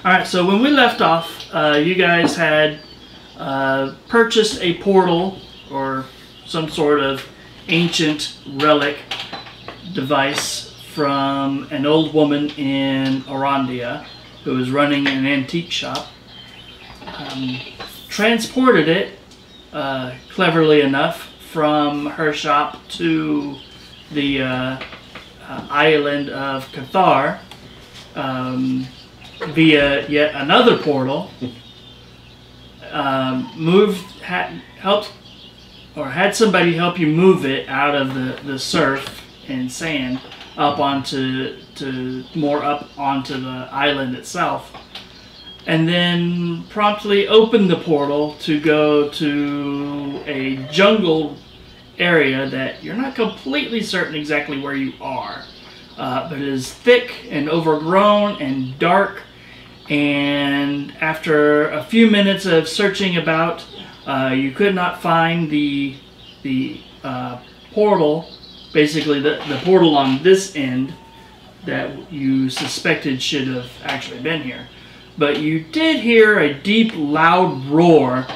Alright, so when we left off, you guys had purchased a portal or some sort of ancient relic device from an old woman in Orandia who was running an antique shop. Transported it, cleverly enough, from her shop to the island of Cathar via yet another portal. Had somebody help you move it out of the surf and sand up onto more up onto the island itself, and then promptly opened the portal to go to a jungle area that you're not completely certain exactly where you are, but it is thick and overgrown and dark. And after a few minutes of searching about, you could not find the portal, basically the portal on this end that you suspected should have actually been here. But you did hear a deep, loud roar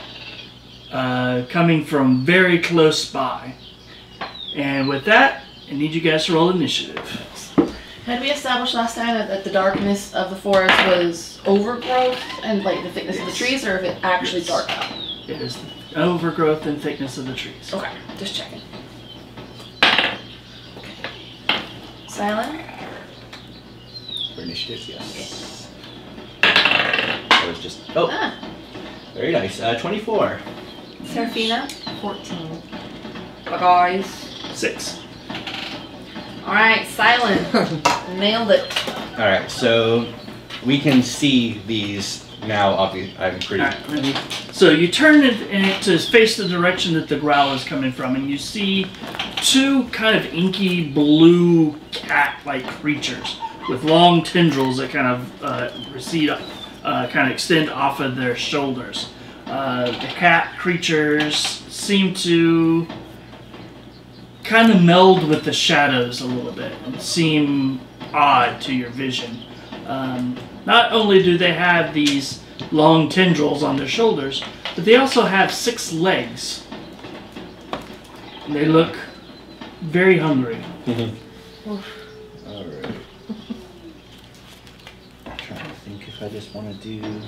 coming from very close by. And with that, I need you guys to roll initiative. Had we established last time that the darkness of the forest was overgrowth and like the thickness of the trees, or if it actually dark out? It is the overgrowth and thickness of the trees. Okay, just checking. Okay. Sylen? For initiative, yes. I was just... Oh! Ah. Very nice. 24. Seraphina? 14. Guys. 6. Alright, Sylen. Nailed it. Alright, so we can see these now, obviously. I'm pretty... Right, so you turn it to face the direction that the growl is coming from, and you see two kind of inky blue cat-like creatures with long tendrils that kind of recede, kind of extend off of their shoulders. The cat creatures seem to kind of meld with the shadows a little bit and seem odd to your vision. Not only do they have these long tendrils on their shoulders, but they also have 6 legs. And they look very hungry. Alright. I'm trying to think if I just want to do...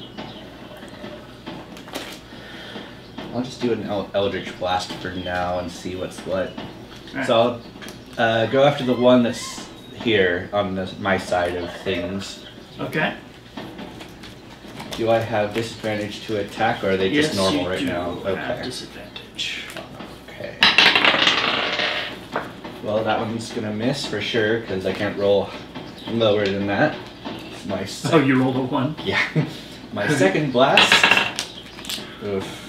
I'll just do an Eldritch Blast for now and see what's what. Right. So I'll go after the one that's here on my side of things. Okay. Do I have disadvantage to attack, or are they just normal right now? Okay. Have disadvantage. Okay. Well, that one's gonna miss for sure because I can't roll lower than that. It's my you rolled a 1? Yeah. My second blast. Oof.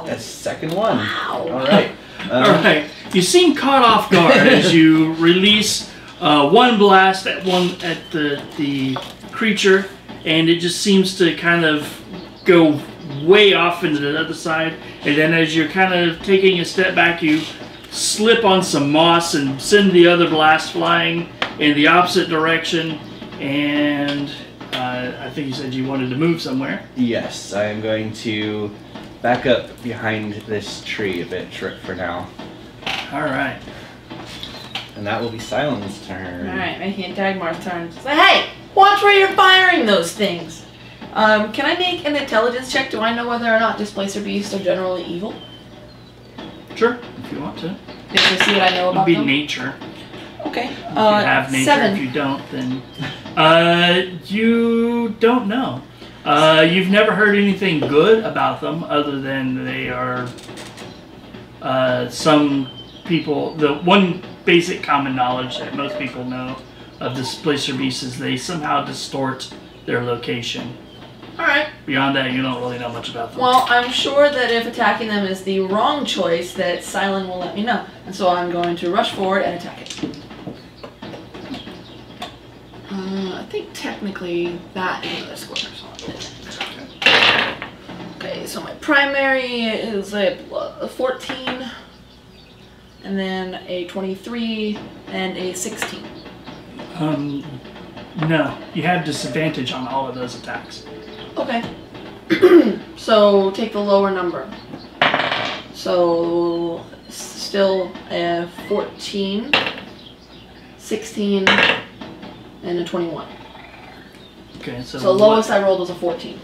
That's second one. Wow. All right. All right. You seem caught off guard as you release one blast at the creature, and it just seems to kind of go way off into the other side. And then as you're kind of taking a step back, you slip on some moss and send the other blast flying in the opposite direction. And I think you said you wanted to move somewhere. Yes, I am going to back up behind this tree a bit for now. Alright. And that will be Sylen's turn. Alright, making it Dagmar's turn. So, hey! Watch where you're firing those things! Can I make an intelligence check? Do I know whether or not Displacer Beasts are generally evil? Sure, if you want to. Just to see what I know about them? them? It'd be nature. Okay. If you have nature, 7. if you don't, then... you don't know. You've never heard anything good about them other than they are some people... The one basic common knowledge that most people know of Displacer Beasts is they somehow distort their location. Alright. Beyond that, you don't really know much about them. Well, I'm sure that if attacking them is the wrong choice, that Sylen will let me know. And so I'm going to rush forward and attack it. I think technically that is another score. Okay, so my primary is a 14, and then a 23, and a 16. No, you have disadvantage on all of those attacks. Okay. So take the lower number. So still 14, 16, and a 21. Okay, so the lowest I rolled was a 14.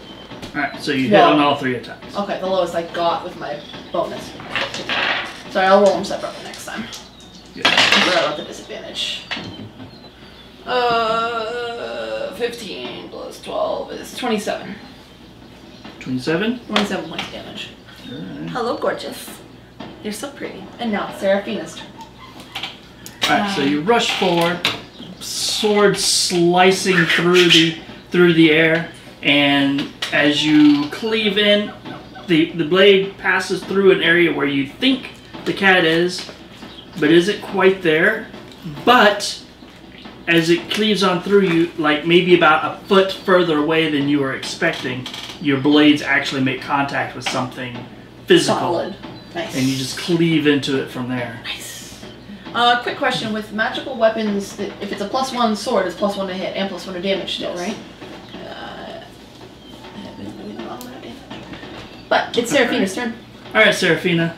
Alright, so you hit on all 3 attacks. Okay, the lowest I got with my bonus. Sorry, I'll roll them separately next time. Yeah. I forgot about the disadvantage. 15 plus 12 is 27. 27? 27 points of damage. Alright. Hello, gorgeous. You're so pretty. And now it's Seraphina's turn. Alright, so you rush forward, sword slicing through the air, and as you cleave in, the blade passes through an area where you think the cat is, but isn't quite there. But as it cleaves on through you, like maybe about a foot further away than you were expecting, your blades actually make contact with something physical. Solid. Nice. And you just cleave into it from there. Nice. Quick question. With magical weapons, if it's a +1 sword, it's +1 to hit and +1 to damage still, right? But it's Seraphina's turn. Alright, Seraphina.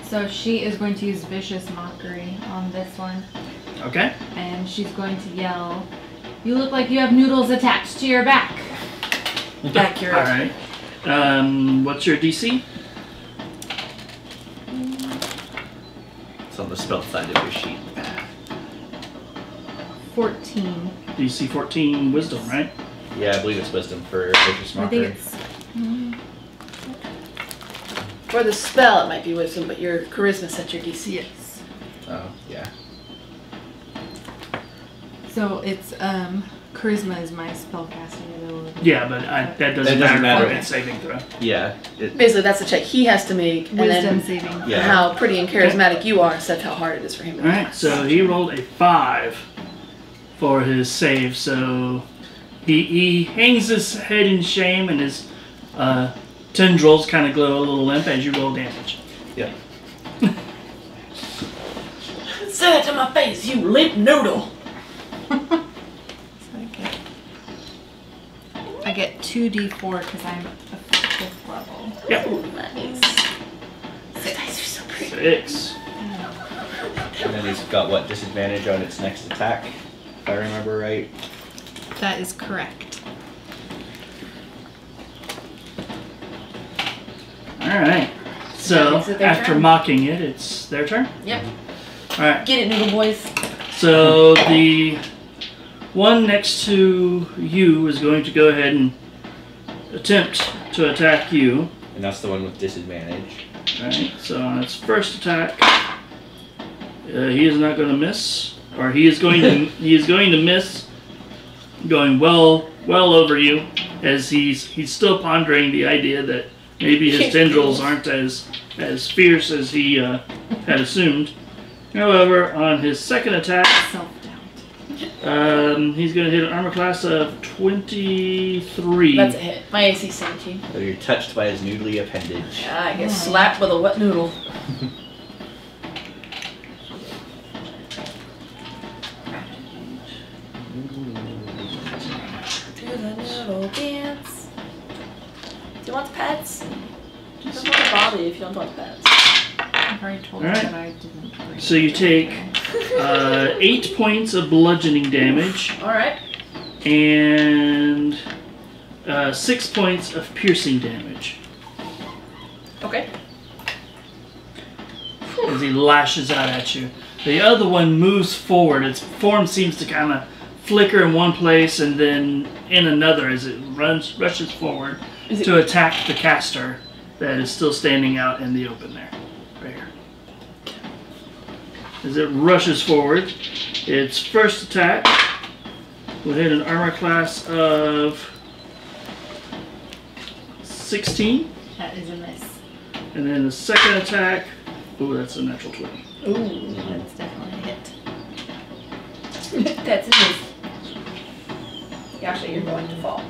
So she is going to use Vicious Mockery on this one. Okay. And she's going to yell, "You look like you have noodles attached to your back." Accurate. Alright. What's your DC? It's on the spell side of your sheet. 14. DC 14 Wisdom, right? Yeah, I believe it's wisdom for Vicious I Mockery. think it's... For the spell, it might be wisdom, but your charisma sets your DC. Yes. Oh, yeah. So it's, charisma is my spellcasting ability. Yeah, but that doesn't matter for its saving throw. Yeah. Basically, that's the check he has to make, and Wisdom then saving. Yeah. how pretty and charismatic you are sets how hard it is for him to Alright, so he rolled a 5 for his save, so he hangs his head in shame and his tendrils kind of glow a little limp as you roll damage. Yeah. Say that to my face, you limp noodle! I get 2d4 because I'm a 5th level. Yep. Ooh, nice. These dice are so pretty. 6. And then he's got what, disadvantage on its next attack, if I remember right. That is correct. Alright. So, Is it their after turn? mocking it, it's their turn? Yep. Alright. Get it, noodle boys. So, the one next to you is going to go ahead and attempt to attack you. And that's the one with disadvantage. Alright, so on its first attack, he is not going to miss, or he is going to miss, going well over you, as he's still pondering the idea that maybe his tendrils aren't as fierce as he had assumed. However, on his second attack, Self-doubt. he's going to hit an armor class of 23. That's a hit. My AC is 17. So you're touched by his noodly appendage. I get slapped with a wet noodle. Do the noodle dance. Do you want the pets? Just want to bother you if you don't want the pets. I've already told you Alright. that I didn't. bring So you take 8 points of bludgeoning damage Alright. and 6 points of piercing damage Okay. as he lashes out at you. The other one moves forward. Its form seems to kind of flicker in one place and then in another as it rushes forward to attack the caster that is still standing out in the open there. Right here. As it rushes forward, its first attack will hit an armor class of 16. That is a miss. And then the second attack, ooh, that's a natural 20. Ooh. That's definitely a hit. That's a miss. Actually, you're going to fall.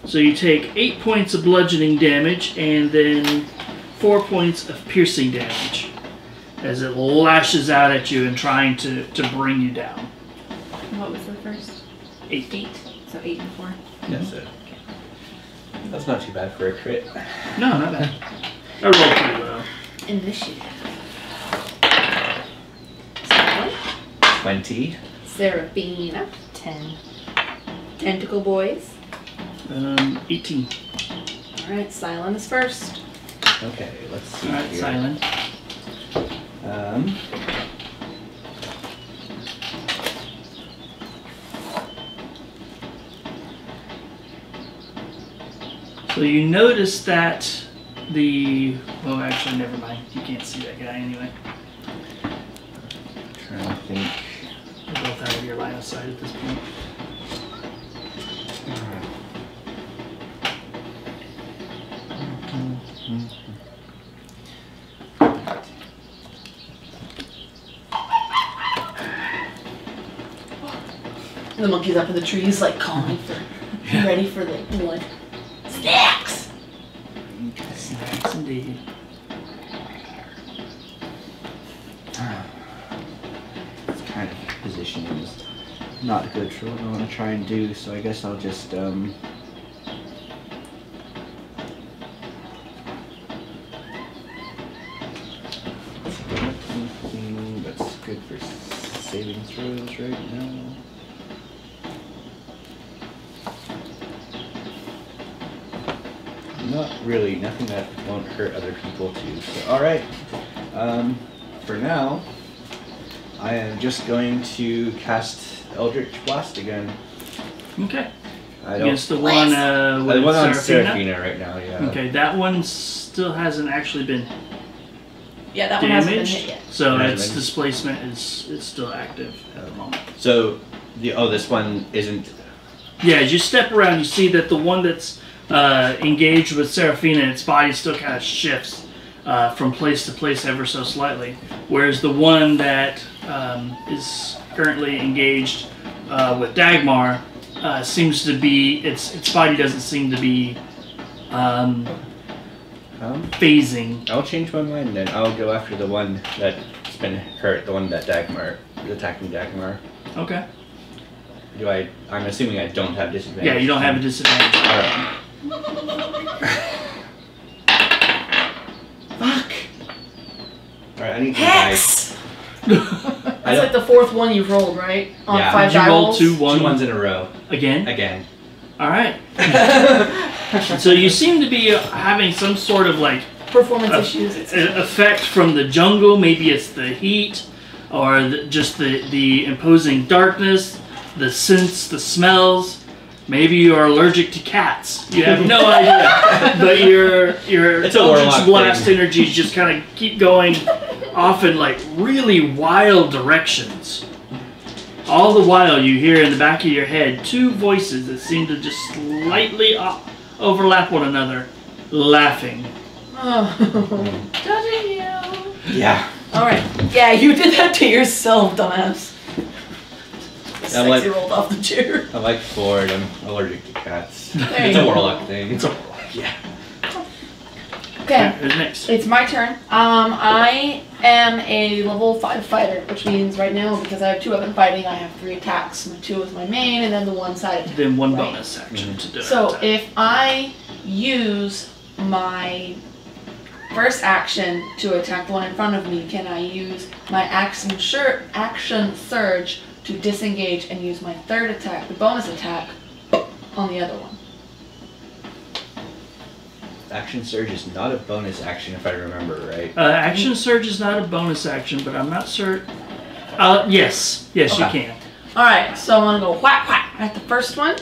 So you take 8 points of bludgeoning damage and then 4 points of piercing damage as it lashes out at you and trying to bring you down. What was the first? 8. 8. So 8 and 4. That's it. That's not too bad for a crit. No, not bad. I rolled pretty low. Initiative. 20. Seraphina. 10. Tentacle boys. 18. Alright, Sylen is first. Okay, let's see. Alright, here. Sylen. So you notice that well, actually, never mind. You can't see that guy anyway. Trying to think. You're both out of your line of sight at this point. And the monkey's up in the trees, like calling for, ready for the blood. Snacks! Snacks indeed. This kind of positioning is not good for what I want to try and do, so I guess I'll just anything that's good for saving throws right now. Not really, nothing that won't hurt other people too. So, alright, for now, I am just going to cast Eldritch Blast again. Okay. I don't. Against the one with The one on Seraphina? Seraphina right now, yeah. Okay, that one still hasn't actually been Yeah, that one hasn't been hit damaged, yet. so Hasn't its been. displacement is still active at the moment. So, this one isn't. Yeah, as you step around, you see that the one that's engaged with Seraphina, its body still kind of shifts from place to place ever so slightly, whereas the one that is currently engaged with Dagmar seems to be its body doesn't seem to be phasing. I'll change my mind then. I'll go after the one that's been hurt, the one that Dagmar is attacking Dagmar. Okay. I'm assuming I don't have disadvantage. Yeah, you don't have a disadvantage. Alright. Fuck! Alright, I need to Hex! I That's don't- like the fourth one you've rolled, right? On Yeah. 5 Did you die roll rolls? two 2 ones ones in a row. again? Again. All right. So you seem to be having some sort of like Performance issues. effect from the jungle. Maybe it's the heat, or just the imposing darkness, the scents, the smells. Maybe you are allergic to cats. You have no idea. But your It's a Eldritch Warlock Blast thing. energies just kind of keep going off in like really wild directions. All the while you hear in the back of your head 2 voices that seem to just slightly overlap one another, laughing. Oh. Judging you. Yeah. Alright. Yeah, you did that to yourself, dumbass. I'm like- 6 rolled off the chair. I'm like bored. I'm allergic to cats. There It's you a go. Warlock thing. It's a Yeah. Okay. Who's next? It's my turn. I am a level 5 fighter, which means right now, because I have 2 weapon fighting, I have 3 attacks. My 2 is my main, and then the 1 side attack. Then one Right. bonus action to do it. So if I use my first action to attack the one in front of me, can I use my action surge to disengage and use my third attack, the bonus attack, on the other one? Action Surge is not a bonus action if I remember right. Action Surge is not a bonus action, but I'm not certain. Yes, Okay. you can. Alright, so I'm gonna go whack whack at the first one.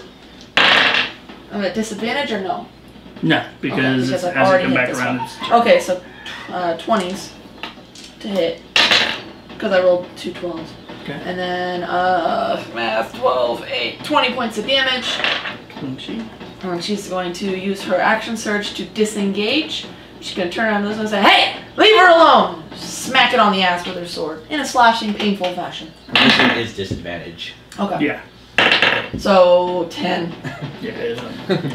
I'm at disadvantage or no? No, because because it I've hasn't already come hit back this around. one. Its turn. Okay, so 20s to hit. Because I rolled 2 12s. Okay. And then, math, 12, 8, 20 points of damage. 20. And she's going to use her action surge to disengage. She's going to turn around to this one and say, "Hey, leave her alone!" Smack it on the ass with her sword in a slashing, painful fashion. This one is disadvantage. Okay. Yeah. So, 10. Yeah, it is.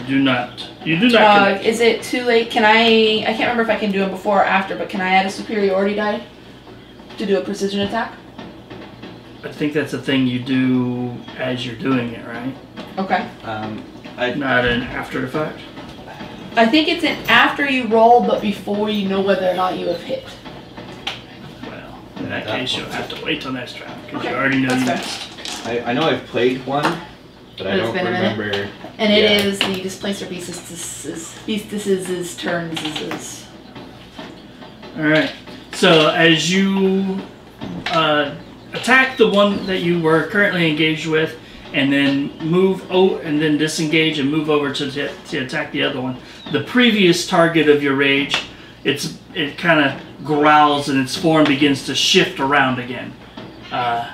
You do not connect. Is it too late? Can I can't remember if I can do them before or after, but can I add a superiority die? to do a precision attack? I think that's a thing you do as you're doing it, right? Okay. Not an after effect. I think it's an after you roll, but before you know whether or not you have hit. Well, in that case, you'll have to wait till next round because you Okay, already know you that's missed. I know I've played one, but I It's don't been a minute. remember. And it Yeah. is the Displacer Beastis's turns. All right. So as you attack the one that you were currently engaged with, and then and then disengage and move over to attack the other one. The previous target of your rage, it kind of growls and its form begins to shift around again. Now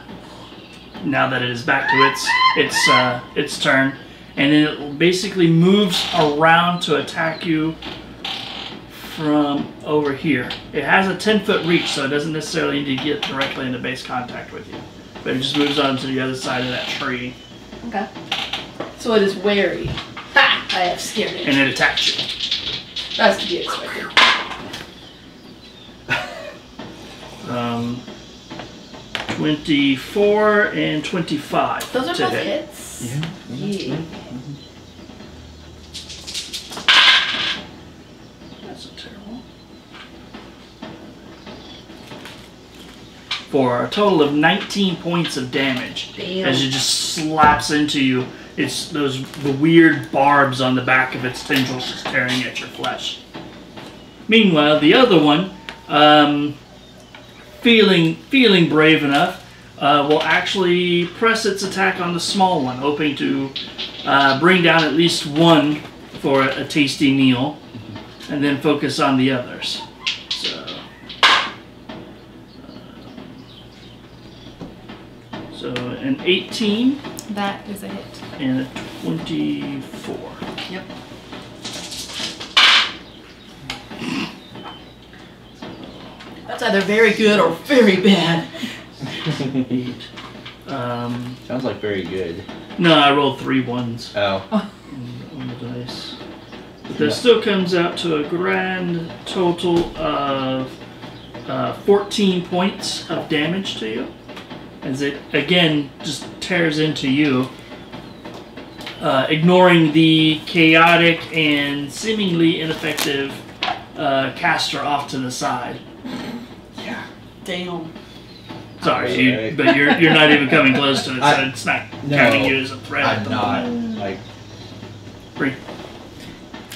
that it is back to its turn, and then it basically moves around to attack you from over here. It has a 10-foot reach, so it doesn't necessarily need to get directly into base contact with you. But it just moves on to the other side of that tree. Okay. So it is wary. Ha! I have scared it. And it attacks you. That's to be expected. 24 and 25 Those are to both hit. hits. Yeah. That's not terrible. For a total of 19 points of damage. Damn. As it just slaps into you. It's the weird barbs on the back of its tendrils just tearing at your flesh. Meanwhile, the other one, feeling brave enough, will actually press its attack on the small one, hoping to bring down at least one for a tasty meal, and then focus on the others. So an 18 That is a hit. and a 24. Yep. That's either very good or very bad. 8. Sounds like very good. No, I rolled 3 ones Oh. on the dice. But that still comes out to a grand total of 14 points of damage to you. As it, again, just tears into you. Ignoring the chaotic and seemingly ineffective caster off to the side. Yeah. Damn. Sorry, but you're not even coming close to it, so it's not No, counting you as a threat at I'm the not. moment. Like, Free.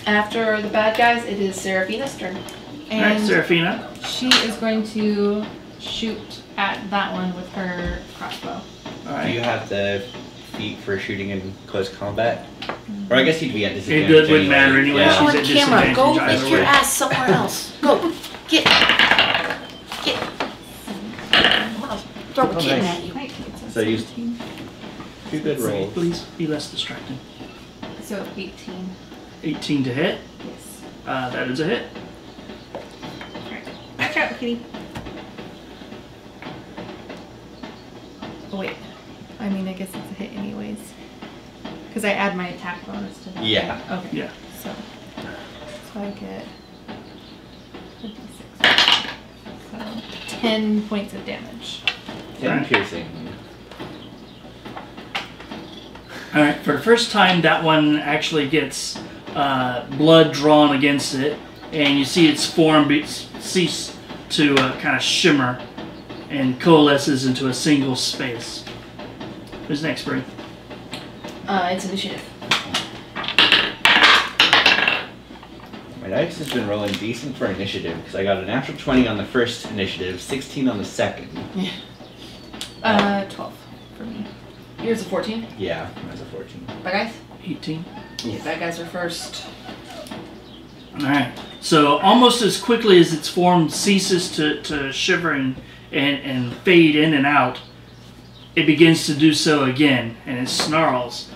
After the bad guys, it is Seraphina's turn. Alright, And Seraphina. she is going to shoot at that one with her crossbow. do you Alright. have the feat for shooting in close combat? Or I guess you'd be at It disadvantage. wouldn't matter anyway. Yeah. She's On at camera, go disadvantage make either your way. ass somewhere else. Go. Get. Throw a Oh, kitten nice. at you. Right, it's a So you- 17. 2 good rolls. Please be less distracting. So 18. 18 to hit. Yes. That is a hit. Alright. Watch out, kitty. Oh wait. I mean, I guess it's a hit anyways. Because I add my attack bonus to that. Yeah. right? Okay. Yeah. So I get 56. So 10 points of damage. 10 piercing. Alright, for the first time, that one actually gets blood drawn against it, and you see its form cease to kind of shimmer and coalesces into a single space. Who's next, Bree? It's initiative. My dice has been rolling decent for initiative because I got a natural 20 on the first initiative, 16 on the second. 12 for me. Here's a 14. Yeah, that's a 14. Bad guys? 18. Yeah, bad guys are first. Alright, so almost as quickly as its form ceases to shivering and fade in and out, it begins to do so again, and it snarls,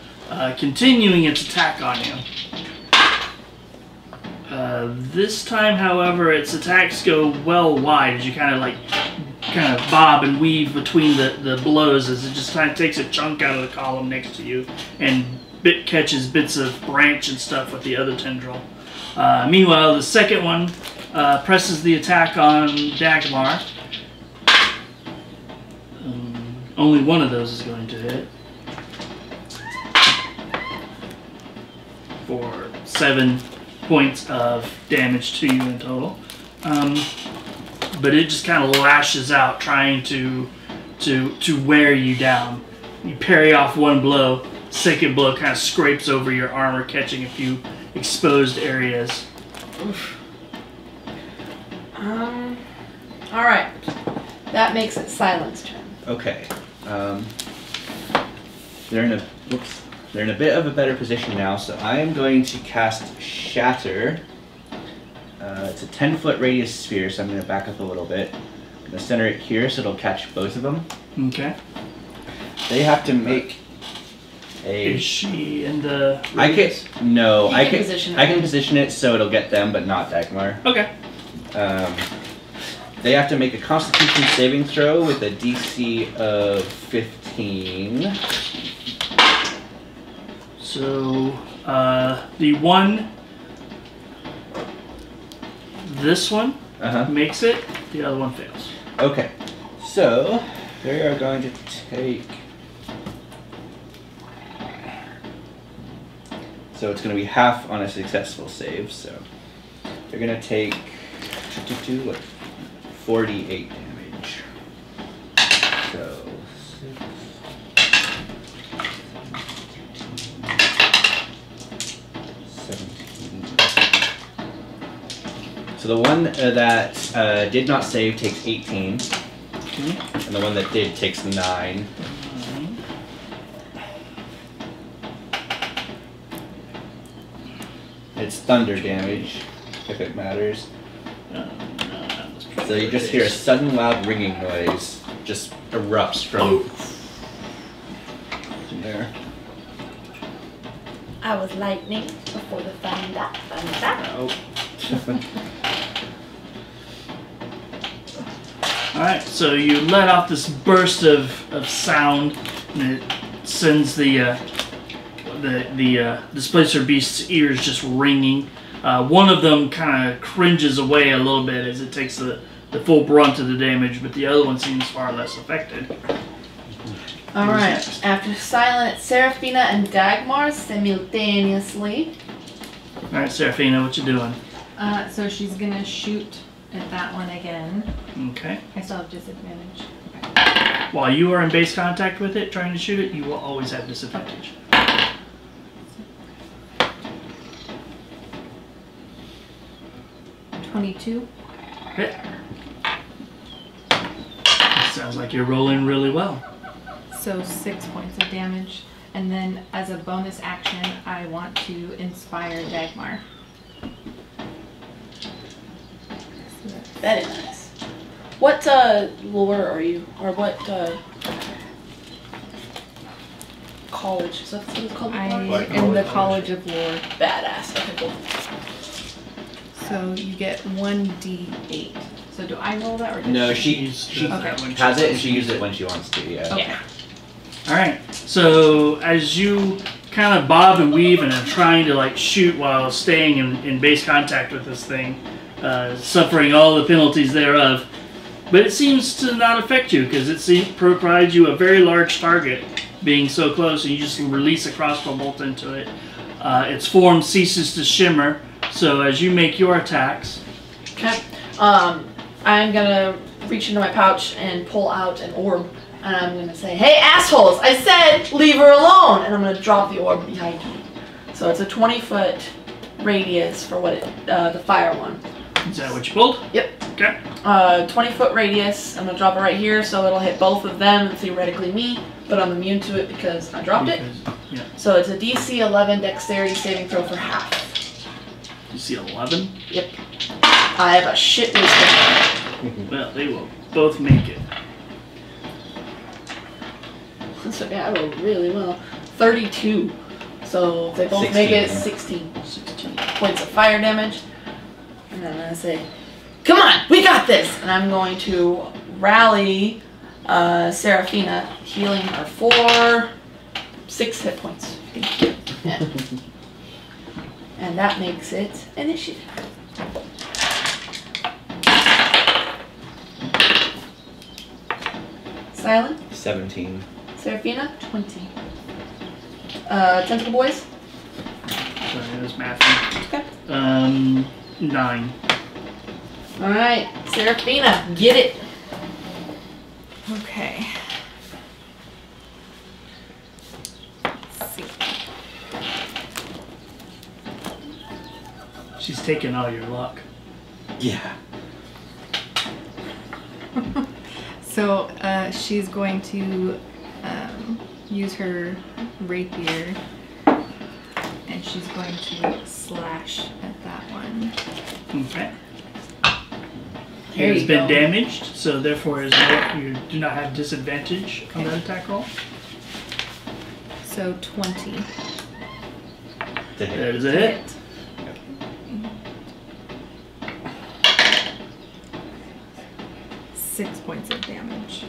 continuing its attack on you. This time, however, its attacks go well wide as you kind of bob and weave between the blows as it just kind of takes a chunk out of the column next to you and catches bits of branch and stuff with the other tendril. Meanwhile, the second one presses the attack on Dagmar. Only one of those is going to hit. For 7 points of damage to you in total. But it just kind of lashes out, trying to wear you down. You parry off one blow. Second blow kind of scrapes over your armor, catching a few exposed areas. Oof. Alright. That makes it Sylen's turn. Okay. They're in a bit of a better position now, so I am going to cast Shatter. It's a 10-foot radius sphere, so I'm going to back up a little bit. I'm going to center it here so it'll catch both of them. Okay. They have to make a... Is she in the... I can position it so it'll get them, but not Dagmar. Okay. They have to make a Constitution saving throw with a DC of 15. So, the one... This one makes it, the other one fails. Okay. So, they are going to take... So it's going to be half on a successful save, so they're going to take 48 damage. So 17. So the one that did not save takes 18, Okay. and the one that did takes 9. It's thunder damage, if it matters. So you just hear a sudden loud ringing noise, just erupts from there. I was lightning before the thunder. Oh. Alright, so you let off this burst of sound, and it sends the Displacer Beast's ears just ringing. One of them kind of cringes away a little bit as it takes the full brunt of the damage, but the other one seems far less affected. Alright, after Sylen, it's Seraphina and Dagmar simultaneously. Alright, Seraphina, what you doing? So she's gonna shoot at that one again. Okay. I still have disadvantage. While you are in base contact with it, trying to shoot it, you will always have disadvantage. 22. Hit. Sounds like you're rolling really well. So 6 points of damage. And then as a bonus action, I want to inspire Dagmar. Very nice. What lore are you? Or what college? Is that what it's called? I am the College of Lore. Badass. Okay, cool. So you get 1d8. So do I roll that or does No, she Okay. has it and she uses it when she wants to, yeah. Okay. Yeah. Alright, so as you kind of bob and weave and are trying to like shoot while staying in base contact with this thing, suffering all the penalties thereof, but it seems to not affect you because it provides you a very large target being so close, and you just release a crossbow bolt into it. Its form ceases to shimmer, so as you make your attacks... Okay. I'm gonna reach into my pouch and pull out an orb, and I'm gonna say, "Hey, assholes! I said leave her alone!" And I'm gonna drop the orb behind me. So it's a 20-foot radius for what the fire one. Is that what you pulled? Yep. Okay. 20-foot radius. I'm gonna drop it right here, so it'll hit both of them and theoretically me, but I'm immune to it because I dropped it. Yeah. So it's a DC 11 Dexterity saving throw for half. You see 11? Yep. I have a shit wisdom. Well, they will both make it. So yeah, I rolled really well. 32. So if they both 16. make it, 16 points of fire damage. And then I'm gonna say, "Come on, we got this!" And I'm going to rally Seraphina, healing her for 6 hit points. Yeah. And that makes it initiative. Sylen? 17. Seraphina? 20. Tentacle boys? Sorry, I was mathing. Okay. 9. Alright, Seraphina, get it. Okay. Let's see. She's taking all your luck. Yeah. So she's going to use her rapier, and she's going to slash at that one. Okay. There It has you been go. damaged, so therefore you do not have disadvantage on that attack roll. So 20. To hit. That is a hit. 6 points of damage.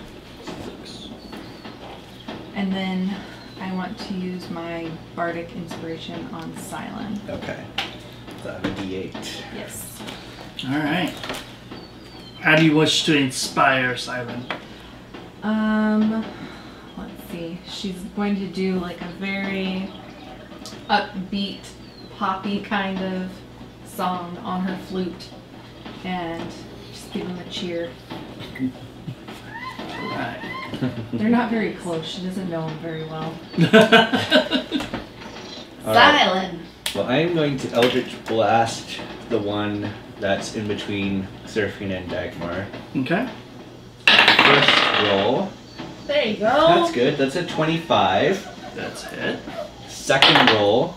And then I want to use my bardic inspiration on Sylen. Okay. So I have a D8. Yes. Alright. How do you wish to inspire Sylen? Let's see. She's going to do like a very upbeat, poppy kind of song on her flute, and just give them a cheer. Alright. They're not very close. She doesn't know them very well. All right. Sylen. Well, I am going to Eldritch Blast the one that's in between Seraphina and Dagmar. Okay. First roll. There you go. That's good. That's a 25. That's a hit. Second roll.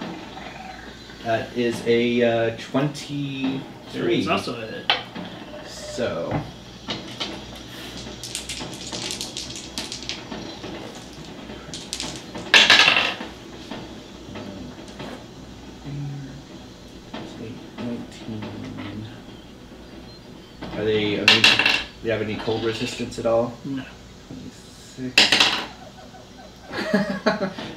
That is a 23. It's also a hit. So. Are they immune? Do you have any cold resistance at all? No. 26.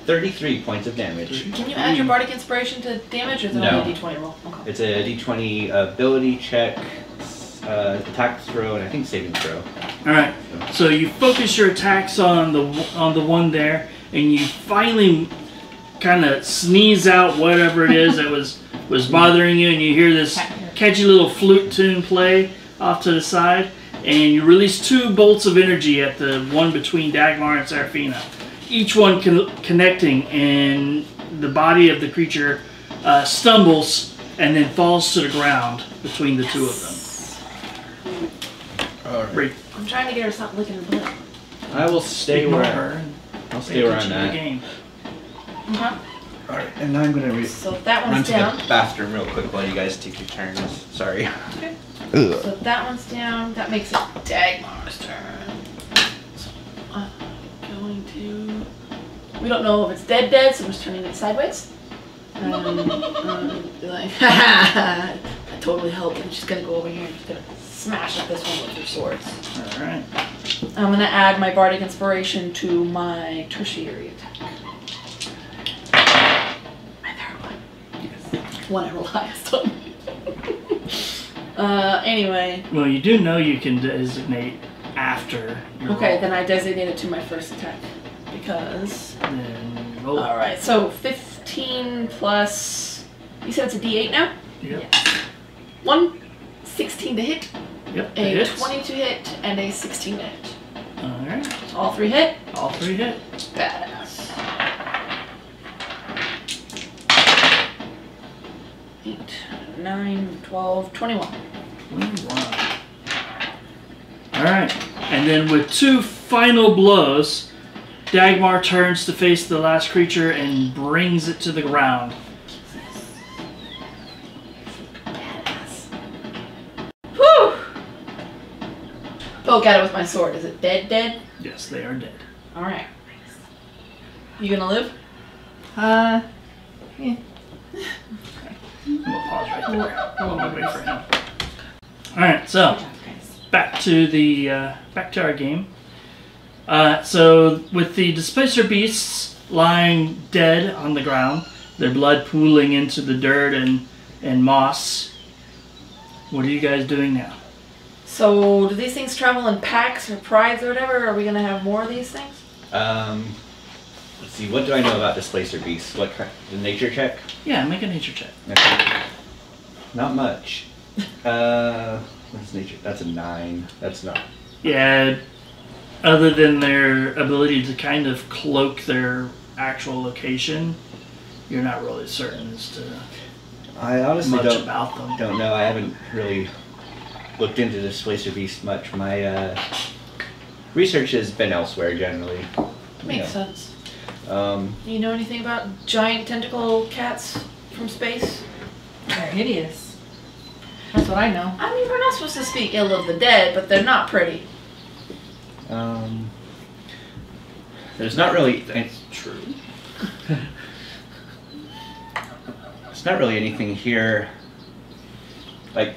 33 points of damage. Can you add your bardic inspiration to damage, or is it No. only a d20 roll? Okay. It's a d20 ability check, attack throw, and I think saving throw. Alright. So you focus your attacks on the one there, and you finally kind of sneeze out whatever it is that was bothering you, and you hear this catchy little flute tune play off to the side, and you release 2 bolts of energy at the one between Dagmar and Seraphina. Each one connecting, and the body of the creature stumbles and then falls to the ground between the 2 of them. Alright. I'm trying to get her to stop licking her butt. I will stay Ignore where her and I'll pay stay where I'm attention to the at. game. Alright, and I'm gonna So that run one's to down. the bathroom real quick while you guys take your turns. Sorry. Okay. So that one's down. That makes it Dagmar's turn. So I'm going to. We don't know if it's dead, so I'm just turning it sideways. Be like, I totally helped, and she's gonna go over here and she's gonna smash at this one with her swords. Alright. I'm gonna add my bardic inspiration to my tertiary attack. My third one. Yes. One I rolled highest on. Anyway. Well, you do know you can designate after your Okay, roll. then I designate it to my first attack. Because. Then roll. Alright, so 15 plus. You said it's a d8 now? Yep. 1, 16 to hit, Yep. that a hits. 20 to hit, and a 16 to hit. Alright. All 3 hit. All 3 hit. Badass. 8, 9, 12, 21. 21. Alright. And then with 2 final blows, Dagmar turns to face the last creature and brings it to the ground. Badass. Whew! Poke at it with my sword. Is it dead? Yes, they are dead. Alright. You gonna live? Yeah. I'm gonna pause right there. I'm gonna wait for him. Alright, so back to our game. So with the displacer beasts lying dead on the ground, their blood pooling into the dirt and moss, what are you guys doing now? So, do these things travel in packs or prides or whatever? Are we gonna have more of these things? Let's see. What do I know about displacer beasts? What kind? The nature check? Yeah, make a nature check. Okay. Not much. What's nature? That's a 9. That's not. Yeah, other than their ability to kind of cloak their actual location, you're not really certain as to I honestly much don't about them. Don't know. I haven't really looked into displacer beast much. My research has been elsewhere generally. Makes sense. Um, You know anything about giant tentacle cats from space? They're hideous. That's what I know. I mean, we're not supposed to speak ill of the dead, but they're not pretty. there's not really. That's true. There's not really anything here. Like,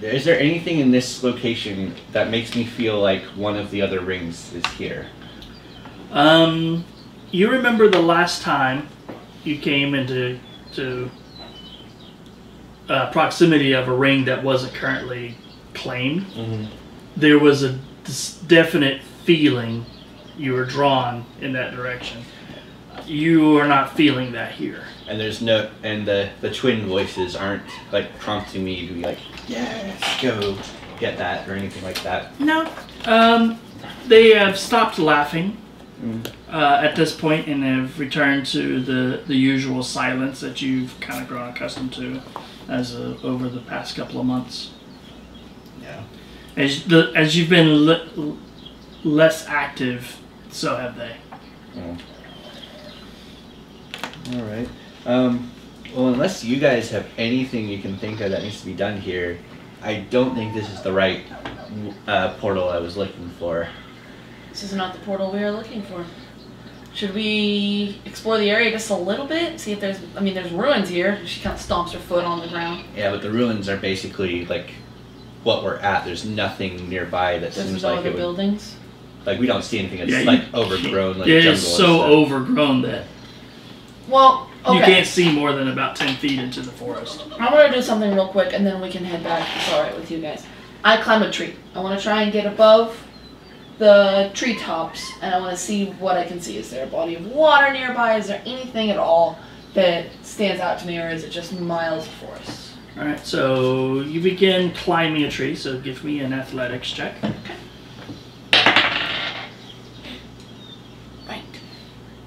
is there anything in this location that makes me feel like one of the other rings is here? You remember the last time you came into proximity of a ring that wasn't currently claimed? Mm-hmm. There was a definite feeling you were drawn in that direction. You are not feeling that here. And there's no, and the twin voices aren't like prompting me to be like, yes, go get that or anything like that. No. They have stopped laughing at this point and have returned to the usual silence that you've kind of grown accustomed to over the past couple of months. Yeah. As you've been less active, so have they. Oh. All right. Well, unless you guys have anything you can think of that needs to be done here, I don't think this is the right portal I was looking for. This is not the portal we are looking for. Should we explore the area just a little bit? See if there's, I mean, there's ruins here. She kind of stomps her foot on the ground. Yeah, but the ruins are basically like what we're at. There's nothing nearby that There's seems no like other it would. Buildings. Like, we don't see anything that's Yeah, like overgrown, like it jungle. is so and overgrown that Well, okay. you can't see more than about 10 feet into the forest. I'm gonna do something real quick and then we can head back. It's alright with you guys. I climb a tree. I want to try and get above the treetops and I want to see what I can see. Is there a body of water nearby? Is there anything at all that stands out to me, or is it just miles of forest? Alright, so you begin climbing a tree, so give me an athletics check. Right.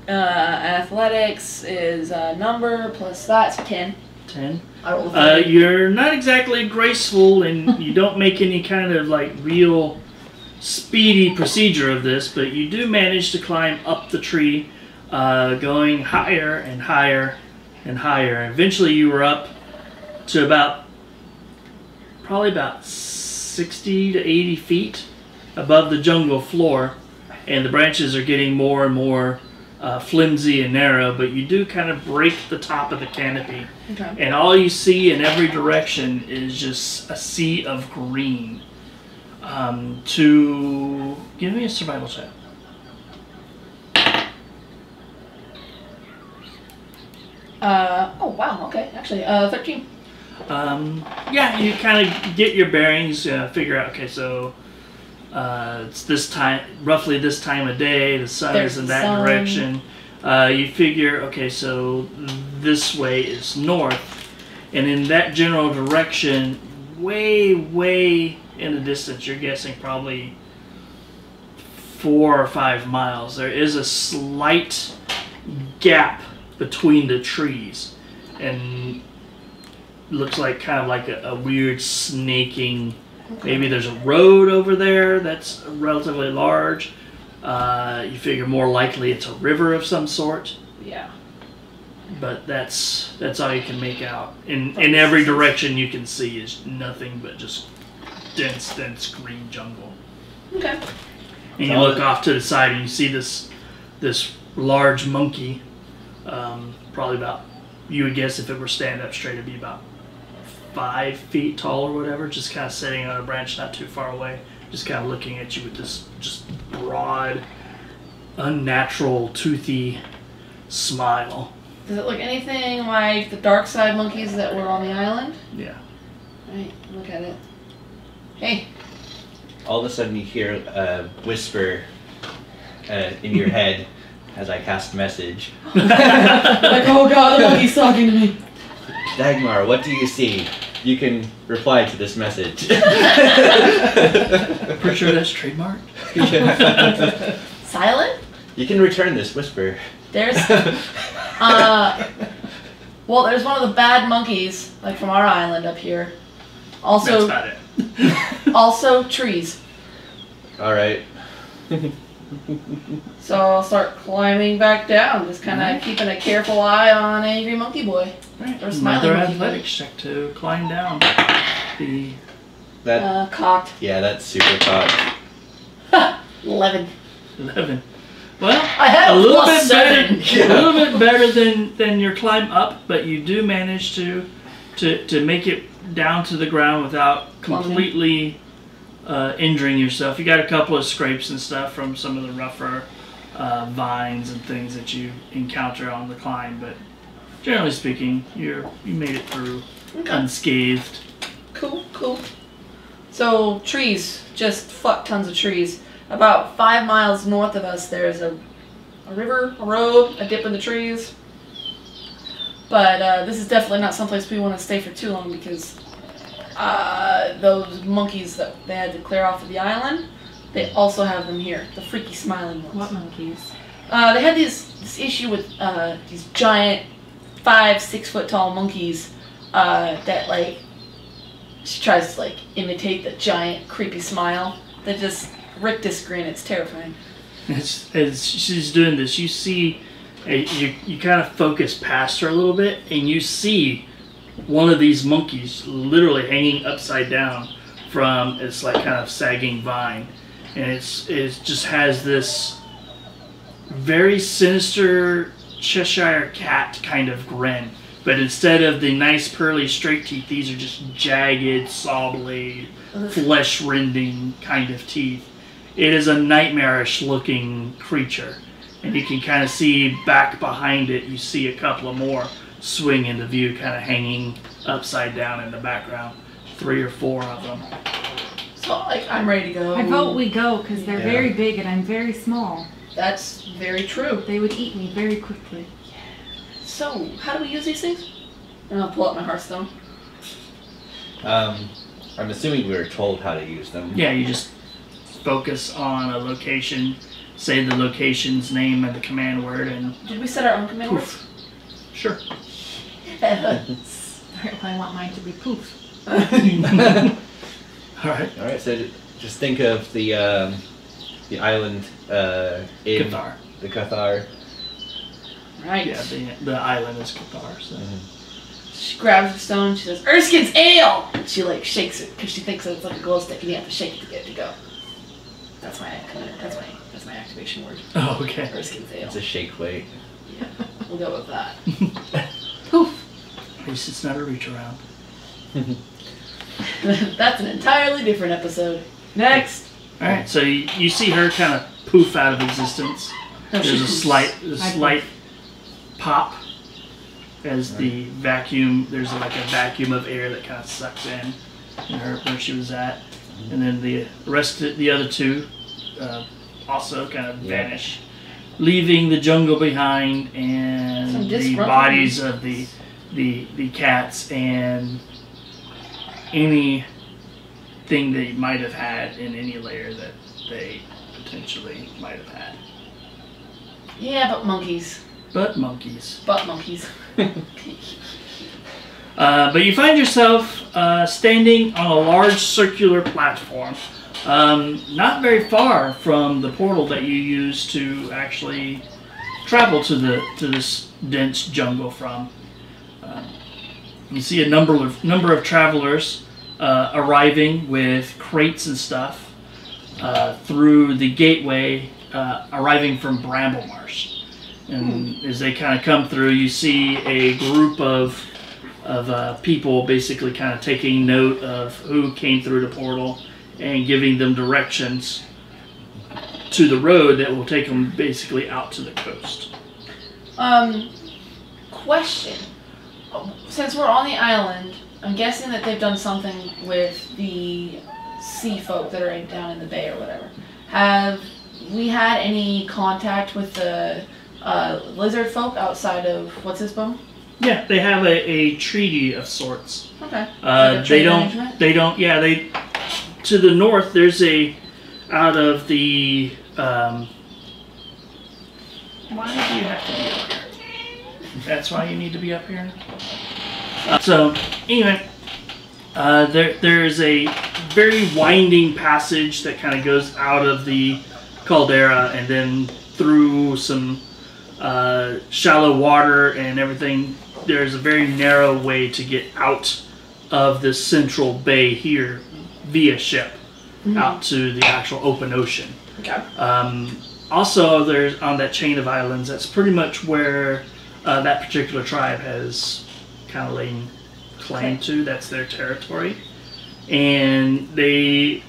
Athletics is a number plus that's 10. 10. I rolled You're not exactly graceful and you don't make any kind of like real speedy procedure of this, but you do manage to climb up the tree, going higher and higher and higher. Eventually you were up to probably about 60 to 80 feet above the jungle floor, and the branches are getting more and more flimsy and narrow, but you do kind of break the top of the canopy. Okay. And all you see in every direction is just a sea of green. To give me a survival check. Oh wow, okay. Actually, 13. Yeah, you kind of get your bearings, figure out, okay, so it's this time, roughly this time of day, the sun There's is in the that sun. direction. You figure, okay, so this way is north, and in that general direction, way in the distance, you're guessing probably 4 or 5 miles, there is a slight gap between the trees, and looks like kind of like a weird snaking. Maybe there's a road over there that's relatively large. You figure more likely it's a river of some sort. Yeah. But that's all you can make out. In every direction you can see is nothing but just dense green jungle. Okay. And you look off to the side and you see this large monkey, probably about, you would guess if it were stand up straight, it'd be about 5 feet tall or whatever, just kind of sitting on a branch not too far away, just kind of looking at you with this just broad, unnatural, toothy smile. Does it look anything like the dark side monkeys that were on the island? Yeah. Right, look at it. Hey, all of a sudden you hear a whisper in your head as I cast message. Like, oh god, the monkey's talking to me. Dagmar, what do you see? You can reply to this message. Pretty sure that's trademarked. Sylen? You can return this whisper. There's, well, there's one of the bad monkeys, like from our island up here. Also, That's about it. also trees. All right. So I'll start climbing back down, just kind of keeping a careful eye on Angry Monkey Boy. Right. Or Smiling Another Monkey athletics check to climb down. The That Cocked. yeah, that's super cocked. 11. 11. Well, I had a little plus bit better, 7. a little bit better than your climb up, but you do manage to make it down to the ground without completely injuring yourself. You got a couple of scrapes and stuff from some of the rougher vines and things that you encounter on the climb, but generally speaking, you made it through unscathed. Cool, cool. So, trees. Just fuck tons of trees. About 5 miles north of us, there's a river, a road, a dip in the trees. But this is definitely not someplace we want to stay for too long because those monkeys that they had to clear off of the island, they also have them here. The freaky smiling ones. What monkeys? They had this issue with these giant 5-6 foot tall monkeys that like she tries to like imitate the giant creepy smile. They just rictus grin. It's terrifying. As she's doing this, you see, you kind of focus past her a little bit, and you see one of these monkeys literally hanging upside down from its like kind of sagging vine, and it just has this very sinister Cheshire cat kind of grin. But instead of the nice pearly straight teeth, these are just jagged, saw blade, flesh-rending kind of teeth. It is a nightmarish looking creature. And you can kind of see back behind it, you see a couple of more swing into view, kind of hanging upside down in the background. 3 or 4 of them. So like I'm ready to go. I vote we go because they're very big and I'm very small. That's very true. They would eat me very quickly. So, how do we use these things? And I'll pull out my Hearthstone. I'm assuming we were told how to use them. Yeah, you just focus on a location, say the location's name and the command word, and Did we set our own command words? poof. Sure. Yes. I want mine to be poof. Alright. All right, so just think of the island in Cathar. the Cathar. Right. Yeah, the island is Cathar, so. She grabs the stone. She says, "Erskine's ale." And she like shakes it because she thinks that it's like a glow stick, and you have to shake it to get it to go. That's my activation word. Oh, okay. Erskine's ale. It's a shake weight. Yeah, we'll go with that. Poof. At least it's not a reach around. That's an entirely different episode. Next. Alright, so you see her kind of poof out of existence. No, There's she a poofs. slight pop as the vacuum, there's like a vacuum of air that kind of sucks in her where she was at. And then the rest of the other 2 also kind of vanish, leaving the jungle behind and Some the disgruntled bodies of the cats and anything they might have had in any layer that they potentially might have had. Yeah, but monkeys. But monkeys. But monkeys. But you find yourself standing on a large circular platform, not very far from the portal that you used to actually travel to this dense jungle from. You see a number of travelers arriving with crates and stuff through the gateway, arriving from Bramblemarsh. And as they kind of come through, you see a group of people basically kind of taking note of who came through the portal and giving them directions to the road that will take them basically out to the coast. Question. Since we're on the island, I'm guessing that they've done something with the sea folk that are down in the bay or whatever. Have we had any contact with the lizard folk outside of what's his bone? Yeah, they have a treaty of sorts. Okay. They don't. Yeah, they. To the north, there's out of the. Why do you have to be up here? That's why you need to be up here. So anyway, there's a very winding passage that kind of goes out of the caldera and then through some shallow water and everything. There's a very narrow way to get out of this central bay here via ship out to the actual open ocean. Okay. Also, there's on that chain of islands, that's pretty much where that particular tribe has kind of laid claim to. That's their territory. And they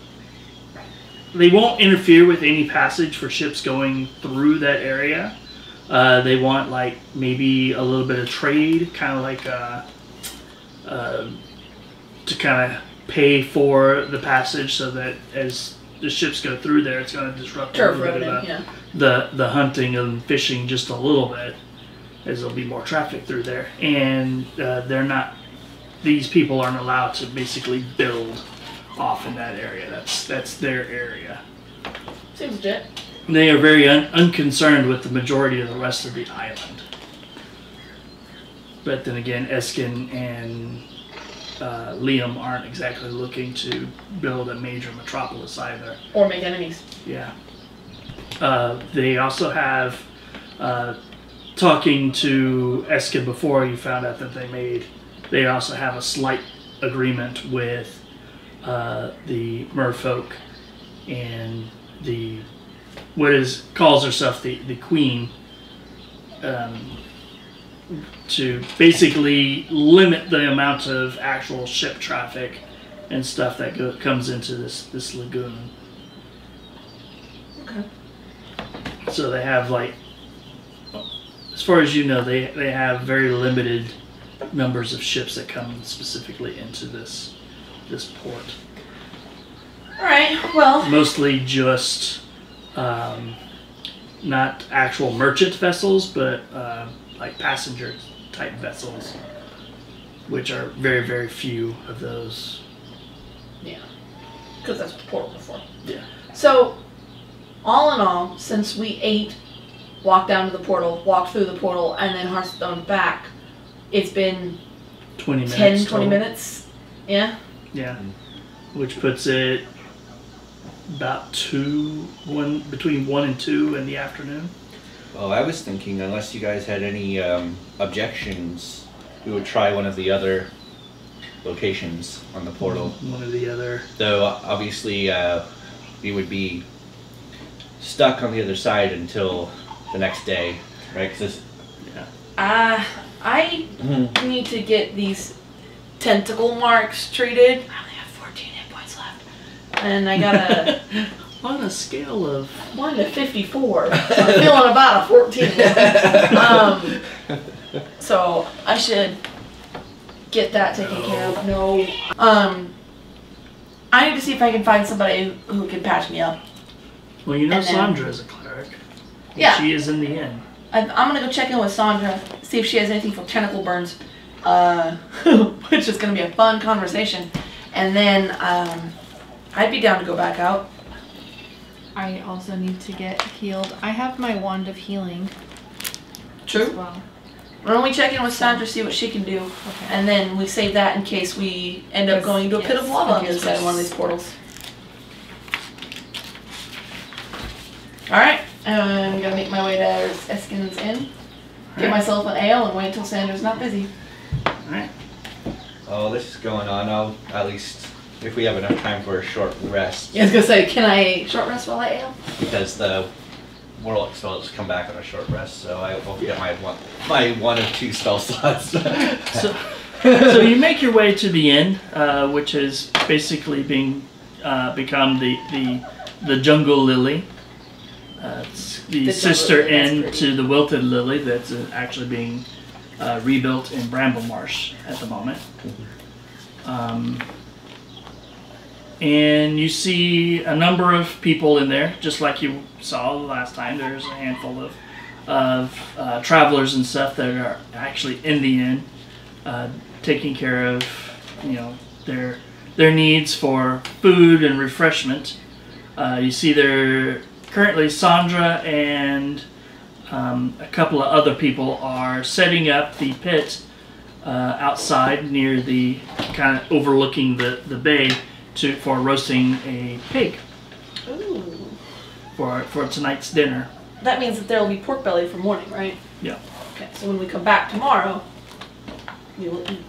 won't interfere with any passage for ships going through that area. They want like maybe a little bit of trade, kind of like to kind of pay for the passage, so that as the ships go through there, it's going to disrupt a little bit of the hunting and fishing just a little bit, as there'll be more traffic through there. And these people aren't allowed to basically build off in that area. That's their area. Seems legit. They are very unconcerned with the majority of the rest of the island. But then again, Eskin and Liam aren't exactly looking to build a major metropolis either. Or make enemies. Yeah. They also have, talking to Eskin before, you found out that they also have a slight agreement with the merfolk and calls herself the queen, to basically limit the amount of actual ship traffic and stuff that comes into this lagoon. Okay. So they have, like, as far as you know, they have very limited numbers of ships that come specifically into this port. All right. Well. Mostly just not actual merchant vessels, but like passenger type vessels, which are very, very few of those. Yeah. Because that's what the portal was for. Yeah. So, all in all, since we walked down to the portal, walked through the portal, and then Hearthstone back, it's been 20 minutes. 10, 20 total. minutes. Yeah? Yeah. Which puts it about between 1 and 2 in the afternoon. Well, I was thinking, unless you guys had any objections, we would try one of the other locations on the portal. One of the other. Though, obviously, we would be stuck on the other side until the next day, right? I need to get these tentacle marks treated. I only have 14 hit points left. And I gotta... On a scale of 1 to 54. So I'm feeling about a 14. So I should get that taken care of. No. I need to see if I can find somebody who can patch me up. Well, you know, And then- Sandra is a cleric. Yeah. She is in the inn. I'm gonna go check in with Sandra, see if she has anything for tentacle burns, which is gonna be a fun conversation. And then I'd be down to go back out. I also need to get healed. I have my wand of healing as True. well. Why don't we check in with Sandra, see what she can do, Okay. and then we save that in case we end up going into a pit of lava on the other side of one of these portals. Alright, I'm gonna make my way to Eskin's Inn, get myself an ale, and wait until Sandra's not busy. Alright. Oh, this is going on. I'll at least, if we have enough time for a short rest, Yeah, I was gonna say, can I short rest while I ale? because the Warlock spell just come back on a short rest, so I will get my one of 2 spell slots. So you make your way to the inn, which has basically become the Jungle Lily. It's the sister Jungle Lily, that's inn pretty. to the Wilted Lily that's actually being rebuilt in Bramble Marsh at the moment. And you see a number of people in there, just like you saw the last time. There's a handful of travelers and stuff that are actually in the inn, taking care of, you know, their needs for food and refreshment. You see there currently Sandra and a couple of other people are setting up the pit outside near the kind of overlooking the bay for roasting a pig. Ooh. For tonight's dinner. That means that there will be pork belly for morning, right? Yeah. Okay, so when we come back tomorrow, we will eat.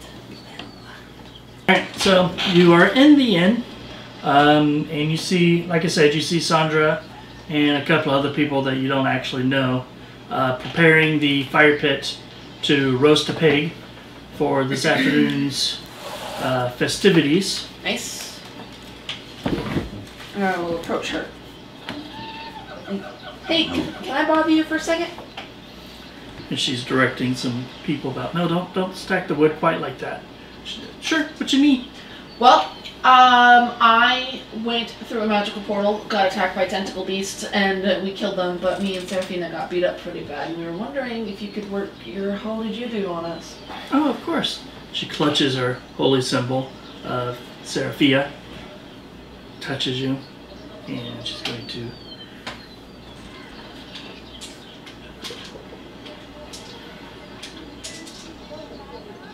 Alright, so you are in the inn, and you see, like I said, you see Sandra and a couple other people that you don't actually know preparing the fire pit to roast a pig for this afternoon's festivities. Nice. I will approach her. Hey, can I bother you for a second? And she's directing some people about, no, don't stack the wood quite like that. Sure, what you need? Well, I went through a magical portal, got attacked by tentacle beasts, and we killed them, but me and Seraphina got beat up pretty bad, and we were wondering if you could work your holy judo on us. Oh, of course. She clutches her holy symbol of Seraphia, touches you, and she's going to...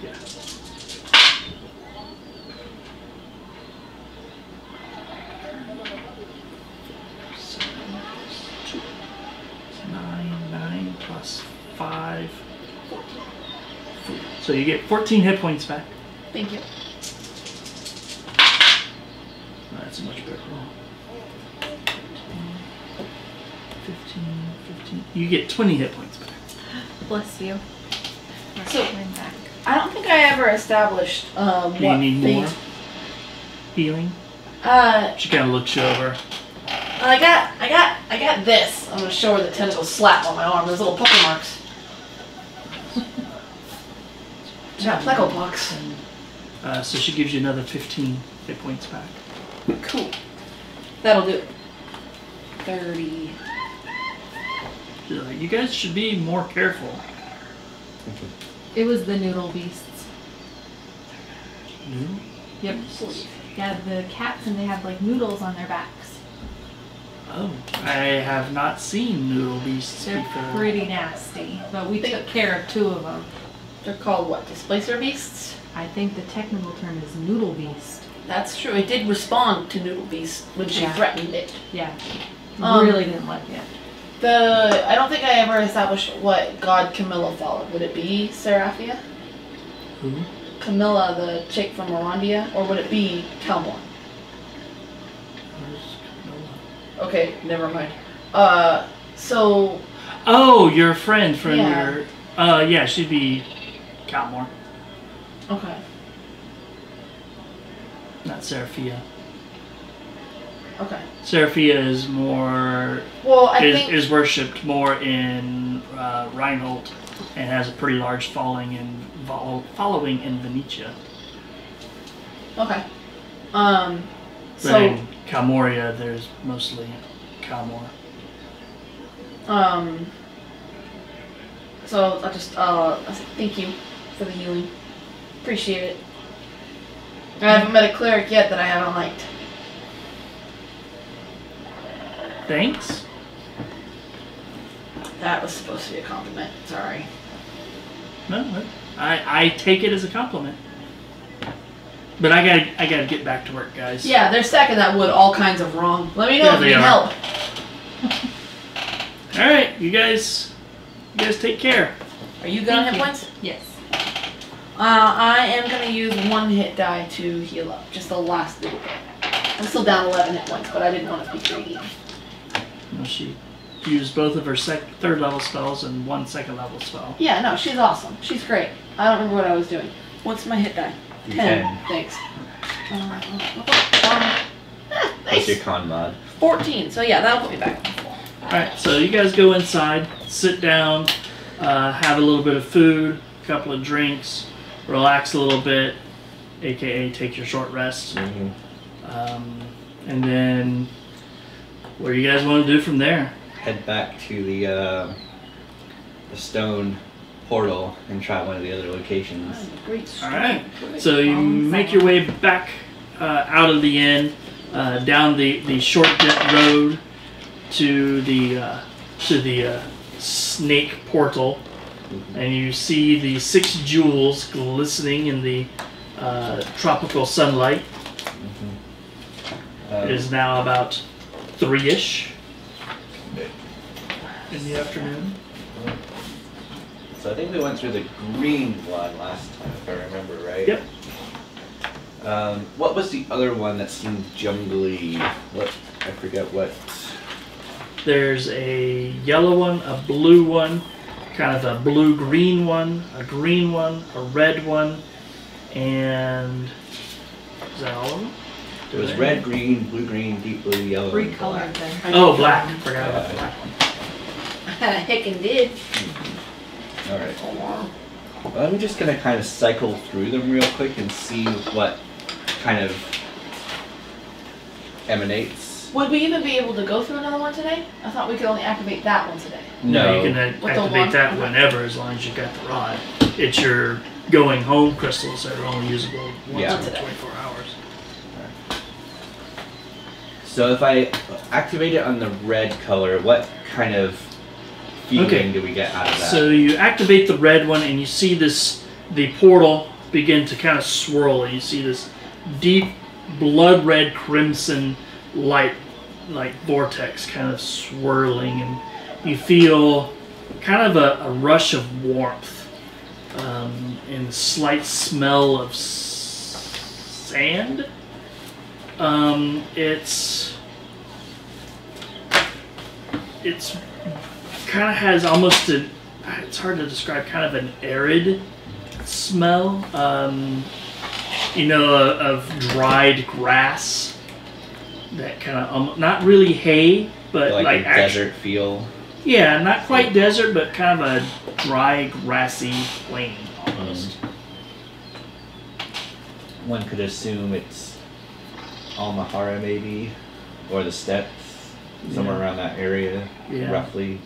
Yeah. Nine plus 5. So you get 14 hit points back. Thank you. That's a much better roll. 15. You get 20 hit points back. Bless you. So- I'm back. I don't think I ever established Do you what need thing. more healing? Uh, She kind of looks you over. I got this. I'm gonna show her the tentacle slap on my arm. There's little pucker marks. Got pleco pox. So she gives you another 15 hit points back. Cool. That'll do it. 30. She's like, you guys should be more careful. It was the noodle beasts. No? Yep. Yeah, the cats, and they have like noodles on their backs. Oh, I have not seen noodle beasts They're before. pretty nasty, but we took care of 2 of them. They're called what? Displacer beasts? I think the technical term is noodle beast. That's true. It did respond to Noodle Beast when she Yeah. threatened it. Yeah. Um, Really didn't like it. I don't think I ever established what god Camilla followed. Would it be Seraphia? Who? Camilla, the chick from Morondia? Or would it be Calmore? Where's Camilla? Okay, never mind. So... Oh, your friend from Yeah. your... yeah, she'd be Calmore, Okay. not Seraphia. Okay. Seraphia is more... Well, I think... is worshipped more in Reinhold and has a pretty large following in Venetia. Okay. But So... in Calmoria, there's mostly Calmore. So I'll just I'll say thank you for the healing. Appreciate it. I haven't met a cleric yet that I haven't liked. Thanks. That was supposed to be a compliment. Sorry. No, I take it as a compliment. But I gotta get back to work, guys. Yeah, they're stacking that wood all kinds of wrong. Let me know Yeah, if you they need are. help. All right, you guys take care. Are you good on hit Thank you. points? Yes. I am gonna use 1 hit die to heal up, just the last little bit. I'm still down 11 hit points, but I didn't want to be greedy. Well, she used both of her 3rd level spells and 1 2nd level spell. Yeah, no, she's awesome. She's great. I don't remember what I was doing. What's my hit die? 10. Thanks. What's your Nice. con mod? 14. So yeah, that'll put me back on full. Alright, so you guys go inside, sit down, have a little bit of food, a couple of drinks, relax a little bit, aka take your short rest. Mm-hmm. And then, what do you guys want to do from there? Head back to the stone portal and try one of the other locations. Great. All right. So you make your way back out of the inn, down the short road to the snake portal, and you see the 6 jewels glistening in the tropical sunlight. It is now about 3-ish in the afternoon. So I think we went through the green one last time, if I remember right. Yep. What was the other one that seemed jungly? What? I forget what. There's a yellow one, a blue one, kind of a blue-green one, a green one, a red one, and is that all of them? It was red, green, blue-green, deep blue, yellow, 3 and colors black. then. Oh, black. Forgot about the black one. Heckin' did. Alright. Well, I'm just going to kind of cycle through them real quick and see what kind of emanates. Would we even be able to go through another one today? I thought we could only activate that one today. No, you can With the activate one- that whenever, as long as you got the rod. It's your going home crystals that are only usable once Yeah. every 24 hours. So if I activate it on the red color, what kind of feeling do we get out of that? So you activate the red one, and you see the portal begin to kind of swirl, and you see this deep blood red crimson light, like vortex, kind of swirling, and you feel kind of a rush of warmth, and slight smell of sand. It's kind of has almost it's hard to describe, kind of an arid smell, of dried grass, that kind of, not really hay, but like a desert feel? Yeah, not quite desert, but kind of a dry, grassy plain almost. One could assume it's Almahara maybe, or the steppes, somewhere around that area, roughly.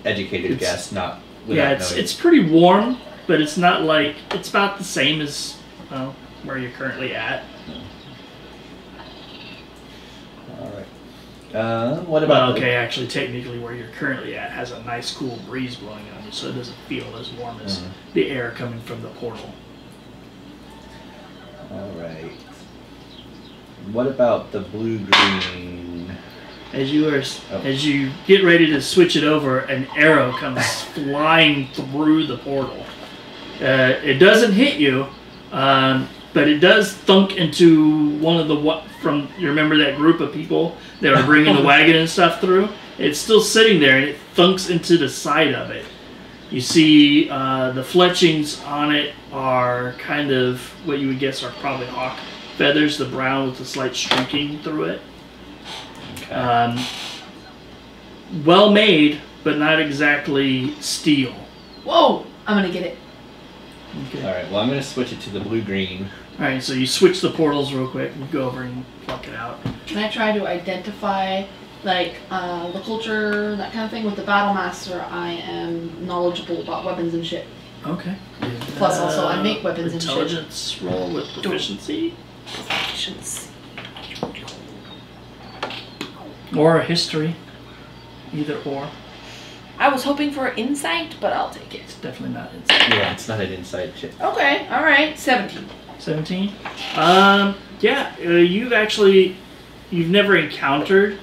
Educated guess, not without knowing. It's pretty warm, but it's not like, it's about the same as where you're currently at. Alright. What about actually, technically where you're currently at has a nice cool breeze blowing on you, so it doesn't feel as warm as the air coming from the portal. Alright. What about the blue-green? As you get ready to switch it over, an arrow comes flying through the portal. It doesn't hit you, but it does thunk into one of the you remember that group of people that were bringing the wagon and stuff through? It's still sitting there, and it thunks into the side of it. You see the fletchings on it are kind of what you would guess are probably hawk feathers, the brown with the slight streaking through it. Okay. Well made, but not exactly steel. Whoa! I'm gonna get it. Okay. Alright, well I'm going to switch it to the blue-green. Alright, so you switch the portals real quick and go over and pluck it out. Can I try to identify, like, the culture, that kind of thing? With the Battle Master, I am knowledgeable about weapons and shit. Okay. Plus, also, I make weapons and shit. Intelligence roll with proficiency. Proficiency. Or history. Either or. I was hoping for insight, but I'll take it. It's definitely not inside. Yeah, it's not an inside check. Okay, alright. 17. 17? You've never encountered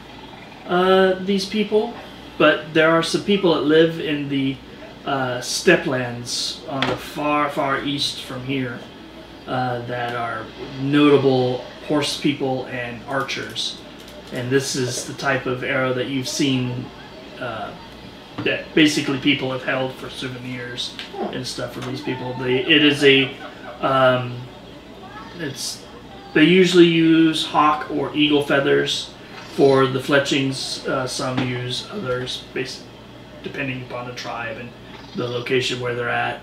these people, but there are some people that live in the steplands on the far, far east from here that are notable horse people and archers. And this is the type of arrow that you've seen that basically people have held for souvenirs and stuff for these people. They usually use hawk or eagle feathers for the fletchings. Some use others, depending upon the tribe and the location where they're at.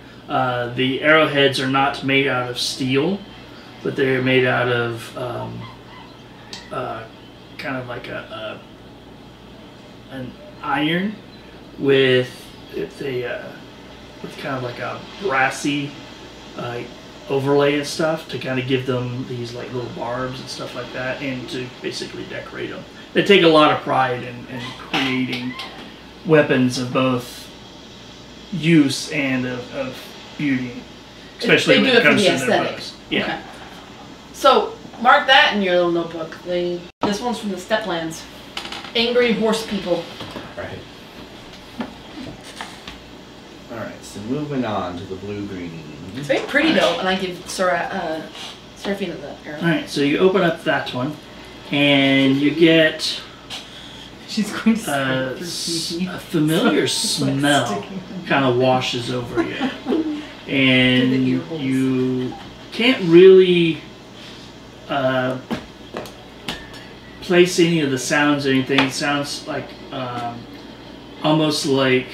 The arrowheads are not made out of steel. but they're made out of kind of like an iron with kind of like a brassy overlay and stuff to kind of give them these like little barbs and stuff like that, and to basically decorate them. They take a lot of pride in creating weapons of both use and of beauty, especially when it comes to their bows. Yeah. Okay. So mark that in your little notebook. This one's from the Steplands. Angry horse people. Right. Alright, so moving on to the blue-green. It's very pretty though, and I give Seraphina the arrow. Alright, so you open up that one, and you get She's going to a familiar smell kind of washes over you. And you can't really place any of the sounds or anything. It sounds like almost like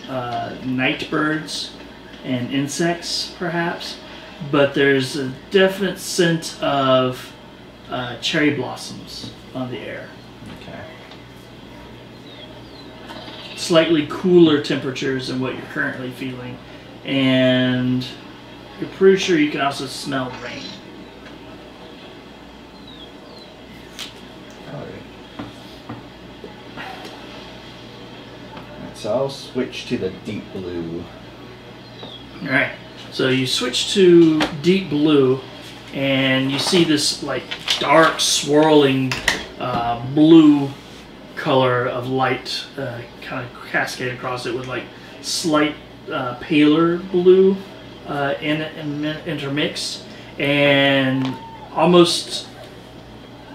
night birds and insects, perhaps. But there's a definite scent of cherry blossoms on the air. Okay. Slightly cooler temperatures than what you're currently feeling. And you're pretty sure you can also smell rain. So I'll switch to the deep blue. Alright, so you switch to deep blue, and you see this like dark swirling blue color of light kind of cascade across it with like slight paler blue intermixed, and almost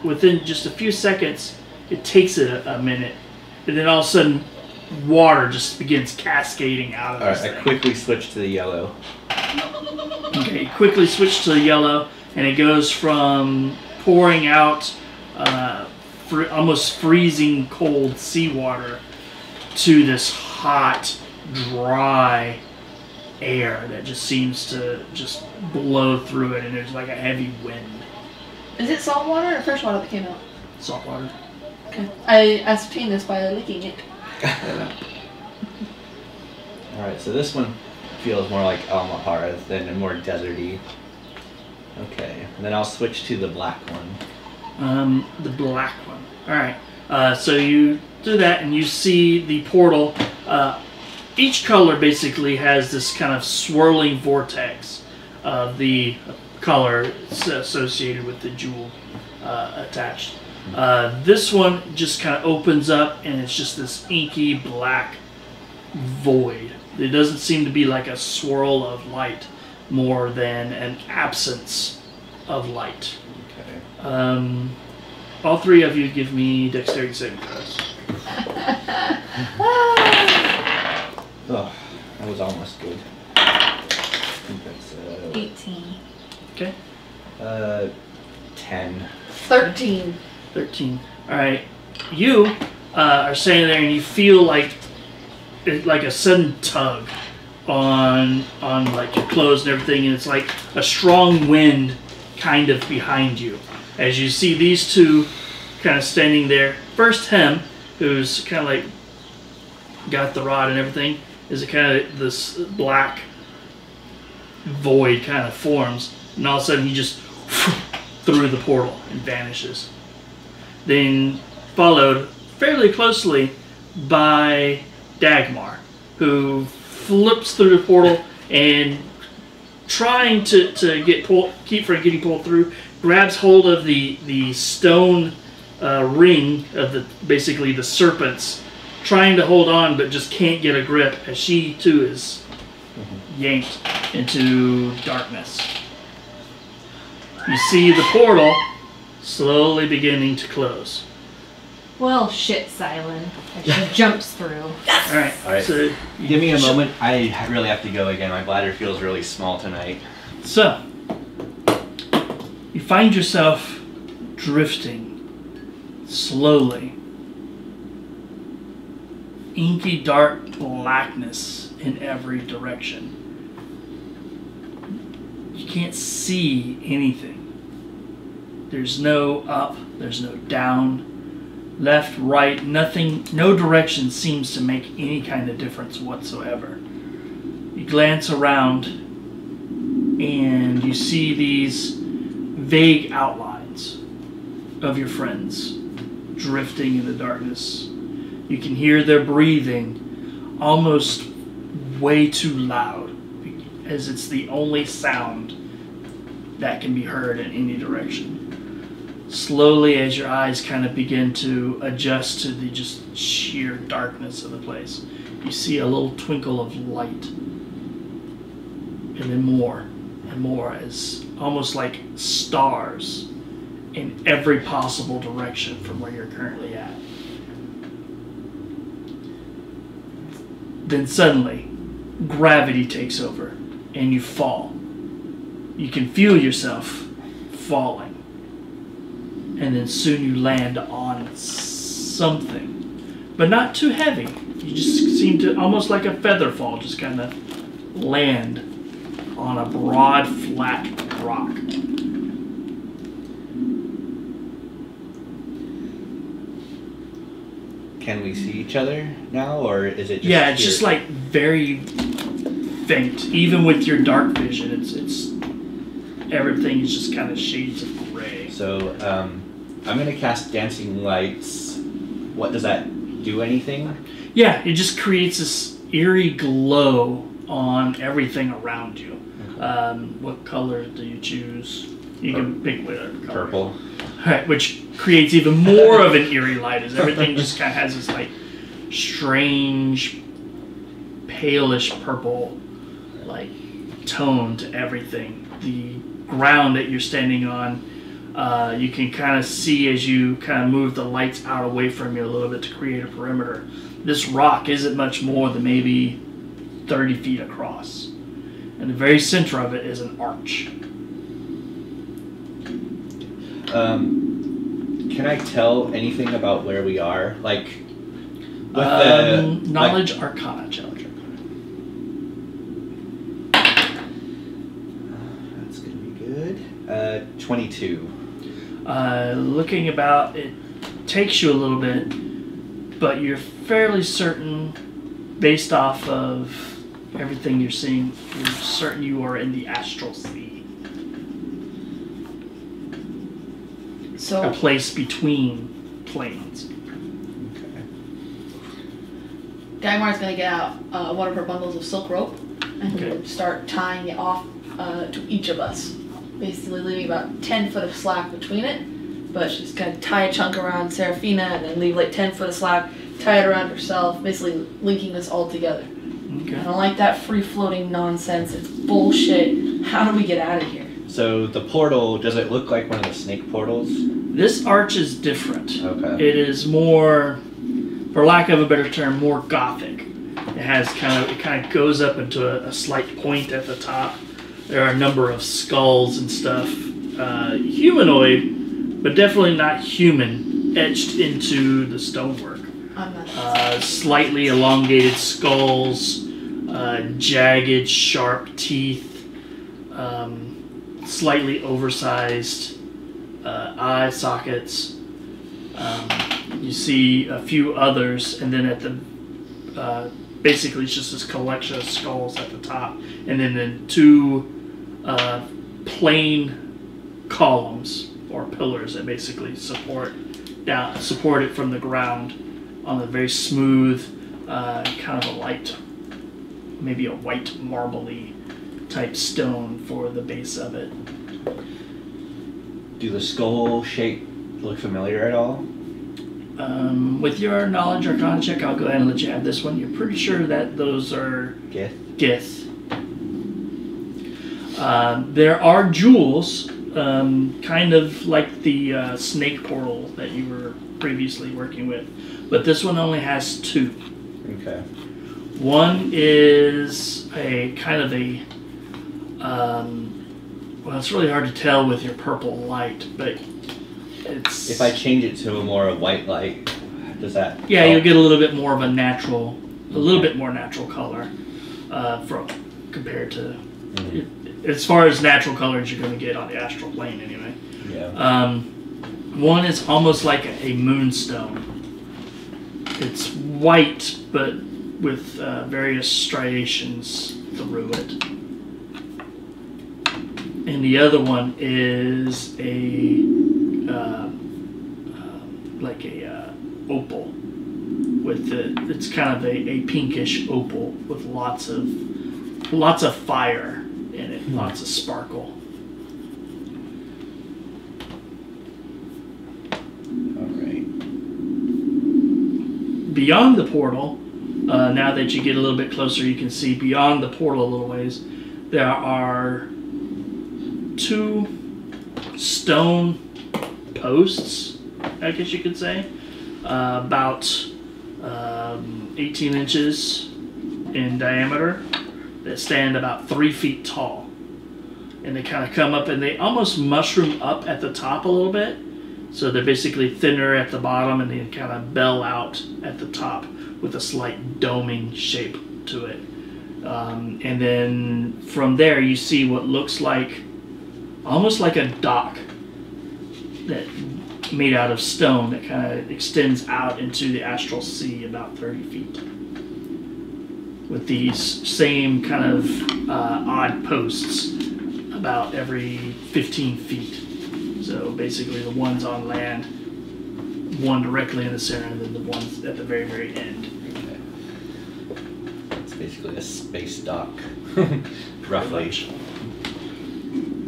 within just a few seconds, it takes it a minute, and then all of a sudden water just begins cascading out of this thing. I quickly switch to the yellow. Okay, you quickly switch to the yellow, and it goes from pouring out almost freezing cold seawater to this hot, dry air that just seems to just blow through it, and there's like a heavy wind. Is it salt water or fresh water that came out? Salt water. Okay. I ascertained this by licking it. Alright, so this one feels more like Almahara than more deserty. Okay, and then I'll switch to the black one. The black one. Alright, so you do that and you see the portal. Each color basically has this kind of swirling vortex of the color associated with the jewel attached. This one just kind of opens up, and it's just this inky black void. There doesn't seem to be like a swirl of light, more than an absence of light. Okay. All three of you give me dexterity saving throws. Oh, that was almost good. I think that's 18. Okay. 10. 13. 13. Alright. You are standing there and you feel like a sudden tug on like your clothes and everything, and it's like a strong wind kind of behind you. As you see these two kind of standing there. First him, who's kind of like got the rod and everything, is kind of this black void kind of forms, and all of a sudden he just through the portal and vanishes. Then followed fairly closely by Dagmar, who flips through the portal and, trying to keep from getting pulled through, grabs hold of the stone ring of basically the serpents, trying to hold on but just can't get a grip, as she too is yanked into darkness. You see the portal slowly beginning to close. Well, shit, Sylen. And she jumps through. Alright, so give me a moment. I really have to go again. My bladder feels really small tonight. So, you find yourself drifting slowly. Inky dark blackness in every direction. You can't see anything. There's no up, there's no down, left, right, nothing, no direction seems to make any kind of difference whatsoever. You glance around and you see these vague outlines of your friends drifting in the darkness. You can hear their breathing almost way too loud, as it's the only sound that can be heard in any direction. Slowly, as your eyes kind of begin to adjust to the just sheer darkness of the place, you see a little twinkle of light, and then more and more, as almost like stars in every possible direction from where you're currently at. Then suddenly, gravity takes over and you fall. You can feel yourself falling. And then soon you land on something. But not too heavy. You just seem to, almost like a feather fall, just kind of land on a broad, flat rock. Can we see each other now, or is it just Yeah, it's just like very faint. Even with your dark vision, it's everything is just kind of shades of gray. So, I'm gonna cast Dancing Lights. What does that do? Anything? Yeah, it just creates this eerie glow on everything around you. Okay. What color do you choose? You can pick whatever color. Purple. Right, which creates even more of an eerie light, as everything just kind of has this like strange, palish purple like tone to everything. The ground that you're standing on, you can kind of see as you kind of move the lights out away from you a little bit to create a perimeter. This rock isn't much more than maybe 30 feet across. And the very center of it is an arch. Can I tell anything about where we are? Like, with the knowledge Arcana challenge. That's gonna be good. 22. Looking about, it takes you a little bit, but you're fairly certain, based off of everything you're seeing, you're certain you are in the Astral Sea. So A place between planes. Okay. Dagmar's gonna get out one of her bundles of silk rope and Okay. start tying it off to each of us. Basically leaving about 10 foot of slack between it, but she's gonna tie a chunk around Seraphina and then leave like 10 foot of slack, tie it around herself, basically linking us all together. Okay. I don't like that free-floating nonsense. It's bullshit. How do we get out of here? So the portal, does it look like one of the snake portals? This arch is different. Okay. It is more, for lack of a better term, more gothic. It has it kind of goes up into a slight point at the top. There are a number of skulls and stuff, humanoid, but definitely not human, etched into the stonework. I'm not. Slightly elongated skulls, jagged, sharp teeth, slightly oversized eye sockets. You see a few others, and then at the basically it's just this collection of skulls at the top, and then the two plain columns or pillars that basically support it from the ground on a very smooth, kind of a light, maybe a white marbly type stone for the base of it. Do the skull shape look familiar at all? With your knowledge Arcana check, I'll go ahead and let you have this one. You're pretty sure that those are Gith. There are jewels, kind of like the snake portal that you were previously working with, but this one only has two. Okay. One is a kind of a, well, it's really hard to tell with your purple light, but it's... If I change it to a more white light, does that... Yeah, you'll get a little bit more of a natural, a little bit more natural color compared to... As far as natural colors you're going to get on the astral plane anyway. Yeah. One is almost like a moonstone. It's white, but with various striations through it. And the other one is like a opal. It's kind of a pinkish opal with lots of fire in it, lots of sparkle. Beyond the portal, now that you get a little bit closer, you can see beyond the portal a little ways, there are 2 stone posts, I guess you could say, about 18 inches in diameter, that stand about 3 feet tall. And they kind of come up and they almost mushroom up at the top a little bit. So they're basically thinner at the bottom and they kind of bell out at the top with a slight doming shape to it. And then from there you see what looks like almost like a dock that made out of stone that kind of extends out into the Astral Sea about 30 feet. With these same kind of odd posts about every 15 feet. So basically the ones on land, one directly in the center, and then the ones at the very, very end. Okay. It's basically a space dock, roughly.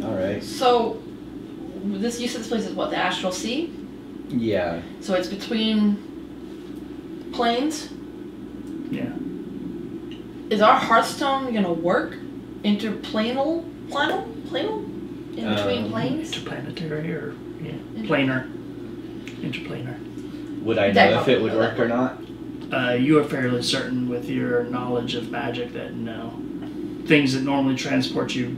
Alright. So, you said this place is what, the Astral Sea? Yeah. So it's between planes? Yeah. Is our Hearthstone gonna work? Interplanal? Planal? In between planes? Interplanetary or planar. Interplanar. Would I know if it would work or not? You are fairly certain with your knowledge of magic that no. Things that normally transport you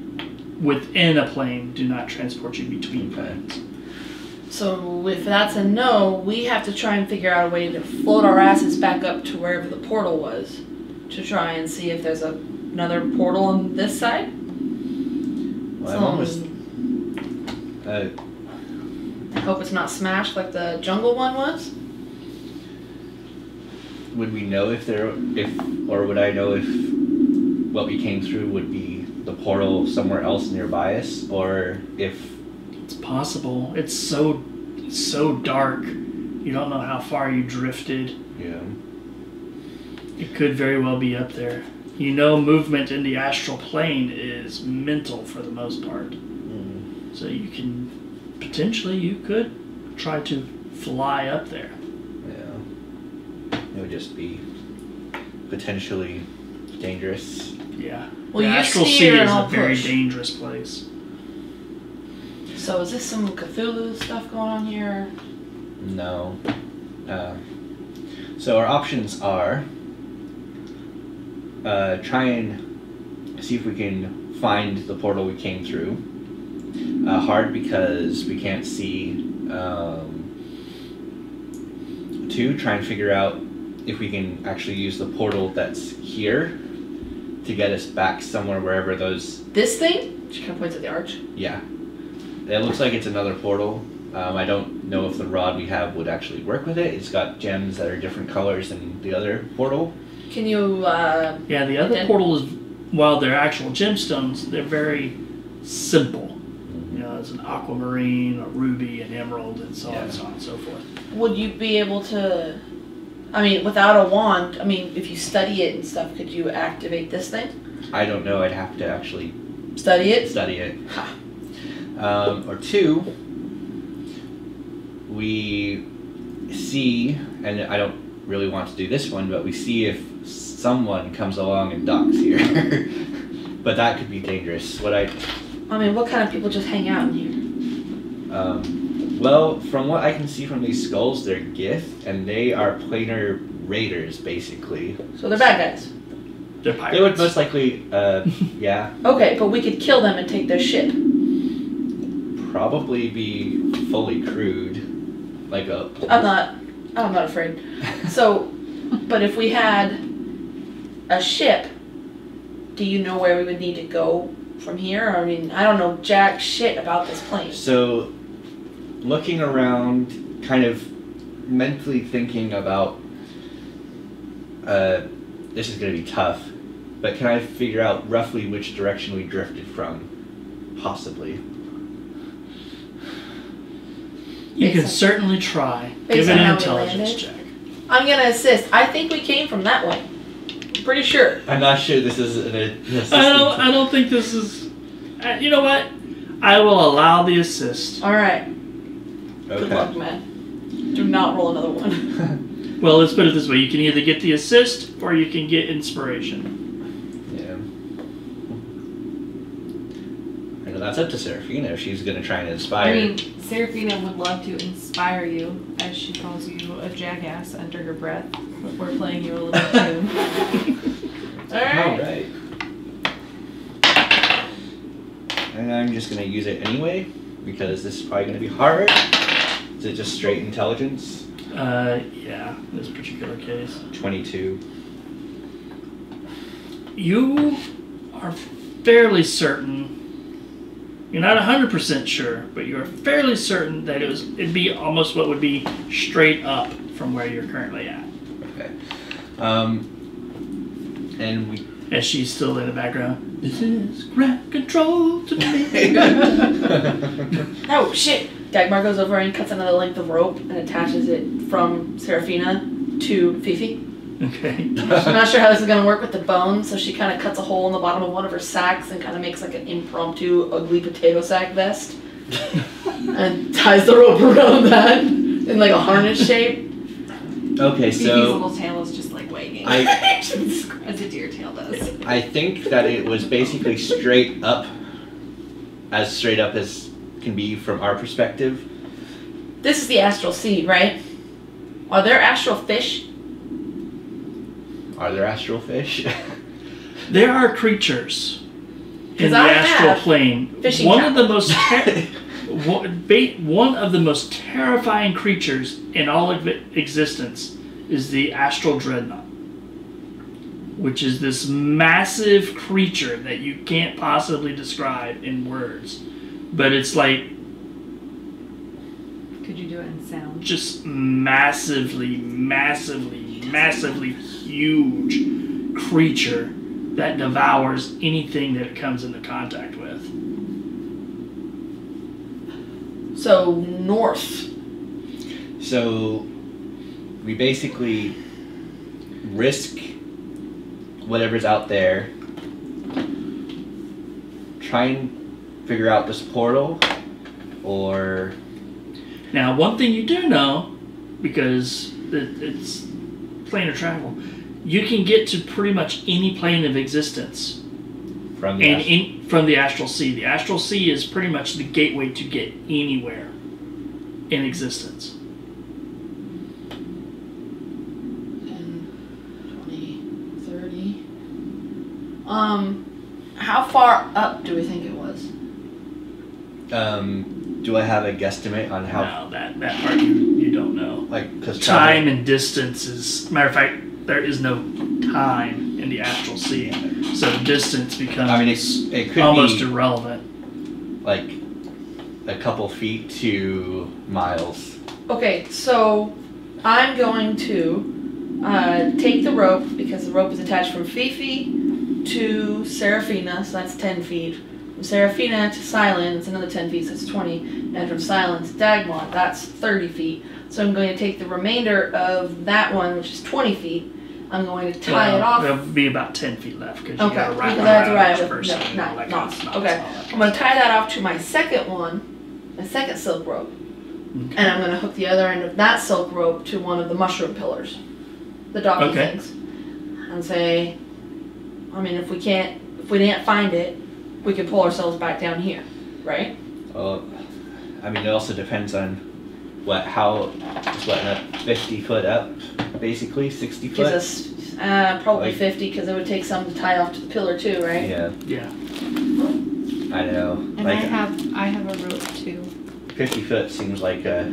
within a plane do not transport you between planes. So if that's a no, we have to try and figure out a way to float our asses back up to wherever the portal was to try and see if there's another portal on this side. Well, I'm almost... I hope it's not smashed like the jungle one was. Would we know or would I know if what we came through would be the portal somewhere else nearby us, or if... It's possible. It's so dark. You don't know how far you drifted. Yeah. It could very well be up there. You know, movement in the astral plane is mental for the most part. So you could try to fly up there. Yeah. It would just be potentially dangerous. Yeah. Well, the you Astral see Sea her and is a I'll very push. dangerous place. So is this some Cthulhu stuff going on here? No. So our options are try and see if we can find the portal we came through. Hard because we can't see. 2, try and figure out if we can actually use the portal that's here to get us back somewhere, wherever those... This thing? She kind of points at the arch. Yeah. It looks like it's another portal. I don't know if the rod we have would actually work with it. It's got gems that are different colors than the other portal. Can you, Yeah, the other portal is, while they're actual gemstones, they're very simple. You know, it's an aquamarine, a ruby, an emerald, and so on and so on and so forth. Would you be able to, I mean, without a wand, I mean, if you study it and stuff, could you activate this thing? I don't know. I'd have to actually Study it? study it. Or 2, we see, and I don't really want to do this one, but we see if someone comes along and docks here. But that could be dangerous. I mean, what kind of people just hang out in here? Well, from what I can see from these skulls, they're Gith, and they are planar raiders, basically. So they're bad guys. They're pirates. They would most likely, yeah. Okay, but we could kill them and take their ship. Probably be fully crewed, like a... I'm not afraid. So, but if we had a ship, do you know where we would need to go from here? I mean, I don't know jack shit about this plane. So, looking around, kind of mentally thinking about, this is going to be tough, but can I figure out roughly which direction we drifted from? Possibly. You can certainly try. Based Give on an how we intelligence landed? check. I'm gonna assist. I think we came from that way. Pretty sure. I'm not sure this is an assistant. I don't think this is. You know what? I will allow the assist. Alright. Okay. Good luck, man. Do not roll another one. Well, let's put it this way: you can either get the assist or you can get inspiration. Yeah. I know that's up to Seraphina if she's going to try and inspire. I mean, Seraphina would love to inspire you, as she calls you a jackass under her breath, but we're playing you a little tune. Alright. Alright. And I'm just going to use it anyway, because this is probably going to be hard. Is it just straight intelligence? Yeah, in this particular case. 22. You are fairly certain. You're not 100% sure, but you're fairly certain that it'd be almost what would be straight up from where you're currently at. Okay. And we... As she's still in the background. This is ground control to me. Oh shit! Dagmar goes over and cuts another length of rope and attaches it from Seraphina to Fifi. Okay. She's not sure how this is going to work with the bones, so she kind of cuts a hole in the bottom of one of her sacks and kind of makes like an impromptu ugly potato sack vest. And ties the rope around that in like a harness shape. Okay, Phoebe's so... little tail is just like wagging. As a deer tail does. I think that it was basically straight up as can be from our perspective. This is the Astral Sea, right? Are there astral fish? Are there astral fish? There are creatures in 'Cause the I astral have plane. fishing One tackle. of the most terrifying creatures in all of existence is the astral dreadnought, which is this massive creature that you can't possibly describe in words. But it's like Could you do it in sound? just massively huge creature that devours anything that it comes into contact with. So, north. So we basically risk whatever's out there, try and figure out this portal, or... Now, one thing you do know, because it's plane of travel, you can get to pretty much any plane of existence from the from the Astral Sea. The Astral Sea is pretty much the gateway to get anywhere in existence. 10, 20, 30. How far up do we think it was? do I have a guesstimate on how... No, that part you don't know. Like, because Time and distance is... Matter of fact, there is no time in the Astral Sea. So distance becomes I mean, it could almost be irrelevant. like a couple feet to miles. Okay, so I'm going to take the rope, because the rope is attached from Fifi to Seraphina, so that's 10 feet. From Seraphina to Sylen, it's another 10 feet, so it's 20. And from Sylen to Dagmar, that's 30 feet. So I'm going to take the remainder of that one, which is 20 feet. I'm going to tie it off. There'll be about 10 feet left because you Okay, got to wrap because I have to around wrap each it. person. No, and all that kind of stuff. okay. I'm going to tie that off to my second one, my second silk rope. Okay. And I'm going to hook the other end of that silk rope to one of the mushroom pillars, the doggy things. And say, I mean, if we didn't find it, we can pull ourselves back down here, right? I mean, it also depends on just what, 50 foot up, basically, 60 foot? Gives us probably Like- 50, because it would take some to tie off to the pillar too, right? Yeah, Yeah. I know. And Like, I have a rope too. 50 foot seems like a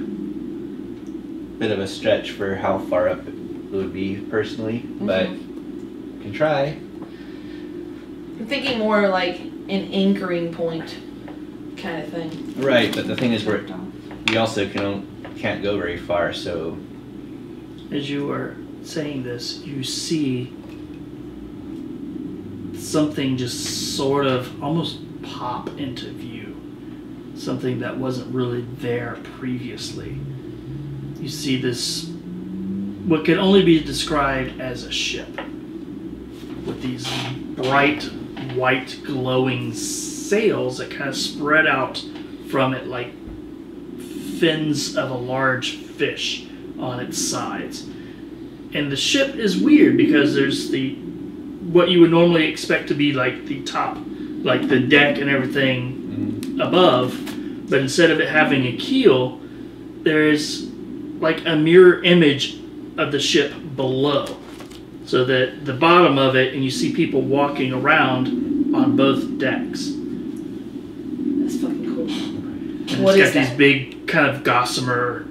bit of a stretch for how far up it would be, personally, but can try. I'm thinking more like an anchoring point kind of thing. Right, but the thing is, we we also can't go very far, so... As you are saying this, you see something just sort of almost pop into view. Something that wasn't really there previously. You see this, what can only be described as a ship, with these bright white glowing sails that kind of spread out from it like fins of a large fish on its sides. And the ship is weird because there's what you would normally expect to be like the top, like the deck and everything above, but instead of it having a keel, there's like a mirror image of the ship below. So that the bottom of it, and you see people walking around on both decks. That's fucking cool. And What it's is got these that? big kind of gossamer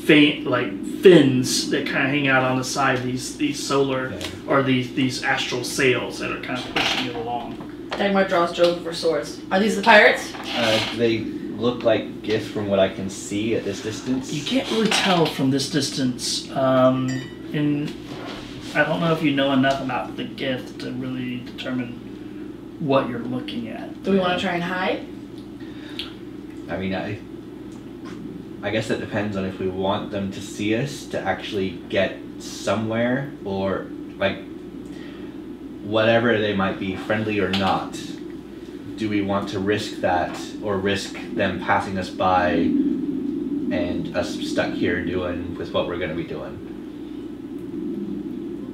fins that kind of hang out on the side, these solar or these astral sails that are kind of pushing it along. Dagmar draws Joe for swords. Are these the pirates? They look like gifts from what I can see at this distance. You can't really tell from this distance. And I don't know if you know enough about the gift to really determine what you're looking at. Do we want to try and hide? I mean, I guess that depends on if we want them to see us to actually get somewhere, or like whatever they might be, friendly or not. Do we want to risk that, or risk them passing us by and us stuck here doing with what we're going to be doing?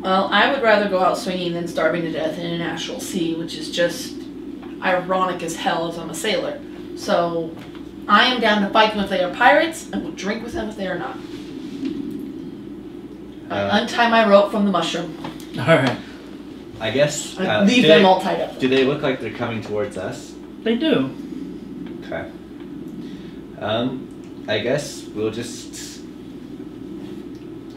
Well, I would rather go out swinging than starving to death in an astral sea, which is just ironic as hell as I'm a sailor. So I am down to fight them if they are pirates, and will drink with them if they are not. I untie my rope from the mushroom. Alright. I guess... I leave them all tied up. Do they look like they're coming towards us? They do. Okay. I guess we'll just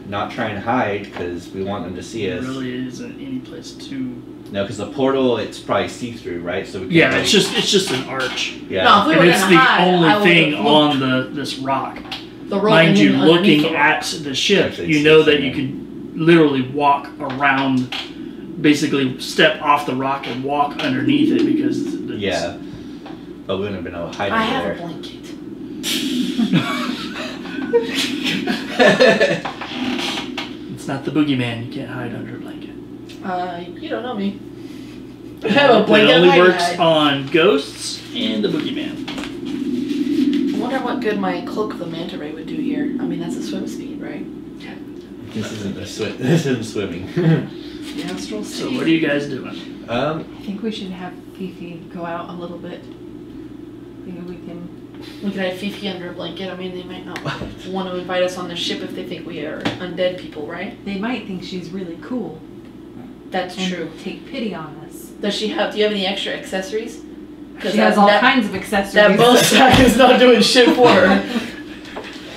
not try and hide because we want them to see There us. really isn't any place to... No, because the portal, it's probably see-through, right? So we can't Yeah, really- it's just an arch. Yeah. No, if we And were it's gonna the hide, I only would thing have on this rock. the rope Mind you, hanging underneath looking the at rock. the ship, Actually, you know it's that you could literally walk around, basically step off the rock and walk underneath it because it's, Yeah. But we wouldn't have been able to hide I under have a there. blanket. It's not the boogeyman. You can't hide under a blanket. You don't know me. I have a It blanket. only hide works hide. on ghosts and the boogeyman. I wonder what good my cloak of the manta ray would do here. I mean, that's a swim speed, right? This isn't a swim. This isn't swimming. The Astral Sea. So what are you guys doing? I think we should have Fifi go out a little bit. Maybe we can. We could have Fifi under a blanket. I mean, they might not want to invite us on their ship if they think we are undead people, right? They might think she's really cool. That's and true. take pity on us. Does she have? Do you have any extra accessories? She has all kinds of accessories. That bow stack is not doing shit for her.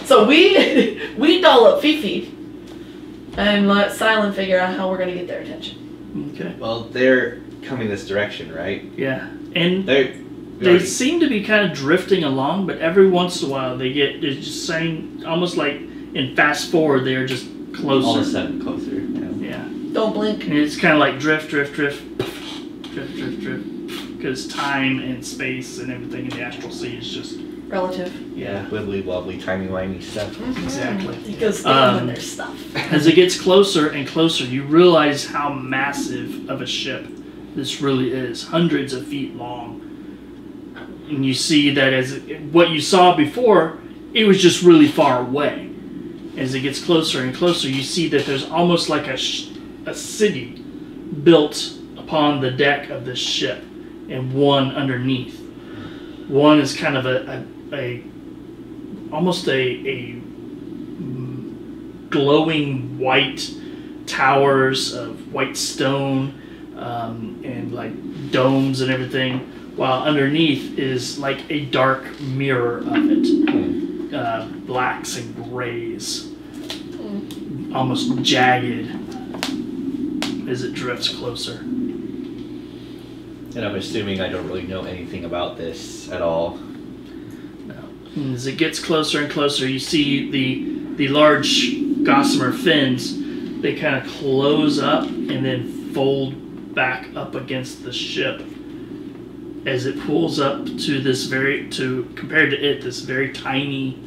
So we doll up Fifi and let Sylen figure out how we're gonna get their attention. Okay. Well, they're coming this direction, right? Yeah, and They they seem to be kind of drifting along, but every once in a while they're just saying, almost like in fast forward, they're just closer. all of a sudden closer. Yeah. Don't blink. And it's kind of like drift, drift, drift, drift, drift, drift. Because time and space and everything in the Astral Sea is just... Relative. Yeah, wibbly wobbly, timey-wimey stuff. Exactly. It goes down when there's stuff. As it gets closer and closer, you realize how massive of a ship this really is. Hundreds of feet long. And you see that what you saw before, it was just really far away. As it gets closer and closer, you see that there's almost like a city built upon the deck of this ship, and one underneath. One is kind of almost a glowing white towers of white stone and like domes and everything, while underneath is like a dark mirror of it, blacks and grays, almost jagged as it drifts closer. And I'm assuming I don't really know anything about this at all. No. And as it gets closer and closer, you see the large gossamer fins. They kind of close up and then fold back up against the ship as it pulls up to this compared to it, this very tiny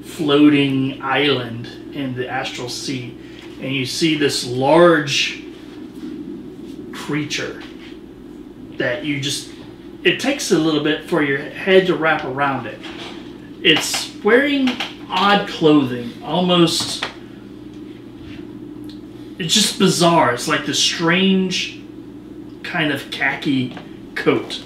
floating island in the Astral Sea. And you see this large creature that it takes a little bit for your head to wrap around it. It's wearing odd clothing, almost, it's just bizarre. It's like this strange kind of khaki coat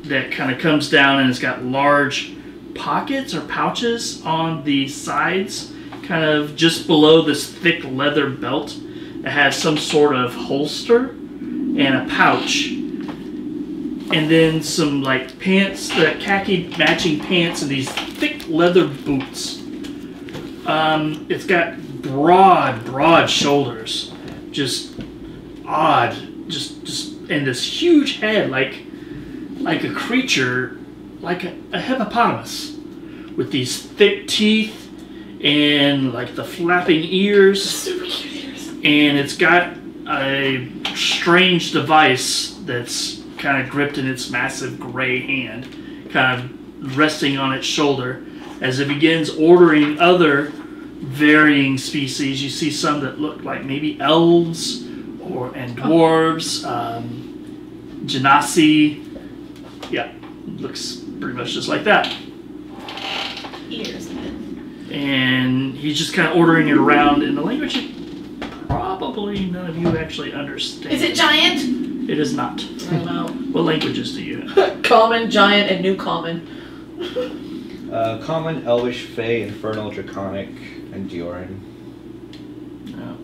that kind of comes down, and it's got large pockets or pouches on the sides, kind of just below this thick leather belt. It has some sort of holster and a pouch, and then some like pants, the khaki matching pants, and these thick leather boots. It's got broad shoulders, just odd, just and this huge head, like a creature, like a hippopotamus, with these thick teeth and like the flapping ears. Super cute ears. And it's got a strange device that's kind of gripped in its massive gray hand, kind of resting on its shoulder as it begins ordering other varying species. You see some that look like maybe elves and dwarves, genasi. Yeah, looks pretty much just like that. Ears, man. And he's just kind of ordering it around in the language that probably none of you actually understand. Is it giant? It is not. I don't know. What languages do you have? Common, giant, and new common. Common, Elvish, Fey, Infernal, Draconic, and Dioran. No.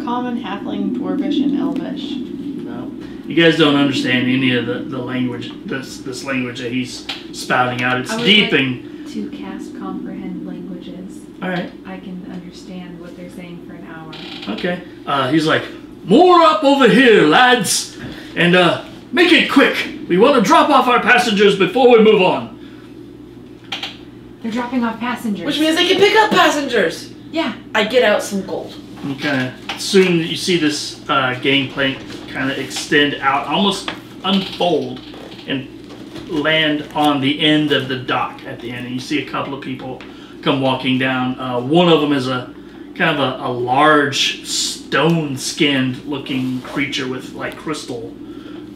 Common, halfling, dwarvish, and elvish. No. You guys don't understand any of the language, this language that he's spouting out. It's deep and... To cast comprehend languages. Alright. I can understand what they're saying for an hour. Okay. He's like, more up over here, lads! And, make it quick! We want to drop off our passengers before we move on. They're dropping off passengers. Which means they can pick up passengers. Yeah. I get out some gold. And you kind of, soon you see this gangplank kind of extend out, almost unfold, and land on the end of the dock at the end. And you see a couple of people come walking down. One of them is a kind of a large stone-skinned looking creature with like crystal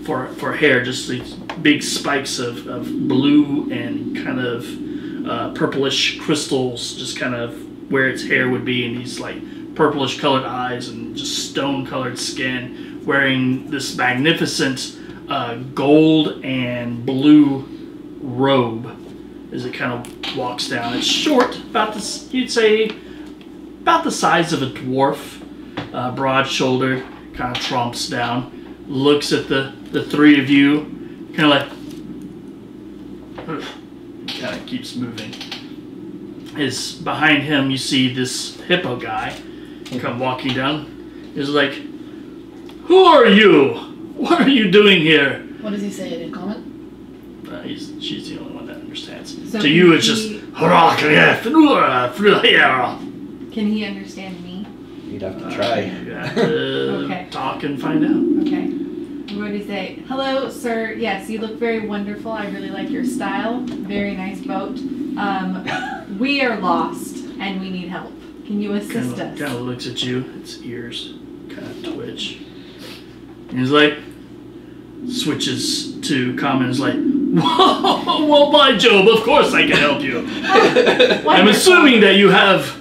for hair, just these big spikes of blue and kind of purplish crystals, just kind of where its hair would be, and these like purplish colored eyes and just stone colored skin, wearing this magnificent gold and blue robe as it kind of walks down. It's short, about this, you'd say about the size of a dwarf, broad shouldered, kind of tromps down, looks at the three of you, kind of like, kind of keeps moving. As behind him you see this hippo guy come walking down. He's like, who are you? What are you doing here? What does he say in common? She's the only one that understands. So to you it's just can he understand me? You'd have to try. You have to Okay. talk and find out. Okay. What do you say? Hello, sir. Yes, you look very wonderful. I really like your style. Very nice boat. We are lost and we need help. Can you assist us? Kind of looks at you. Its ears kind of twitch. And he's like, switches to common. He's like, whoa, well, by Job, of course I can help you. I'm assuming that you have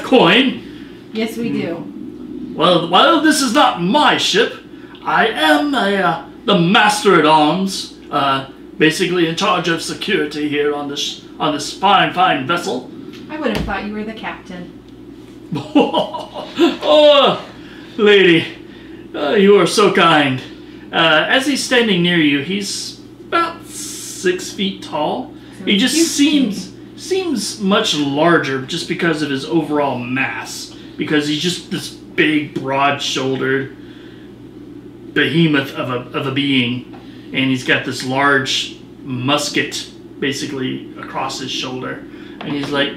coin. Yes, we do. Well, while this is not my ship, I am the master at arms, basically in charge of security here on this fine vessel. I would have thought you were the captain. Oh, lady, you are so kind. As he's standing near you, he's about 6 feet tall. So He just cute. seems much larger just because of his overall mass. Because he's just this big, broad-shouldered behemoth of a being, and he's got this large musket basically across his shoulder, and he's like,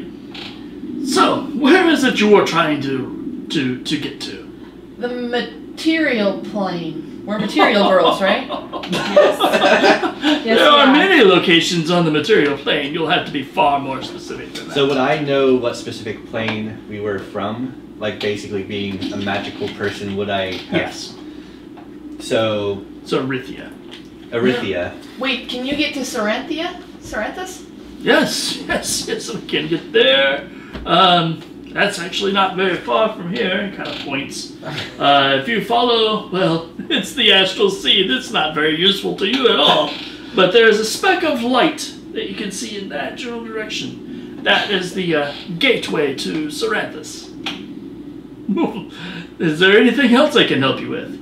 "So, where is it you were trying to get to?" The material plane. We're material girls, right? Yes, There are yeah. many locations on the material plane. You'll have to be far more specific than that. So would I know what specific plane we were from? Like basically being a magical person, would I have... Yes. So Erythia. Erythia. Wait, can you get to Syrinthia? Syrinthus? Yes, we can get there. That's actually not very far from here. It kind of points. If you follow, well, it's the Astral Sea. That's not very useful to you at all. But there's a speck of light that you can see in that general direction. That is the gateway to Syrinthus. Is there anything else I can help you with?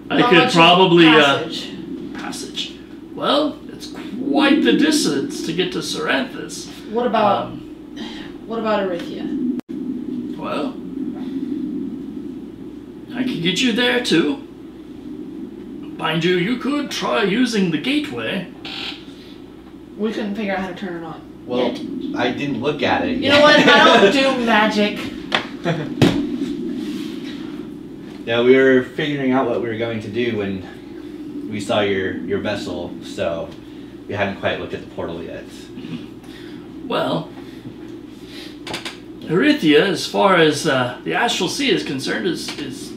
I How could much probably passage? passage. Well, it's quite the distance to get to Syrinthus. What about Erythia? Well, I could get you there too. Mind you, you could try using the gateway. We couldn't figure out how to turn it on. Well, yet. I didn't look at it. You know what? I don't do magic. Yeah, we were figuring out what we were going to do when we saw your vessel, so we hadn't quite looked at the portal yet. Well, Erythia, as far as the Astral Sea is concerned, is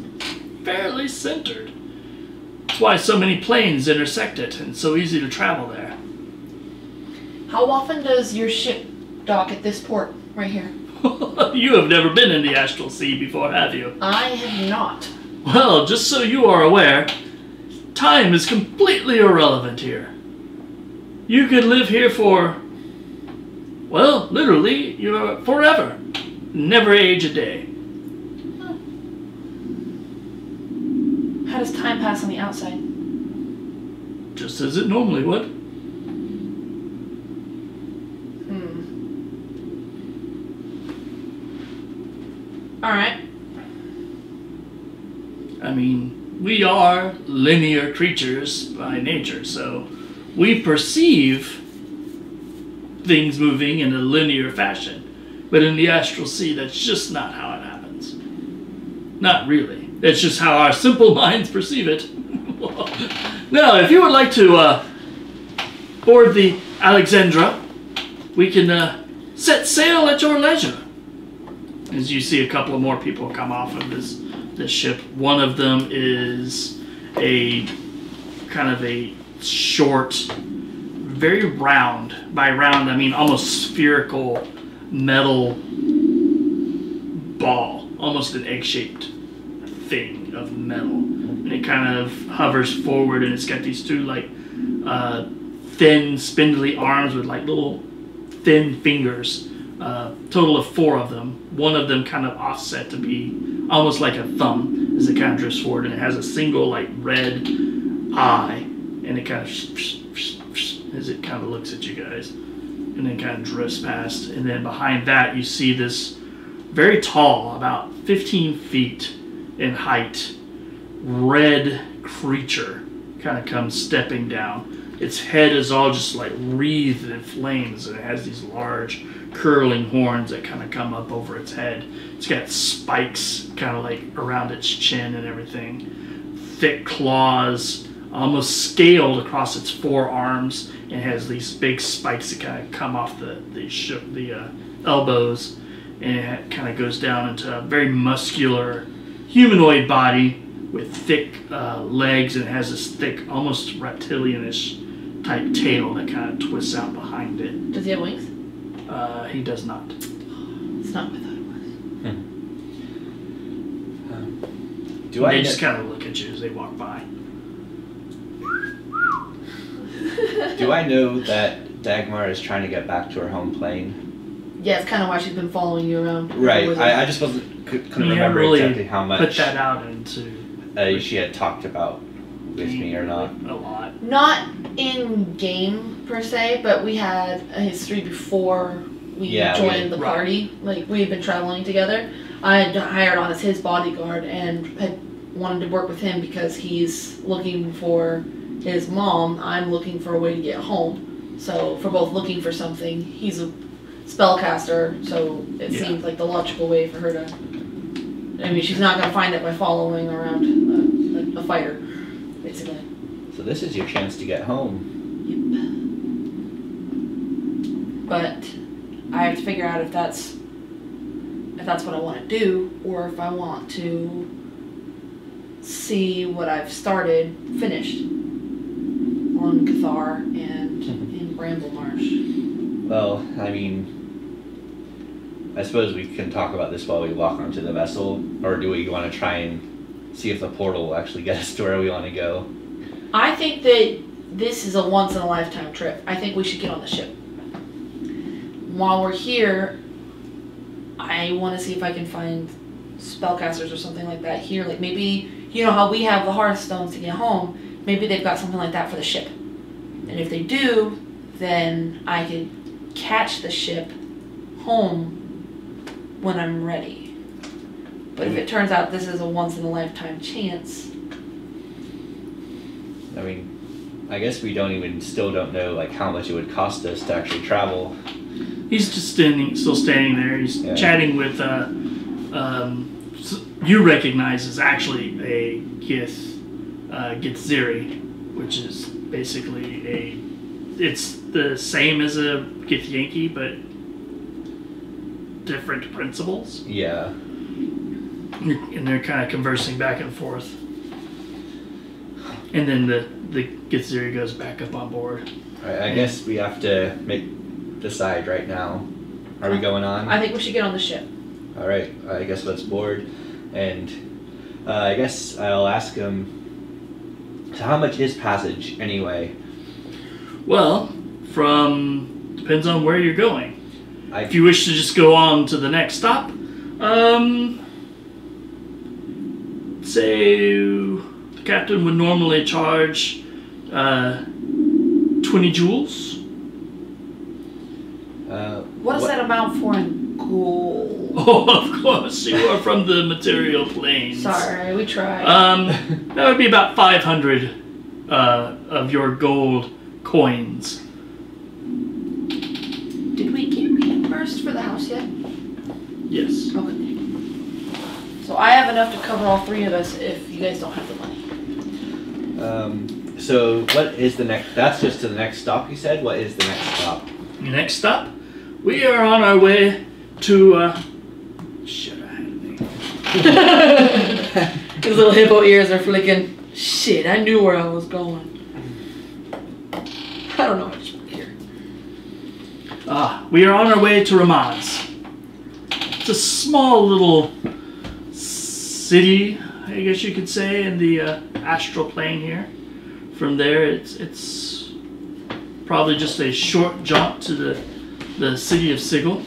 fairly centered. That's why so many planes intersect it, and it's so easy to travel there. How often does your ship dock at this port right here? You have never been in the Astral Sea before, have you? I have not. Well, just so you are aware, time is completely irrelevant here. You could live here for, well, literally, you're forever. Never age a day. How does time pass on the outside? Just as it normally would. Alright. I mean, we are linear creatures by nature, so we perceive things moving in a linear fashion. But in the Astral Sea, that's just not how it happens. Not really. It's just how our simple minds perceive it. Now, if you would like to board the Alexandra, we can set sail at your leisure. As you see a couple of more people come off of this ship. One of them is a kind of a short, very round. By round, I mean almost spherical metal ball, almost an egg-shaped thing of metal, and it kind of hovers forward, and it's got these two like thin, spindly arms with like little thin fingers. Total of 4 of them. One of them kind of offset to be almost like a thumb as it kind of drifts forward, and it has a single like red eye, and it kind of as it kind of looks at you guys, and then kind of drifts past. And then behind that you see this very tall, about 15 feet in height, red creature kind of comes stepping down. Its head is all just like wreathed in flames, and it has these large curling horns that kind of come up over its head. It's got spikes kind of like around its chin and everything. Thick claws, almost scaled across its forearms, and has these big spikes that kind of come off the elbows, and it kind of goes down into a very muscular humanoid body with thick legs, and it has this thick, almost reptilianish type tail that kind of twists out behind it. Does he have wings? He does not. It's not what I thought it was. They just kind of look at you as they walk by. Do I know that Dagmar is trying to get back to her home plane? Yeah, it's kind of why she's been following you around. Right. I just couldn't remember really exactly how much put that out into she had talked about with me or not. A lot. Not in game per se, but we had a history before we joined the party. Like, we had been traveling together. I had hired on as his bodyguard and had wanted to work with him because he's looking for his mom. I'm looking for a way to get home. So for both looking for something, he's a spellcaster, so it seemed like the logical way for her to. I mean, she's not going to find it by following around a fighter, basically. So this is your chance to get home. Yep. But I have to figure out if that's what I want to do, or if I want to see what I've started finished on Cathar and in Bramble Marsh. Well, I mean, I suppose we can talk about this while we walk onto the vessel, or do we want to try and see if the portal will actually get us to where we want to go? I think that this is a once-in-a-lifetime trip. I think we should get on the ship. While we're here, I want to see if I can find spellcasters or something like that here. Like maybe, you know how we have the Hearthstones to get home, maybe they've got something like that for the ship. And if they do, then I could catch the ship home when I'm ready. But if it turns out this is a once-in-a-lifetime chance... I mean, I guess we still don't know like how much it would cost us to actually travel. He's just still standing there. He's chatting with, you recognize is actually a Githziri, which is basically it's the same as a Githyanki, but different principles. Yeah. And they're kind of conversing back and forth. And then the Githziri goes back up on board. Alright, I guess we have to decide right now. Are we going on? I think we should get on the ship. Alright, I guess let's board. And I guess I'll ask him, so how much is passage anyway? Well, depends on where you're going. If you wish to just go on to the next stop, say the captain would normally charge 20 jewels. What does that amount for in gold? Oh, of course, you are from the material planes. Sorry, we tried. That would be about 500 of your gold coins. Did we get reimbursed for the house yet? Yes. Okay. So I have enough to cover all three of us if you guys don't have the money. So what is the next? That's just to the next stop. You said. What is the next stop? The next stop, we are on our way to. Shit, I had a name. His little hippo ears are flicking. Shit, I knew where I was going. I don't know. I just went here. We are on our way to Ramaz. It's a small little city, I guess you could say, in the astral plane here. From there, it's probably just a short jaunt to the city of Sigil.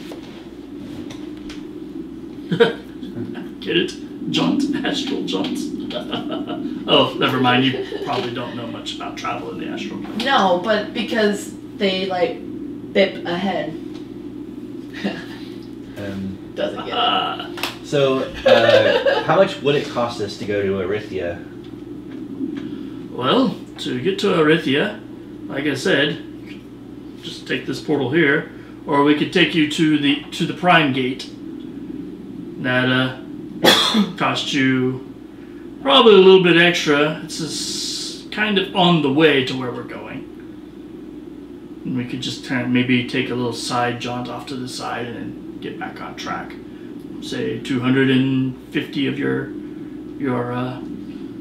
Get it? Jaunt, astral jaunt. Oh, never mind. You probably don't know much about travel in the astral plane. No, but because they like bip ahead. Doesn't get it. So, how much would it cost us to go to Erythia? Well, to get to Erythia, like I said, just take this portal here, or we could take you to the Prime Gate. That cost you probably a little bit extra. It's just kind of on the way to where we're going. And we could just kind of maybe take a little side jaunt off to the side and then get back on track. Say 250 of your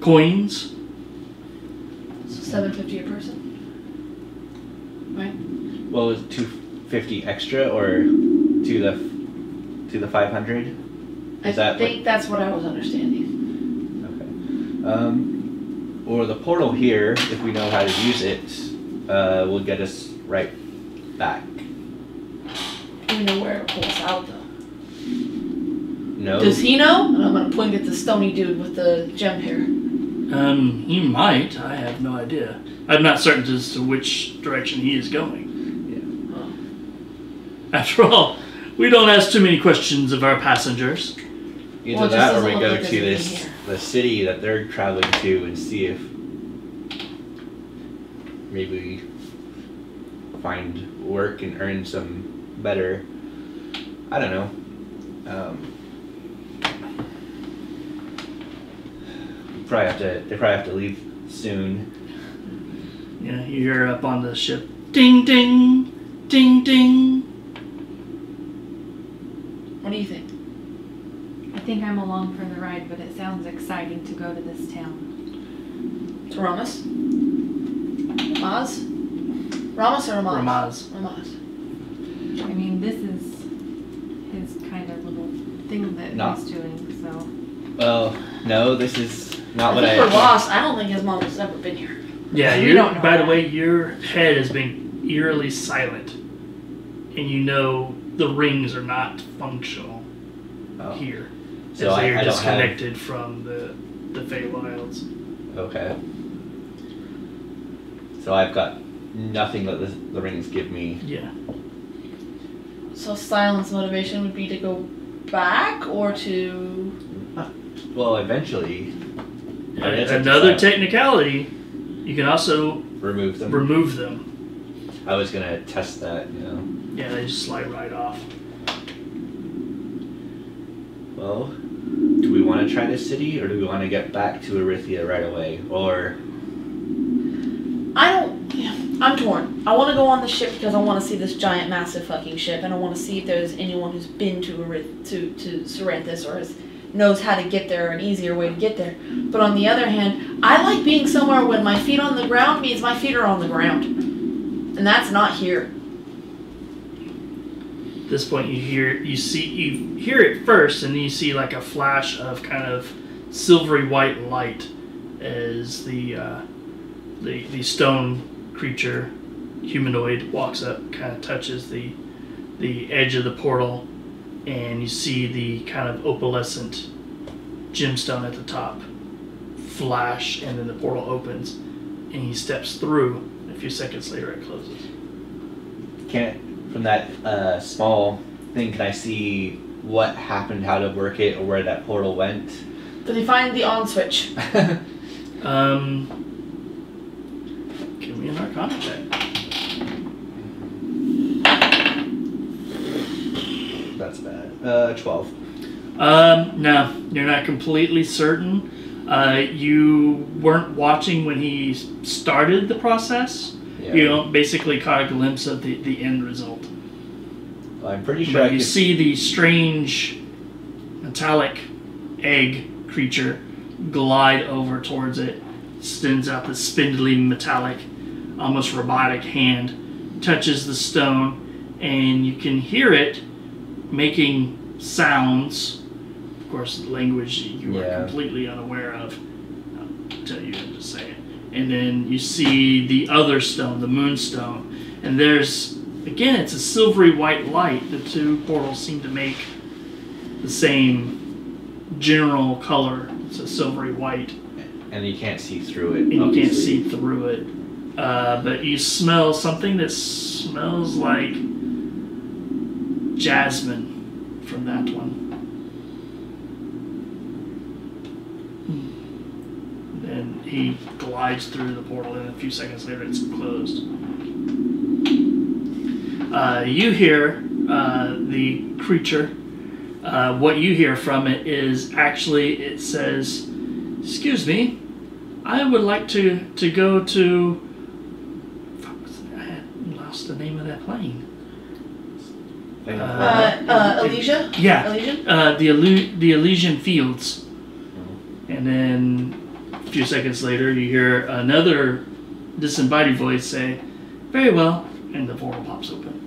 coins. So $750 a person, right? Well, is 250 extra or to the 500? I think that's what I was understanding. Okay. Or the portal here, if we know how to use it, will get us right back. Do we know where to pull us out, though? No. Does he know? And I'm gonna point at the stony dude with the gem hair. He might. I have no idea. I'm not certain as to which direction he is going. Yeah. After all, we don't ask too many questions of our passengers. Either that, or we go to the city that they're traveling to and see if maybe we find work and earn some better, I don't know. They probably have to leave soon. Yeah, you hear up on the ship, ding, ding, ding, ding. What do you think? I think I'm along for the ride, but it sounds exciting to go to this town. To Ramas? Ramaz? Ramas or Ramaz? Ramaz. Ramaz. I mean, this is his kind of little thing that No. he's doing, so. Well, no, this is not what I I. think we're lost. I don't think his mom has ever been here. Yeah, We you don't know by the that. way, your head has been eerily silent. And you know the rings are not functional Oh. here. So as I they're don't have. disconnected from the Feywilds. Okay. So I've got nothing that the rings give me. Yeah. So Sylen's motivation would be to go back or to... Well, eventually. I mean, it's up to Another Sylen. technicality, you can also Remove them. remove them. I was gonna test that, you know. Yeah, they just slide right off. Well, do we want to try this city, or do we want to get back to Erythia right away? Or I'm torn. I want to go on the ship because I want to see this giant, massive fucking ship, and I want to see if there's anyone who's been to Syrinthus or knows how to get there, or an easier way to get there. But on the other hand, I like being somewhere when my feet on the ground means my feet are on the ground, and that's not here. At this point, you hear it first, and then you see like a flash of kind of silvery white light as the stone creature, humanoid, walks up, kind of touches the edge of the portal, and you see the kind of opalescent gemstone at the top flash, and then the portal opens, and he steps through. A few seconds later, it closes. from that small thing, can I see what happened, how to work it, or where that portal went? Did he find the on switch? Give me an Arcana check. That's bad. 12. No, you're not completely certain. You weren't watching when he started the process. Yeah. You basically caught a glimpse of the end result. Well, I'm pretty sure I But you could... see the strange metallic egg creature glide over towards it, extends out the spindly metallic, almost robotic hand, touches the stone, and you can hear it making sounds. Of course, language you are completely unaware of. I'll tell you in just a second. And then you see the other stone, the moonstone, and there's, again, it's a silvery white light. The two portals seem to make the same general color. It's a silvery white. And you can't see through it, And you obviously. can't see through it. But you smell something that smells like jasmine from that one. Then he glides through the portal, and a few seconds later it's closed. You hear the creature. What you hear from it is actually, it says, "Excuse me, I would like to go to..." Fuck, I had lost the name of that plane. Elysia? Yeah. Elysian? The Elysian Fields. And then a few seconds later, you hear another disembodied voice say, "Very well," and the portal pops open.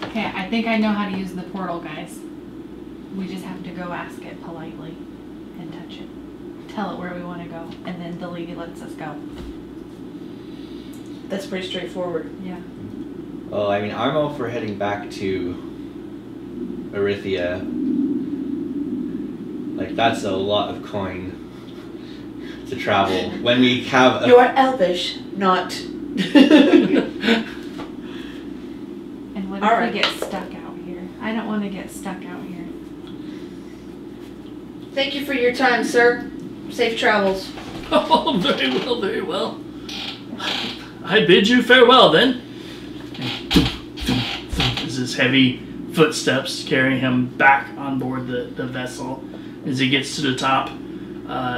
Okay, I think I know how to use the portal, guys. We just have to go ask it politely and touch it. Tell it where we want to go, and then the lady lets us go. That's pretty straightforward. Yeah. Well, I mean, I'm all for heading back to Erythia. Like, that's a lot of coin to travel when we have a... You are elvish, not... And what All if right. we get stuck out here? I don't want to get stuck out here. Thank you for your time, sir. Safe travels. Oh, very well, very well. I bid you farewell, then. heavy footsteps carrying him back on board the vessel. As he gets to the top,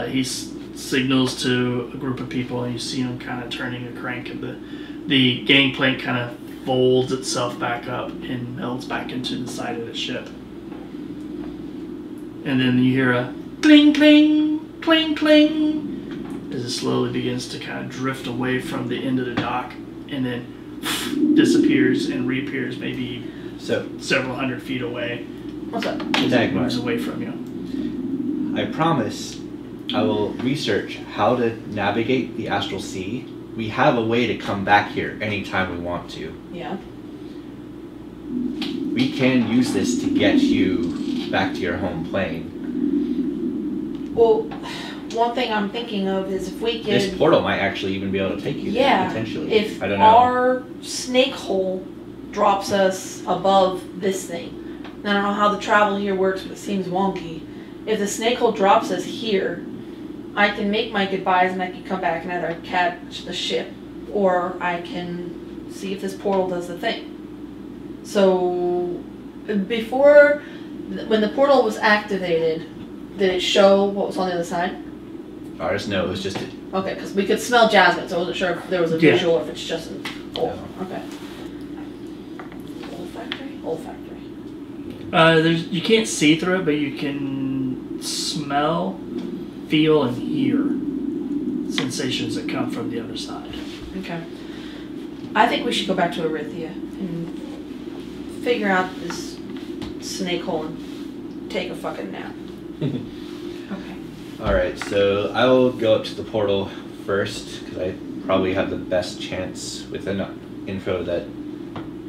he signals to a group of people, and you see him kind of turning a crank, and the gangplank kind of folds itself back up and melds back into the side of the ship. And then you hear a cling, cling, cling, cling, as it slowly begins to kind of drift away from the end of the dock, and then disappears and reappears maybe several hundred feet away. What's up? As it moves away from you. I promise I will research how to navigate the Astral Sea. We have a way to come back here anytime we want to. Yeah. We can use this to get you back to your home plane. Well, one thing I'm thinking of is if we could... This portal might actually even be able to take you there, potentially. If I don't know. our snake hole drops us above this thing, I don't know how the travel here works, but it seems wonky. If the snake hole drops us here, I can make my goodbyes and I can come back and either catch the ship, or I can see if this portal does the thing. So, before, when the portal was activated, did it show what was on the other side? I just know it was just a... Okay, because we could smell jasmine, so I wasn't sure if there was a visual or if it's just an... Oh, okay. Olfactory? You can't see through it, but you can smell, feel, and hear sensations that come from the other side. Okay. I think we should go back to Erythia and figure out this snake hole and take a fucking nap. Okay. Alright, so I will go up to the portal first, because I probably have the best chance with the info that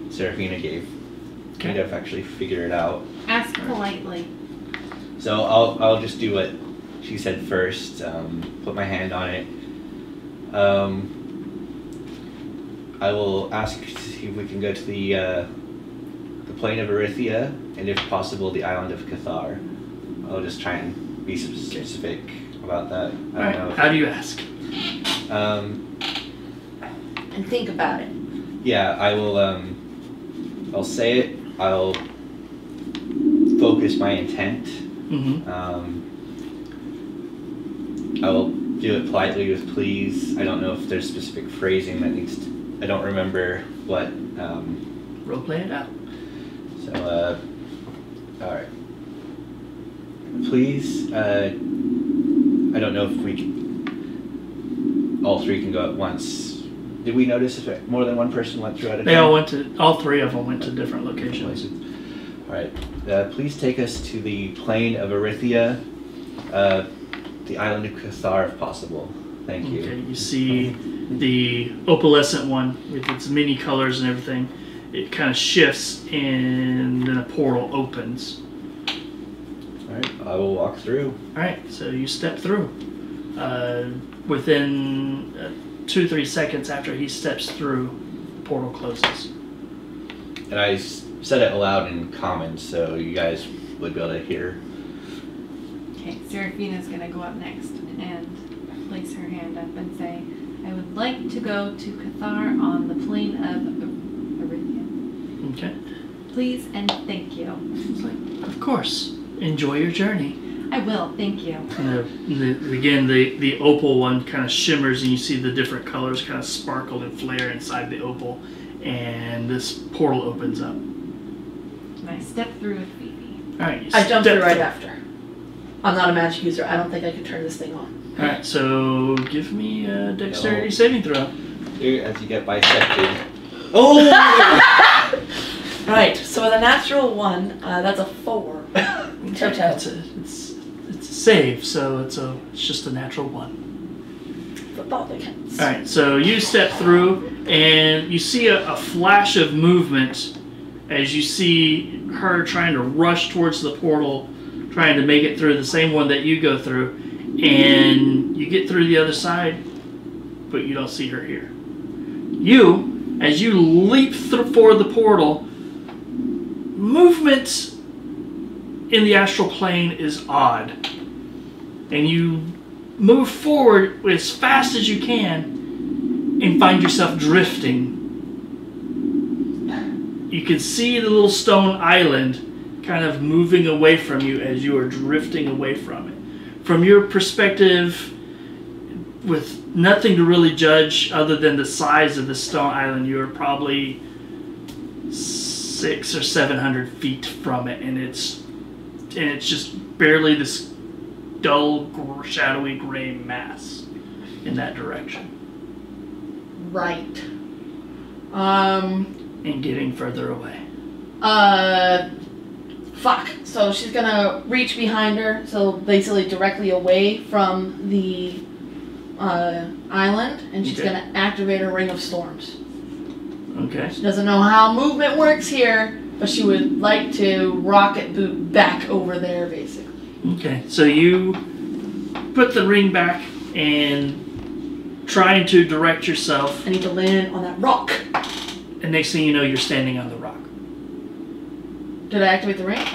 Seraphina gave. Okay. Kind of actually figure it out. Ask politely. So I'll just do what she said first. Put my hand on it. I will ask to see if we can go to the plane of Erythia, and if possible, the island of Cathar. I'll just try and be specific about that. I don't know. How do you ask? And think about it. Yeah, I will. I'll say it. I'll focus my intent. Mm-hmm. I will do it politely with please. I don't know if there's specific phrasing that needs to... I don't remember what... Roleplay it out. So, alright. Please, I don't know if all three can go at once. Did we notice if more than one person went through at a time? All three of them went to different locations. Alright, please take us to the plane of Erythia, the island of Cathar if possible. Thank you. Okay, you see the opalescent one with its many colors and everything. It kind of shifts and then a portal opens. Alright, I will walk through. Alright, so you step through. Within 2-3 seconds after he steps through, the portal closes. And I said it aloud in common, so you guys would be able to hear. Okay, Seraphina's gonna go up next and place her hand up and say, I would like to go to Cathar on the plane of Erythia. Okay. Please and thank you. It's like, of course. Enjoy your journey. I will, thank you. Again, the opal one kind of shimmers, and you see the different colors kind of sparkle and flare inside the opal, and this portal opens up. And I step through with Phoebe. All right. I jumped through right after. I'm not a magic user. I don't think I can turn this thing on. All right. So give me a dexterity saving throw. As you get bisected. Oh! Right. So with a natural 1, that's a 4. It's a save, so it's just a natural 1. Football begins. All right. So you step through, and you see a flash of movement as you see her trying to rush towards the portal, trying to make it through the same one that you go through, and you get through the other side, but you don't see her here. You, as you leap for the portal, movement in the astral plane is odd, and you move forward as fast as you can and find yourself drifting you can see the little stone island kind of moving away from you as you are drifting away from it. From your perspective, with nothing to really judge other than the size of the stone island, you are probably 600 or 700 feet from it, and it's just barely this dull, shadowy gray mass in that direction. Right. And getting further away. Fuck. So she's gonna reach behind her, so basically directly away from the island, and she's gonna activate her Ring of Storms. Okay. She doesn't know how movement works here, but she would like to rocket boot back over there, basically. Okay, so you put the ring back and trying to direct yourself. I need to land on that rock. And next thing you know, you're standing on the rock. Did I activate the ring?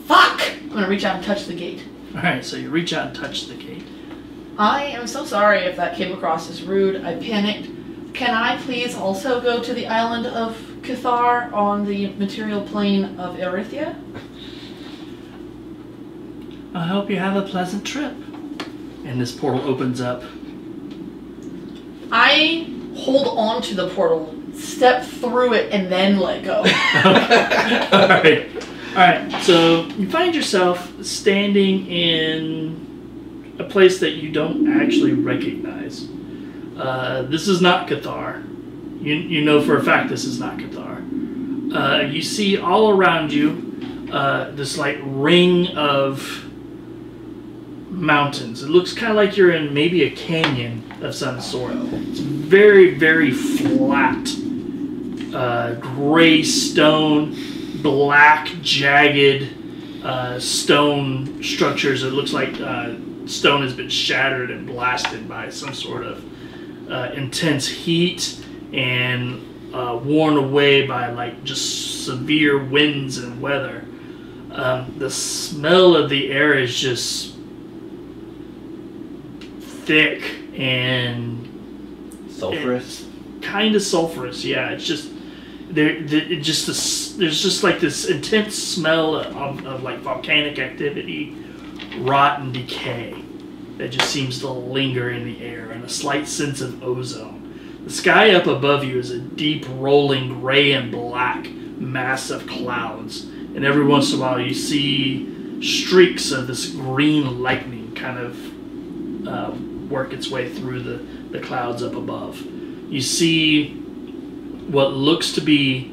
Fuck! I'm gonna reach out and touch the gate. Alright, so you reach out and touch the gate. I am so sorry if that came across as rude. I panicked. Can I please also go to the island of Cathar on the material plane of Erythia? I hope you have a pleasant trip. And this portal opens up. I hold on to the portal, step through it, and then let go. Okay. Alright, so you find yourself standing in a place that you don't actually recognize. This is not Cathar. You know for a fact this is not Cathar. You see all around you this like ring of mountains. It looks kind of like you're in maybe a canyon of some sort. It's very, very flat. Gray stone, black, jagged stone structures. It looks like stone has been shattered and blasted by some sort of intense heat and worn away by like just severe winds and weather. The smell of the air is just thick and sulfurous. Kind of sulfurous, yeah. It's just there's just like this intense smell of like volcanic activity, rot and decay that just seems to linger in the air, and a slight sense of ozone. The sky up above you is a deep rolling gray and black mass of clouds, and every once in a while you see streaks of this green lightning kind of work its way through the clouds up above. You see what looks to be,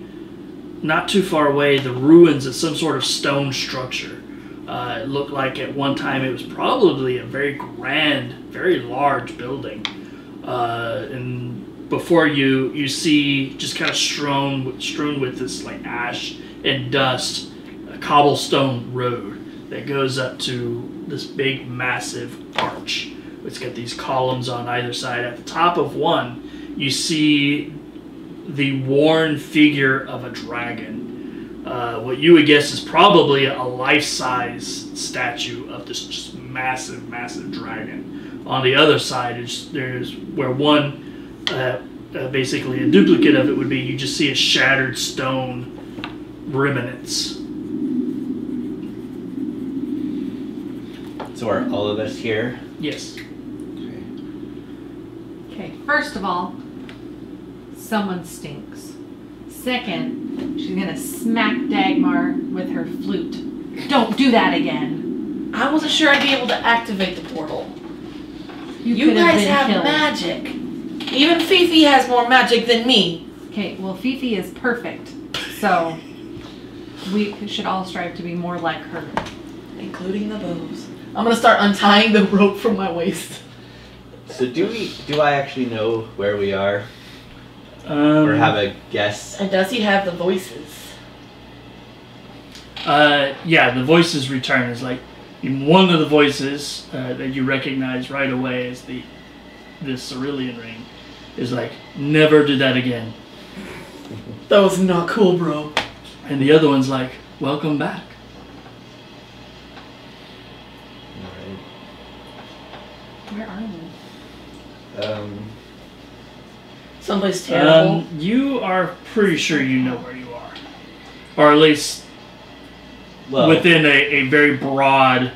not too far away, the ruins of some sort of stone structure. It looked like at one time it was probably a very grand, very large building. And before you see just kind of strewn with this like ash and dust, a cobblestone road that goes up to this big, massive arch. It's got these columns on either side. At the top of one, you see the worn figure of a dragon. What you would guess is probably a life-size statue of this just massive, massive dragon. On the other side, there's where one, basically a duplicate of it would be, you just see a shattered stone remnants. So are all of us here? Yes. Okay, first of all, someone stinks. Second, she's gonna smack Dagmar with her flute. Don't do that again. I wasn't sure I'd be able to activate the portal. You could guys been have killed. magic. Even Fifi has more magic than me. Okay, well, Fifi is perfect, so we should all strive to be more like her. Including the bows. I'm gonna start untying the rope from my waist. So do I actually know where we are? Or have a guess? And does he have the voices? Yeah, the voices return. Is like one of the voices that you recognize right away as this Cerulean ring is like, never do that again. That was not cool, bro. And the other one's like, welcome back. Where are we? So Someplace terrible. You are pretty sure you know where you are. Or at least within a very broad...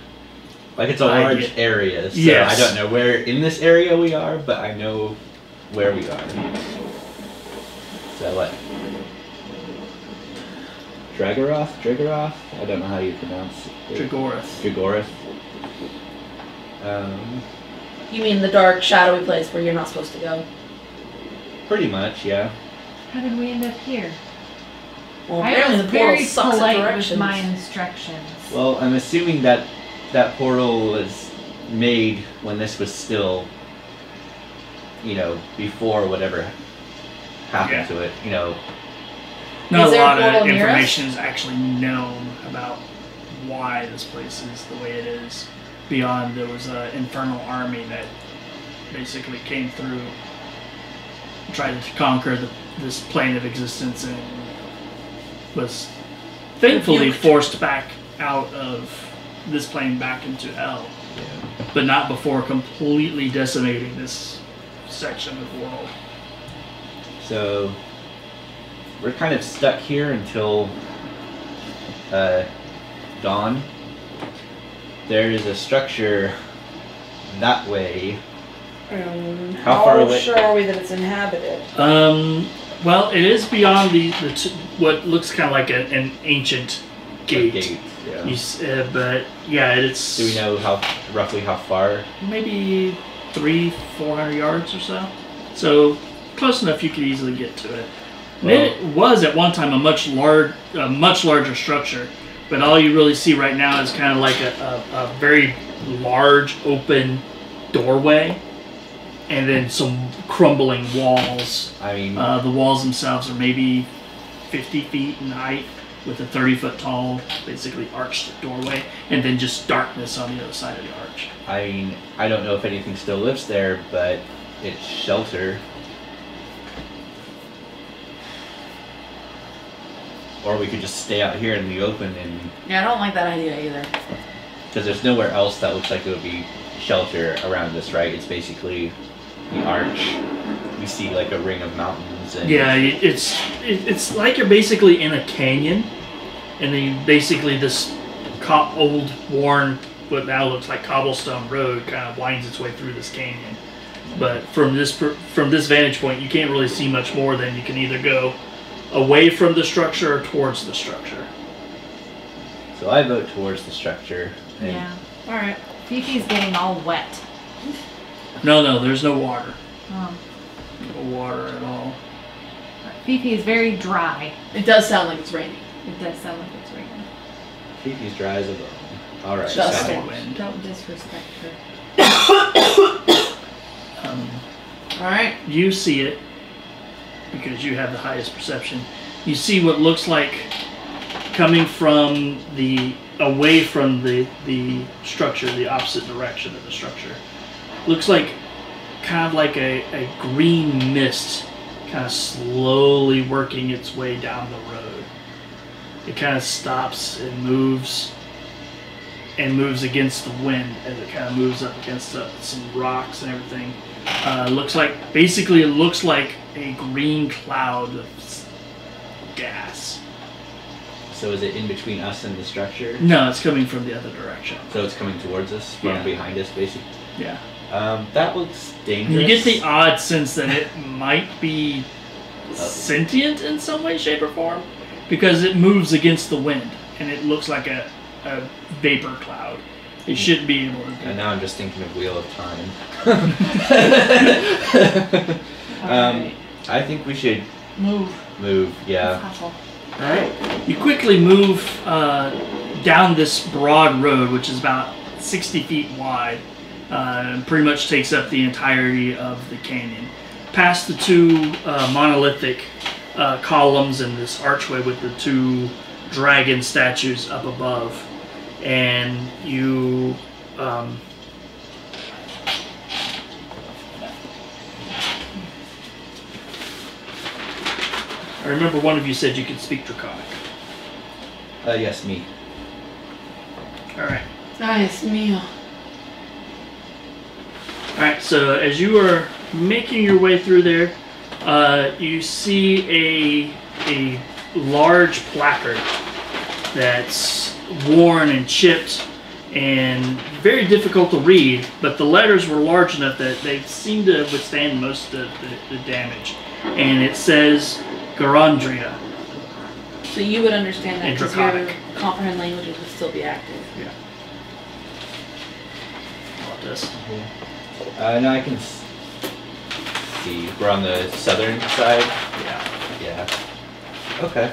Like it's a large area, so yes. I don't know where in this area we are, but I know where we are. So what? Dragoroth? I don't know how you pronounce it. Dragoroth. You mean the dark, shadowy place where you're not supposed to go? Pretty much, yeah. How did we end up here? Well, I apparently was the portal very sucks at polite with directions. my instructions. Well, I'm assuming that that portal was made when this was still, before whatever happened to it, Not Is a there a lot of portal near information is actually known about why this place is the way it is. Beyond there was an infernal army that basically came through, tried to conquer this plane of existence, and was thankfully forced back out of this plane back into hell. Yeah. But not before completely decimating this section of the world. So we're kind of stuck here until dawn. There is a structure that way. How far away? sure are we that it's inhabited? Well, it is beyond what looks kind of like an ancient gate. Yeah. But yeah, it's. Do we know roughly how far? Maybe 300-400 yards or so. So close enough you could easily get to it. And it was at one time a much larger structure, but all you really see right now is kind of like a very large open doorway, and then some crumbling walls. I mean, the walls themselves are maybe 50 feet in height, with a 30-foot tall, basically arched doorway, and then just darkness on the other side of the arch. I mean, I don't know if anything still lives there, but it's shelter. Or we could just stay out here in the open and... Yeah, I don't like that idea either. Because there's nowhere else that looks like it would be shelter around this, right? It's basically the arch. You see like a ring of mountains. And yeah, it's like you're basically in a canyon, and then basically this old, worn, what now looks like cobblestone road kind of winds its way through this canyon. But from this vantage point, you can't really see much more than you can either go away from the structure or towards the structure. So I vote towards the structure. Yeah. All right. Fifi's getting all wet. No, there's no water. Oh. No water at all. Fifi is very dry. It does sound like it's raining. It does sound like it's raining. Fifi's dry as a bone. All right. Just so- wind. Don't disrespect her. All right. You see it because you have the highest perception. You see what looks like coming from away from the structure, the opposite direction of the structure. Looks like kind of like a green mist kind of slowly working its way down the road. It kind of stops and moves against the wind as it kind of moves up against some rocks and everything. It looks like a green cloud of gas. So is it in between us and the structure? No, it's coming from the other direction. So it's coming towards us from behind us, basically? Yeah. That looks dangerous. You get the odd sense that it might be sentient in some way, shape, or form, because it moves against the wind, and it looks like a vapor cloud. It shouldn't be able to do And now I'm just thinking of Wheel of Time. Alright. I think we should move, yeah. That's awful. Alright. You quickly move down this broad road, which is about 60 feet wide, and pretty much takes up the entirety of the canyon. Past the two monolithic columns and this archway with the two dragon statues up above. And you... I remember one of you said you could speak Draconic. Yes, me. Alright. Nice meal. Alright, so as you are making your way through there, You see a large placard that's worn and chipped and very difficult to read, but the letters were large enough that they seem to withstand most of the damage. And it says Garandria. So you would understand that And because your Draconic. comprehend languages would still be active. Yeah. What this? Now I can see. We're on the southern side. Yeah. Yeah. Okay.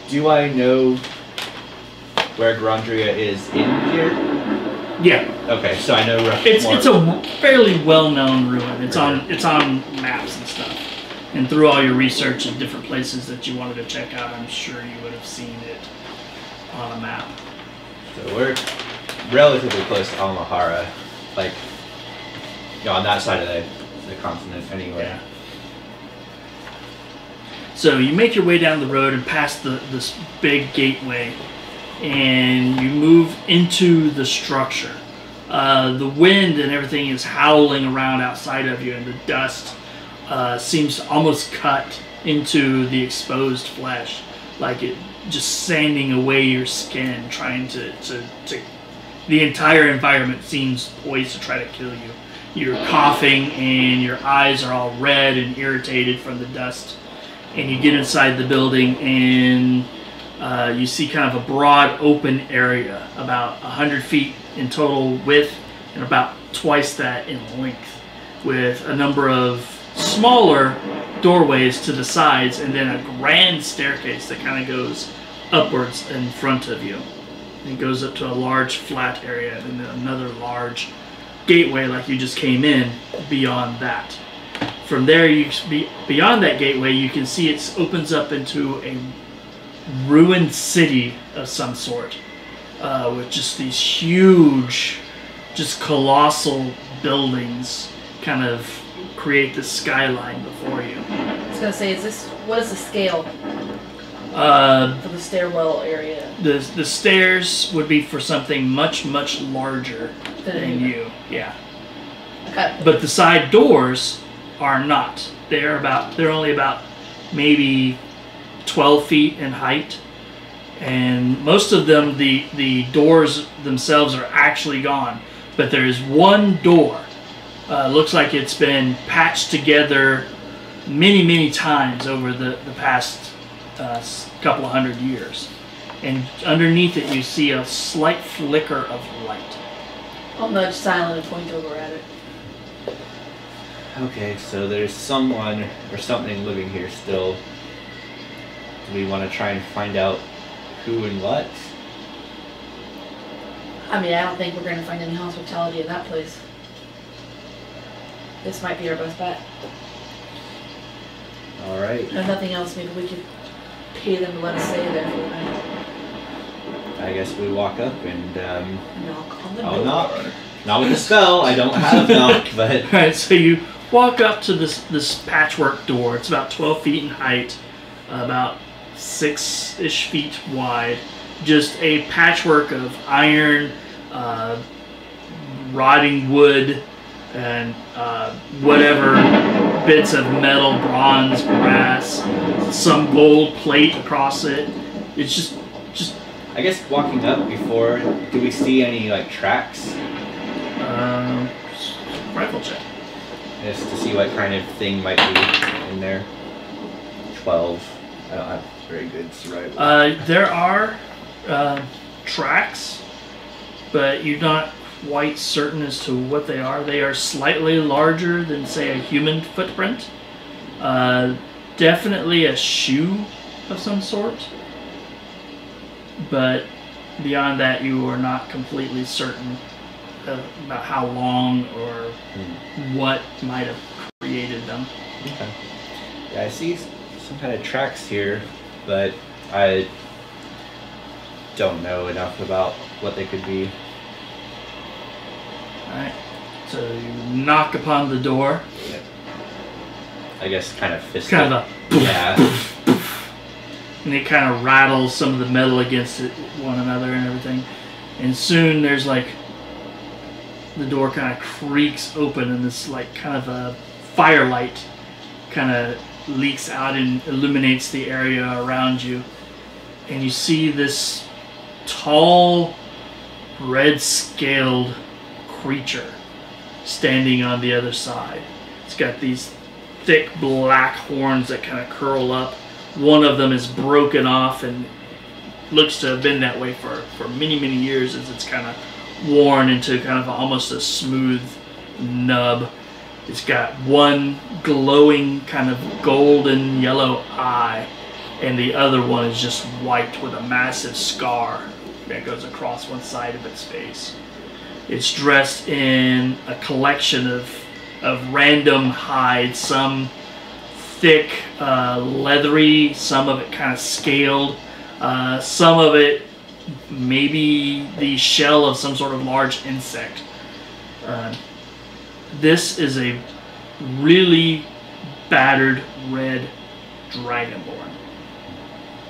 Do I know where Grandria is in here? Yeah. Okay, so I know roughly. It's a fairly well-known ruin. It's on maps and stuff. And through all your research in different places that you wanted to check out, I'm sure you would have seen it on a map. So we're relatively close to Almahara, like, you know, on that side of the continent anyway. Yeah. So you make your way down the road and past this big gateway, and you move into the structure. The wind and everything is howling around outside of you, and the dust seems to almost cut into the exposed flesh, like it just sanding away your skin, trying to the entire environment seems poised to try to kill you. You're coughing and your eyes are all red and irritated from the dust. And you get inside the building and you see kind of a broad open area, about 100 feet in total width and about twice that in length, with a number of smaller doorways to the sides and then a grand staircase that kind of goes upwards in front of you. And it goes up to a large flat area and then another large gateway like you just came in beyond that. From there, beyond that gateway, you can see it opens up into a ruined city of some sort, with just these huge, just colossal buildings kind of create the skyline before you. I was gonna say, what is the scale for the stairwell area? The stairs would be for something much, much larger than you. Yeah. Okay. But the side doors are not. They're only about maybe 12 feet in height, and most of them, the doors themselves are actually gone. But there is one door. Looks like it's been patched together many times over the past couple of 100 years. And underneath it, you see a slight flicker of light. I'll nudge Sylen and point over at it. Okay, so there's someone or something living here still. Do we want to try and find out who and what? I mean, I don't think we're going to find any hospitality in that place. This might be our best bet. Alright. If nothing else, maybe we could pay them to let us stay there for the night. I guess we walk up and Knock on the I'll door. knock. Not with a spell, I don't have knock, but Alright, so you walk up to this patchwork door. It's about 12 feet in height, about 6-ish feet wide. Just a patchwork of iron, rotting wood, and whatever bits of metal, bronze, brass, some gold plate across it. It's just I guess walking up before, do we see any like tracks? rifle check. Just to see what kind of thing might be in there. 12. I don't have very good survival. There are tracks, but you're not quite certain as to what they are. They are slightly larger than, say, a human footprint. Definitely a shoe of some sort. But beyond that, you are not completely certain about how long or what might have created them. Okay. Yeah, I see some kind of tracks here, but I don't know enough about what they could be. Alright, so you knock upon the door. Yep. I guess kind of fist. Kind of a Yeah. and it kind of rattles some of the metal against it, one another and everything. And soon there's like the door kind of creaks open, and this like kind of a firelight kind of leaks out and illuminates the area around you. And you see this tall, red-scaled creature standing on the other side. It's got these thick black horns that kind of curl up. One of them is broken off and looks to have been that way for many, many years, as it's kind of worn into kind of almost a smooth nub. It's got one glowing kind of golden yellow eye, and the other one is just white with a massive scar that goes across one side of its face. It's dressed in a collection of random hides, some thick, leathery, some of it kind of scaled, some of it maybe the shell of some sort of large insect. This is a really battered red dragonborn.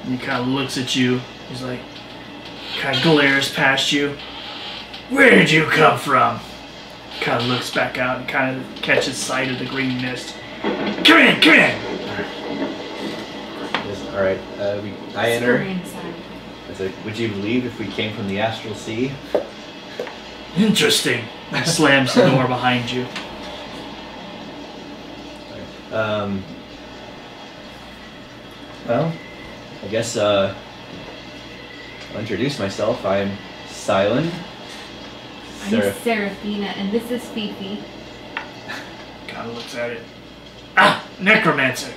And he kind of looks at you. He's like, kind of glares past you. Where did you come from? Kind of looks back out and kind of catches sight of the green mist. Come in, come in! Alright, I enter. Scurry inside. I said, would you believe if we came from the Astral Sea? Interesting. Slams the door behind you. Well, I guess, I'll introduce myself. I'm Sylen. I'm Seraphina, and this is Fifi. Kind of looks at it. Ah, necromancer.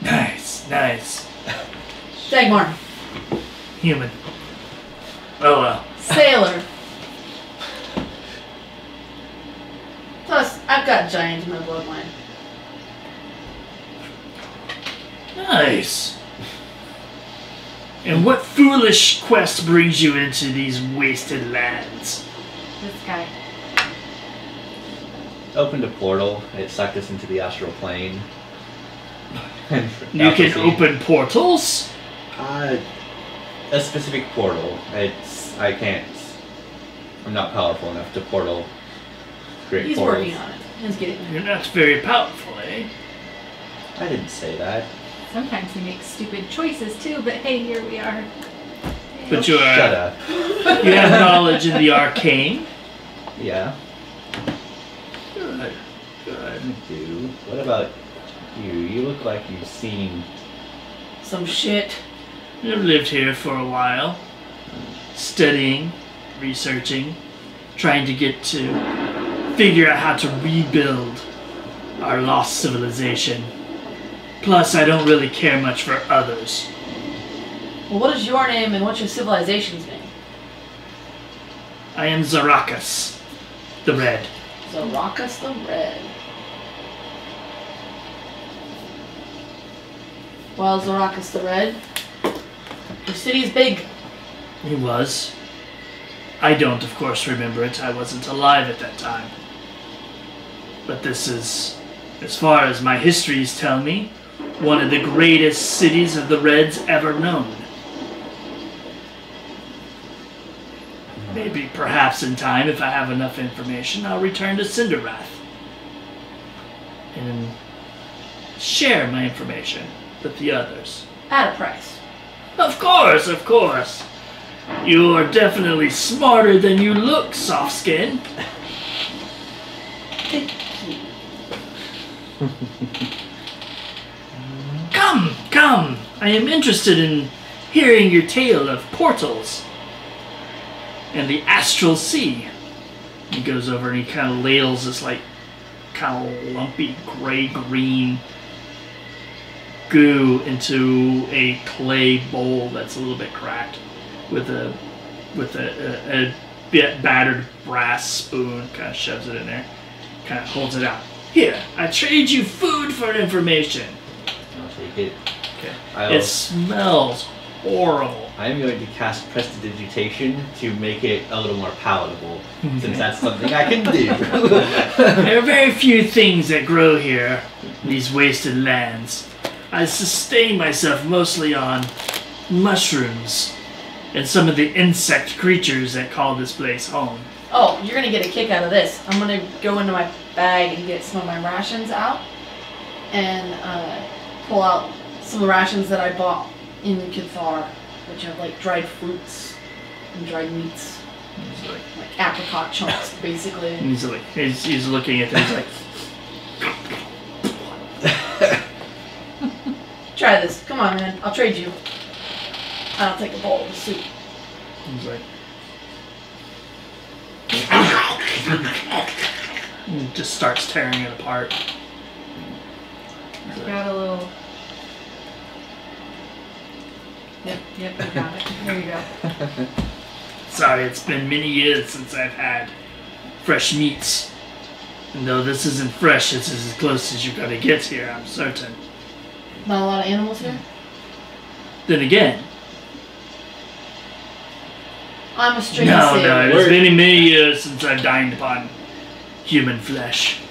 Nice, nice. Dagmar. Human. Oh well. Sailor. Plus, I've got giants in my bloodline. Nice. And what foolish quest brings you into these wasted lands? This guy. Opened a portal. It sucked us into the astral plane. You can open portals? A specific portal. I can't. I'm not powerful enough to portal. He's portals. working on it. He's getting there. You're not very powerful, eh? I didn't say that. Sometimes he makes stupid choices too, but hey, here we are. But you are. Shut up. You have knowledge in the arcane? Yeah. Good. Good. I do. What about you? You look like you've seen. Some shit. I've lived here for a while. Studying, researching, trying to get to figure out how to rebuild our lost civilization. Plus, I don't really care much for others. Well, what is your name and what's your civilization's name? I am Zarakas, the Red. Zarakas the Red. Well, Zarakas the Red, your city's big. It was. I don't, of course, remember it. I wasn't alive at that time. But this is, as far as my histories tell me, one of the greatest cities of the Reds ever known. Maybe, perhaps in time, if I have enough information, I'll return to Cinderrath and share my information with the others. At a price. Of course, of course. You are definitely smarter than you look, soft skin. Thank you. Come, come. I am interested in hearing your tale of portals and the Astral Sea. He goes over and he kind of ladles this like kind of lumpy gray-green goo into a clay bowl that's a little bit cracked with a bit battered brass spoon. Kind of shoves it in there, kind of holds it out. Here, I trade you food for information. I'll take it. Okay. It smells horrible. I'm going to cast Prestidigitation to make it a little more palatable, since that's something I can do. There are very few things that grow here, in these wasted lands. I sustain myself mostly on mushrooms and some of the insect creatures that call this place home. Oh, you're gonna get a kick out of this. I'm gonna go into my bag and get some of my rations out and pull out some rations that I bought in Cathar, which have like dried fruits and dried meats. Like apricot chunks, basically. He's looking at things like, try this. Come on, man. I'll trade you. I'll take a bowl of soup. he's like, and just starts tearing it apart. I've got a little. Yep, you got it. There you go. Sorry, it's been many years since I've had fresh meats. And though this isn't fresh, it's as close as you're gonna get here, I'm certain. Not a lot of animals here? Then again, I'm a strange no, sailor. it's been many years since I've dined upon human flesh.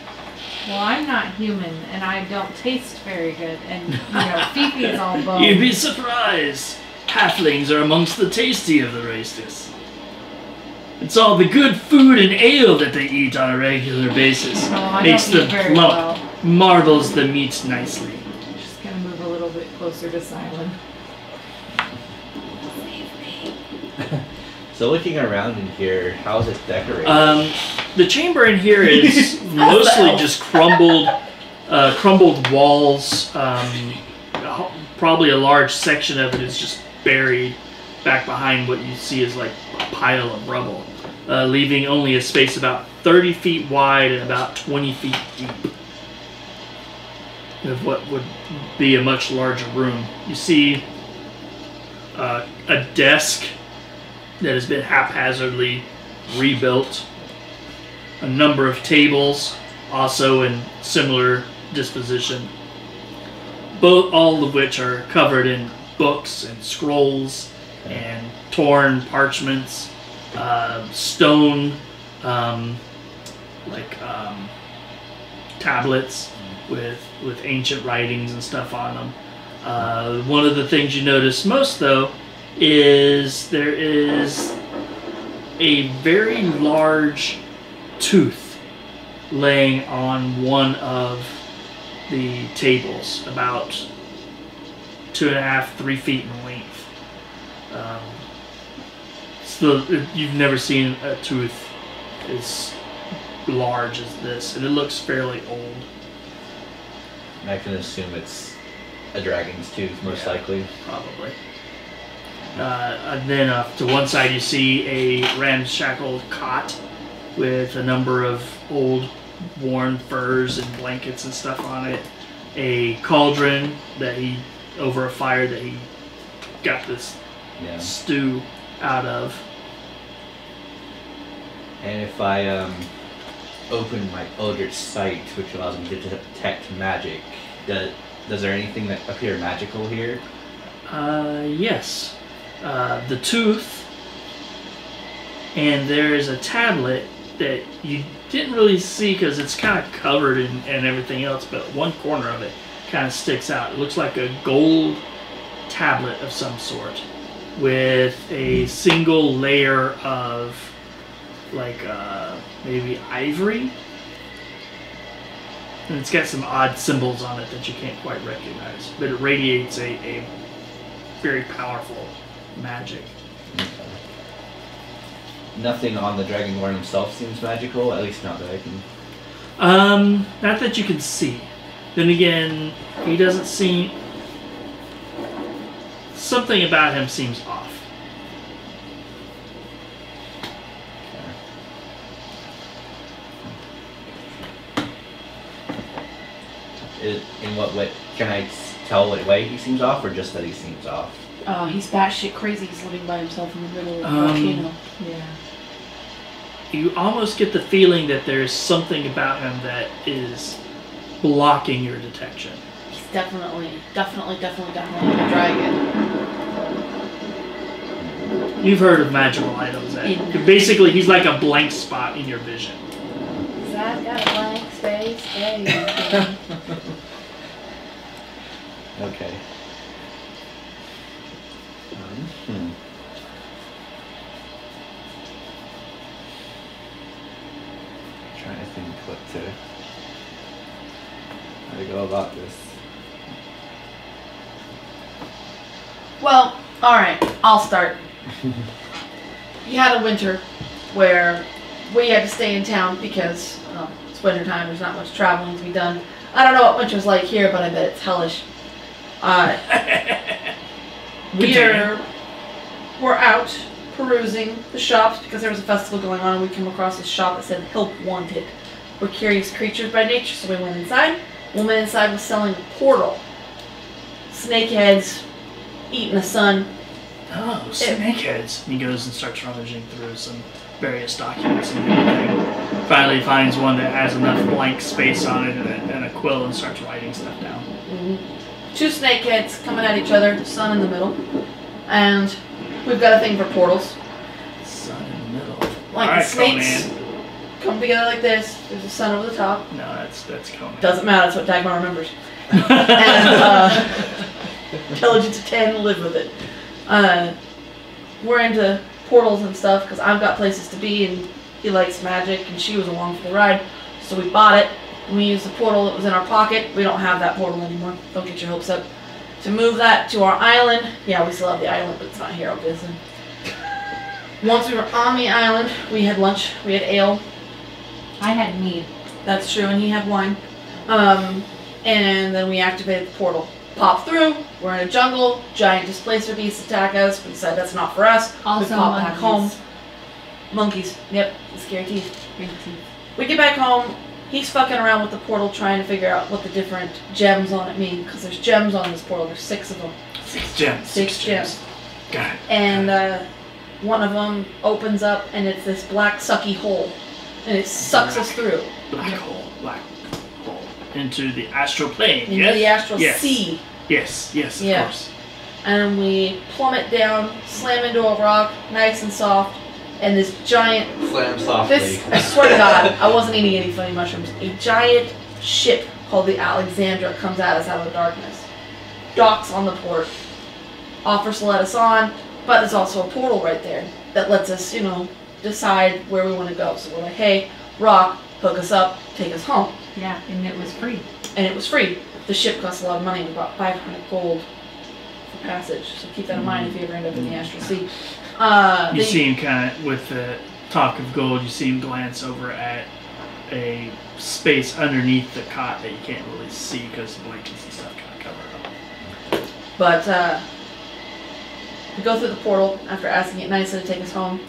Well, I'm not human, and I don't taste very good, and, Fifi is all bone. You'd be surprised. Halflings are amongst the tasty of the races. It's all the good food and ale that they eat on a regular basis. Oh, I Makes don't eat them very plump, well. marbles the meat nicely. Just gonna move a little bit closer to Sylen. So looking around in here, how's it decorated? The chamber in here is mostly just crumbled walls. Probably a large section of it is just buried back behind what you see is like a pile of rubble, leaving only a space about 30 feet wide and about 20 feet deep of what would be a much larger room. You see a desk that has been haphazardly rebuilt, a number of tables also in similar disposition, all of which are covered in books and scrolls and torn parchments, stone tablets with ancient writings and stuff on them. One of the things you notice most, though, is there is a very large tooth laying on one of the tables, about 2.5, 3 feet in length. So you've never seen a tooth as large as this, and it looks fairly old. I can assume it's a dragon's tooth, most likely. Probably. And then to one side you see a ramshackled cot with a number of old worn furs and blankets and stuff on it. A cauldron over a fire that he got this stew out of. And if I open my Eldritch Sight, which allows me to detect magic, does there anything that appear magical here? Yes. The tooth, and there is a tablet that you didn't really see because it's kind of covered and everything else, but one corner of it kind of sticks out. It looks like a gold tablet of some sort with a single layer of maybe ivory, and it's got some odd symbols on it that you can't quite recognize, but it radiates a very powerful magic. Nothing on the Dragonborn himself seems magical, at least not that I can... Not that you can see. Then again, he doesn't seem... Something about him seems off. In what way? Can I tell what way he seems off, or just that he seems off? He's batshit crazy. He's living by himself in the middle of a volcano. Yeah. You almost get the feeling that there's something about him that is blocking your detection. He's definitely a dragon. You've heard of magical items. Basically, he's like a blank spot in your vision. Cause I've got a blank space. Hey. Okay. how to go about this. Well, alright, I'll start. You had a winter where we had to stay in town because it's winter time, there's not much traveling to be done. I don't know what winter's like here, but I bet it's hellish. We're out perusing the shops because there was a festival going on and we came across this shop that said help wanted. We're curious creatures by nature, so we went inside. The woman inside was selling a portal. Snakeheads, eating the sun. Oh, snakeheads. He goes and starts rummaging through some various documents and everything. Finally finds one that has enough blank space on it and a quill and starts writing stuff down. Mm-hmm. 2 snakeheads coming at each other, sun in the middle. And we've got a thing for portals. Sun in the middle. Like Alright, the snakes Conan. come together like this. There's a sun over the top. No, that's Conan. Doesn't matter, that's what Dagmar remembers. And intelligence of 10, live with it. We're into portals and stuff because I've got places to be and he likes magic and she was along for the ride. So we bought it and we used the portal that was in our pocket. We don't have that portal anymore. Don't get your hopes up. To move that to our island, yeah, we still have the island, but it's not here, obviously. Once we were on the island, we had lunch, we had ale. I had mead. That's true, and he had wine. And then we activated the portal. Pop through, we're in a jungle, giant displacer beasts attack us. We decide that's not for us. Also we pop back home. monkeys. Monkeys, yep, the scary teeth. Great teeth. We get back home, he's fucking around with the portal trying to figure out what the different gems on it mean, because there's gems on this portal, there's 6 of them. 6 gems. 6 gems. Got it. And one of them opens up and it's this black sucky hole. And it sucks us through. Black hole. Into the astral plane, Into yes? the Astral Yes. Sea. Yes, of course. And we plummet down, slam into a rock, nice and soft, and this giant... Slam softly. This, I swear to God, I wasn't eating any funny mushrooms. A giant ship called the Alexandra comes at us out of the darkness. Docks on the port. Offers to let us on, but there's also a portal right there that lets us, decide where we want to go. So we're like, hey, rock, hook us up, take us home. Yeah, and it was free. And it was free. The ship cost a lot of money, about 500 gold for passage. So keep that in mind if you ever end up in the Astral Sea. You see him kind of, with the talk of gold, you see him glance over at a space underneath the cot that you can't really see because the blankets and stuff kind of cover it up. But we go through the portal after asking it nicely to take us home,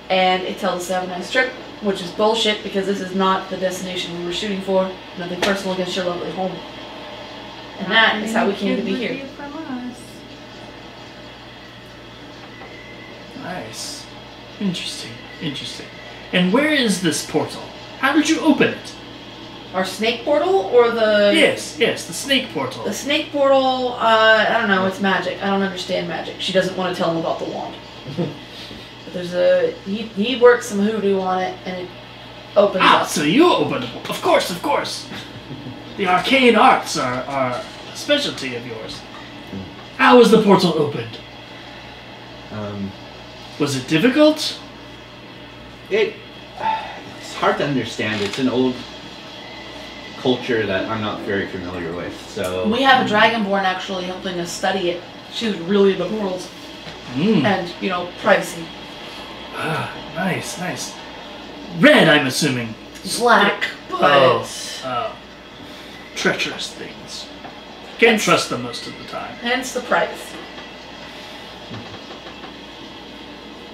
and it tells us to have a nice trip, which is bullshit because this is not the destination we were shooting for. Nothing personal against your lovely home. And that is how we came to be here. From us. Nice. Interesting. And where is this portal? How did you open it? Our snake portal or the... Yes, the snake portal. The snake portal, I don't know, it's magic. I don't understand magic. She doesn't want to tell him about the wand. But there's he works some hoodoo on it and it opens up. So you opened it. Of course. The arcane arts are a specialty of yours. How was the portal opened? Was it difficult? It's hard to understand. It's an old culture that I'm not very familiar with, so... We have a dragonborn actually helping us study it. She was really into morals. And, privacy. Ah, nice. Red, I'm assuming. Black, but... Oh. Treacherous things. Can't trust them most of the time. Hence the privacy.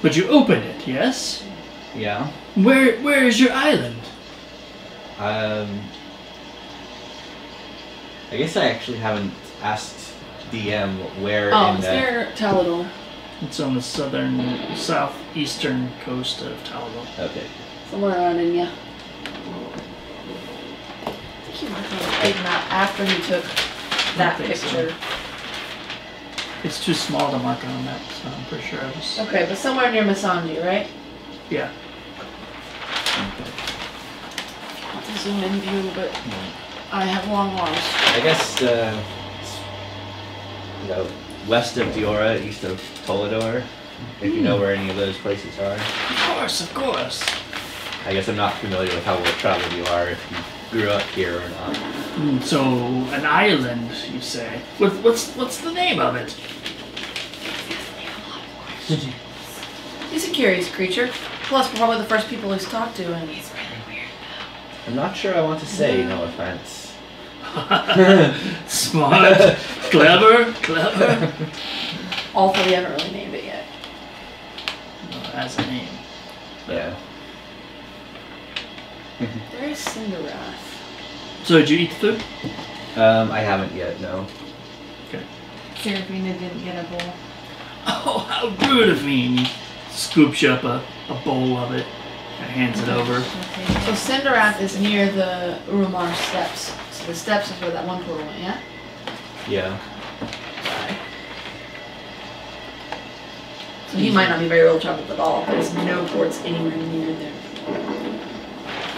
But you opened it, yes? Yeah. Where is your island? I guess I actually haven't asked DM where Oh, in it's the... near Talador. It's on the southeastern coast of Talador. Okay. Somewhere around India. I think he marked on a big map after he took that think so. picture. It's too small to mark on a map, so I'm pretty sure I was... Okay, but somewhere near Masandi, right? Yeah. Not to zoom in view, but I have long arms. I guess, west of Diora, east of Tolador, if you know where any of those places are. Of course. I guess I'm not familiar with how well traveled you are, if you grew up here or not. So, an island, you say? What's the name of it? He's a curious creature. Plus, we're probably the first people he's talked to, and he's really weird. I'm not sure I want to say, no offense. Smart, clever. Also, we haven't really named it yet. Well, it has a name. Yeah. Where's Cinderrath? So, did you eat the food? I haven't yet, no. Okay. Seraphina didn't get a bowl. Oh, how rude of me! And he scoops you up a bowl of it and hands it over. So Cinderrath is near the Urumar steps. So the steps is where that one portal went, yeah? Yeah. Sorry. So he might not be very well traveled at all. There's no ports anywhere near there.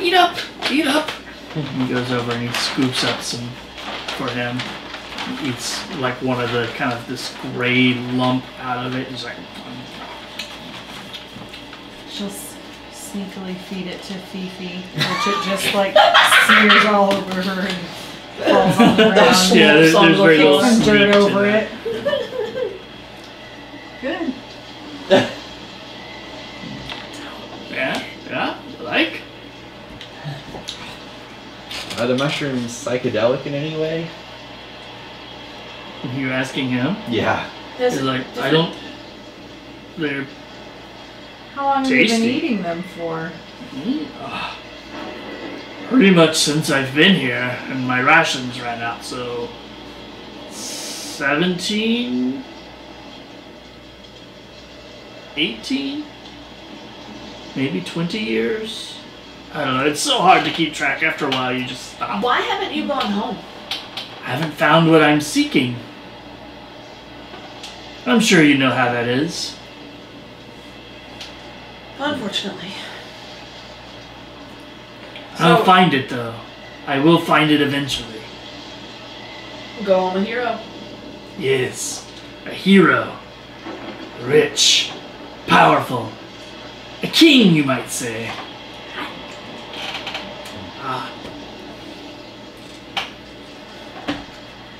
Eat up! Eat up! He goes over and he scoops up some for him. He eats like one of the kind of this gray lump out of it. He's like, She'll sneakily feed it to Fifi, which it just like smears all over her and falls on the ground. yeah, there's very little Some sweet dirt to over that. it. Good. Yeah, like? Are the mushrooms psychedelic in any way? You're asking him? Yeah. There's He's like, different- I don't. They're. How long have you been Tasty. eating them for? Pretty much since I've been here, and my rations ran out, so 17, 18, maybe 20 years. I don't know. It's so hard to keep track. After a while, you just stop. Why haven't you gone home? I haven't found what I'm seeking. I'm sure you know how that is. Unfortunately. I'll So- find it, though. I will find it eventually. Go home a hero. Yes, a hero. Rich. Powerful. A king, you might say. Ah,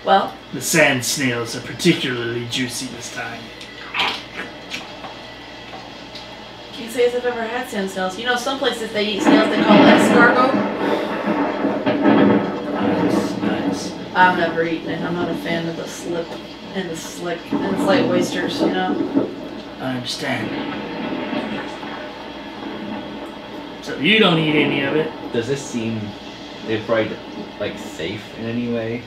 Well, the sand snails are particularly juicy this time. can't say as I've ever had sand snails. You know, some places they eat snails, they call it escargot. Nice. I've never eaten it. I'm not a fan of the slip and the slick. And it's like oysters, you know? I understand. So you don't eat any of it? Does this seem probably like safe in any way?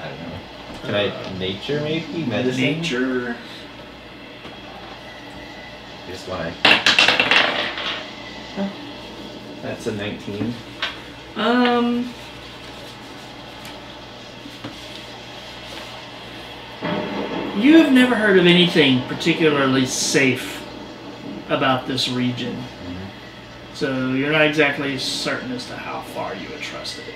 I don't know. Can I nature maybe? Medicine? Nature. Just want to. Oh, that's a 19. You've never heard of anything particularly safe about this region. So you're not exactly certain as to how far you would trust it.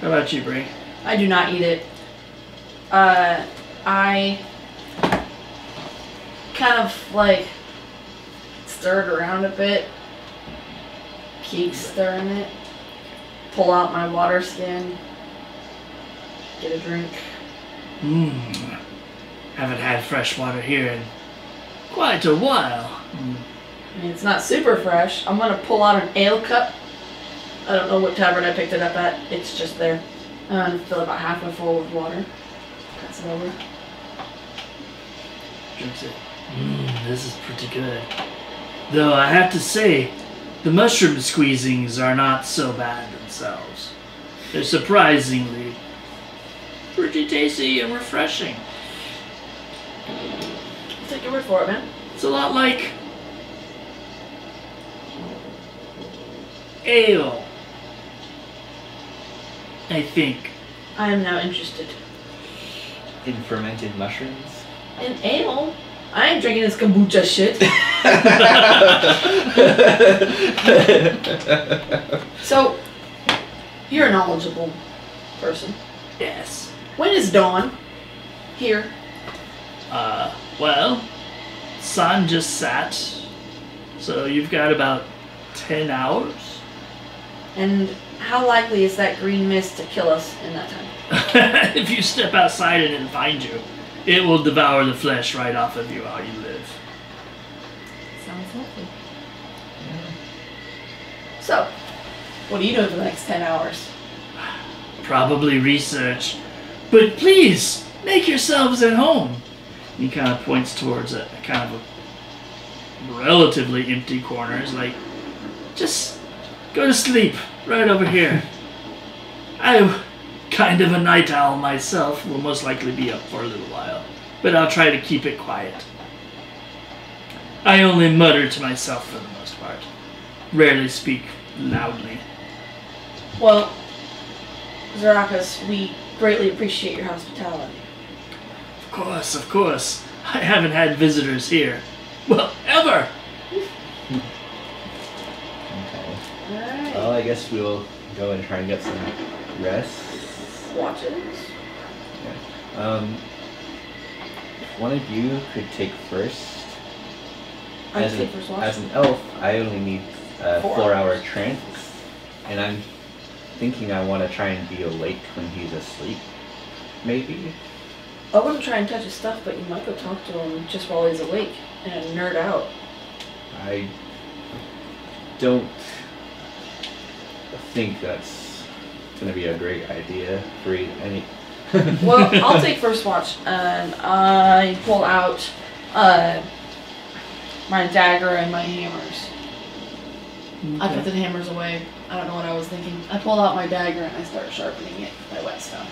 How about you, Bree? I do not eat it. I kind of like stir it around a bit. Keep stirring it. Pull out my water skin. Get a drink. Haven't had fresh water here in quite a while. I mean, it's not super fresh. I'm gonna pull out an ale cup. I don't know what tavern I picked it up at. It's just there. And fill it about halfway full with water. Pass it over. Drinks it. This is pretty good. Though I have to say, the mushroom squeezings are not so bad themselves. They're surprisingly pretty tasty and refreshing. I'll take your word for it, man. It's a lot like ale, I think. I am now interested. In fermented mushrooms? In ale? I ain't drinking this kombucha shit. So, you're a knowledgeable person. Yes. When is dawn? Here. Well, sun just set, so you've got about 10 hours. And how likely is that green mist to kill us in that time? If you step outside and it finds you, it will devour the flesh right off of you while you live. Sounds lovely. So, what are you doing for the next 10 hours? Probably research. But please, make yourselves at home. He kind of points towards a kind of a relatively empty corner. It's like, just go to sleep right over here. I'm kind of a night owl myself. Will most likely be up for a little while, but I'll try to keep it quiet. I only mutter to myself for the most part. Rarely speak loudly. Well, Zarakas, we greatly appreciate your hospitality. Of course. I haven't had visitors here. Well, ever! Okay. Alright. Well, I guess we'll go and try and get some rest. Watches. Yeah. If one of you could take first. I can take first watch. As an elf, I only need a 4 4-hour hours. trance, and I'm thinking I want to try and be awake when he's asleep. Maybe. I wouldn't try and touch his stuff, but you might go talk to him just while he's awake and nerd out. I don't think that's gonna be a great idea for any. Well, I'll take first watch, and I pull out my dagger and my hammers. I put the hammers away. I don't know what I was thinking. I pull out my dagger and I start sharpening it with my whetstone.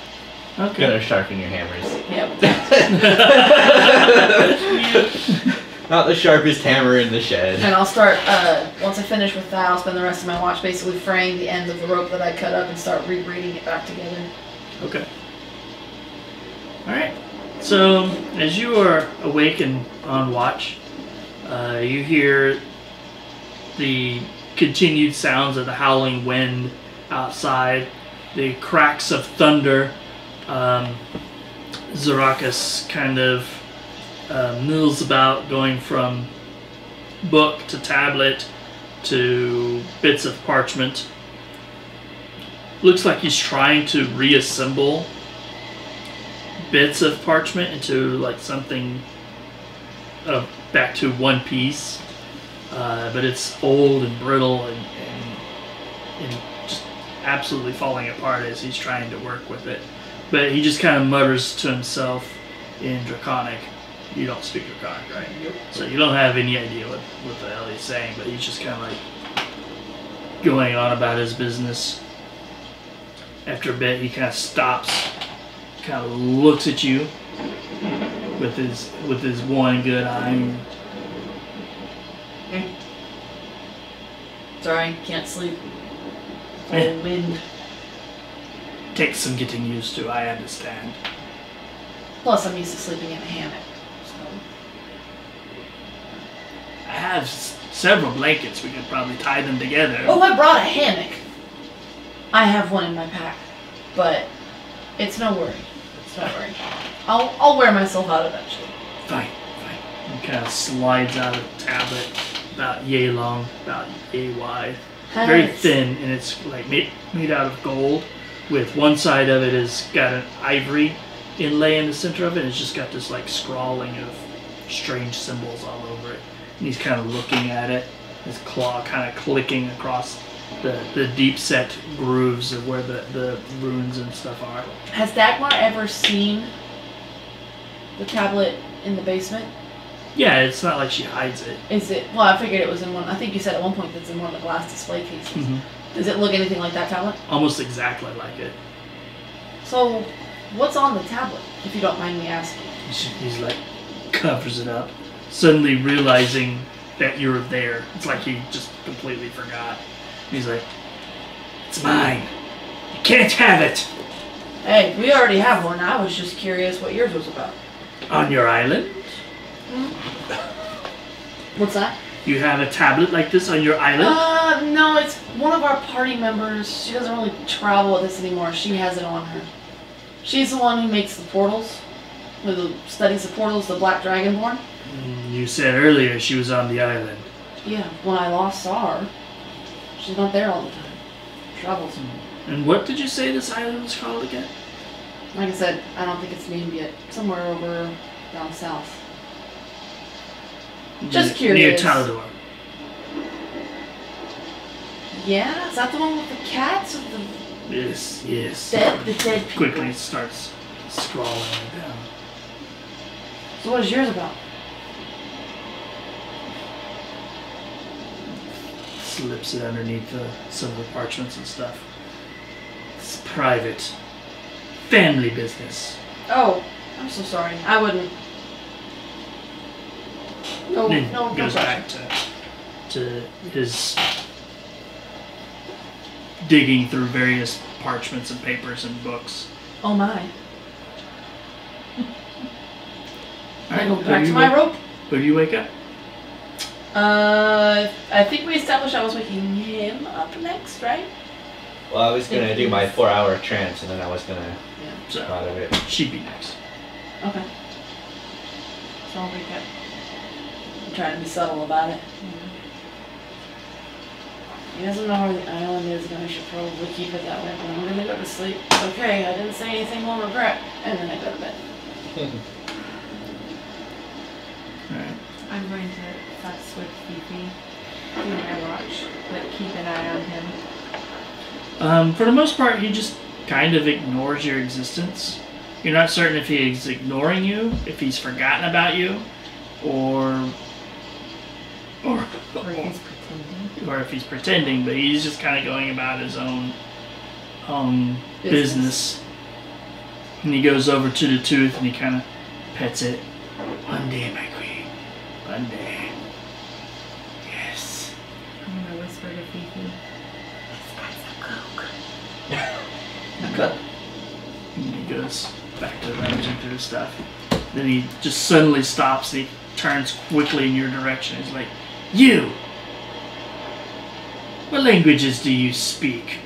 Okay. Gonna sharpen your hammers. Yep. Not the sharpest hammer in the shed. And I'll start, once I finish with that, I'll spend the rest of my watch basically fraying the end of the rope that I cut up and start rebraiding it back together. Okay. Alright. So, as you are awake and on watch, you hear the continued sounds of the howling wind outside, the cracks of thunder. Zarakas kind of mills about, going from book to tablet to bits of parchment. Looks like he's trying to reassemble bits of parchment into like something back to one piece, but it's old and brittle and just absolutely falling apart as he's trying to work with it. But he just kind of mutters to himself in Draconic. You don't speak Draconic, right? Yep. So you don't have any idea what the hell he's saying, but he's just kind of like going on about his business. After a bit, he kind of stops, kind of looks at you with his one good eye. Sorry, can't sleep. Eh. Oh, wind. Takes some getting used to, I understand. Plus, I'm used to sleeping in a hammock. So. I have several blankets. We could probably tie them together. Oh, I brought a hammock. I have one in my pack, but it's no worry. It's no worry. I'll wear myself out eventually. Fine. He kind of slides out of the tablet, about yay long, about yay wide. Very Nice. thin, and it's like made out of gold. With one side of it has got an ivory inlay in the center of it, and it's just got this like scrawling of strange symbols all over it. And he's kind of looking at it, his claw kind of clicking across the deep set grooves of where the runes and stuff are. Has Dagmar ever seen the tablet in the basement? Yeah, it's not like she hides it. Is it? Well, I figured it was in one. I think you said at one point that's in one of the glass display cases. Does it look anything like that tablet? Almost exactly like it. So, what's on the tablet, if you don't mind me asking? He's like, covers it up, suddenly realizing that you're there. It's like he just completely forgot. He's like, it's mine. You can't have it. Hey, we already have one. I was just curious what yours was about. On your island? What's that? You have a tablet like this on your island? No, it's one of our party members. She doesn't really travel with us anymore. She has it on her. She's the one who makes the portals. Who studies the portals, the Black Dragonborn? You said earlier she was on the island. Yeah, when I last saw her. She's not there all the time. Travels. And what did you say this island was called again? Like I said, I don't think it's named yet. Somewhere over down south. Just curious. Near Talador. Yeah? Is that the one with the cats? With the Yes, yes. the dead people? Quickly starts scrawling it down. So what is yours about? Slips it underneath some of the parchments and stuff. It's private. Family business. Oh, I'm so sorry. I wouldn't. No, Then no, goes no back to his digging through various parchments and papers and books. Oh my. I go Who back do to you my wake- rope. Who do you wake up? I think we established I was waking him up next, right? Well, I was gonna do my 4-hour trance, and then I was gonna Yeah. So come out of it. she'd be next. Okay. So I'll wake up. I'm trying to be subtle about it. He doesn't know where the island is, and I should probably keep it that way, but I'm gonna go to sleep. Okay, I didn't say anything we'll regret. And then I go to bed. Alright. I'm going to fuss with Fifi, do my watch, but keep an eye on him. For the most part, he just kind of ignores your existence. You're not certain if he's ignoring you, if he's forgotten about you, or Or he's pretending. or if he's pretending, but he's just kind of going about his own business. And he goes over to the tooth and he kind of pets it. One day, my queen. One day. Yes. I'm going to whisper to Fifi. He's got some coke. Good. And he goes back to rummaging through his stuff. Then he just suddenly stops and he turns quickly in your direction. He's like, "You! What languages do you speak?"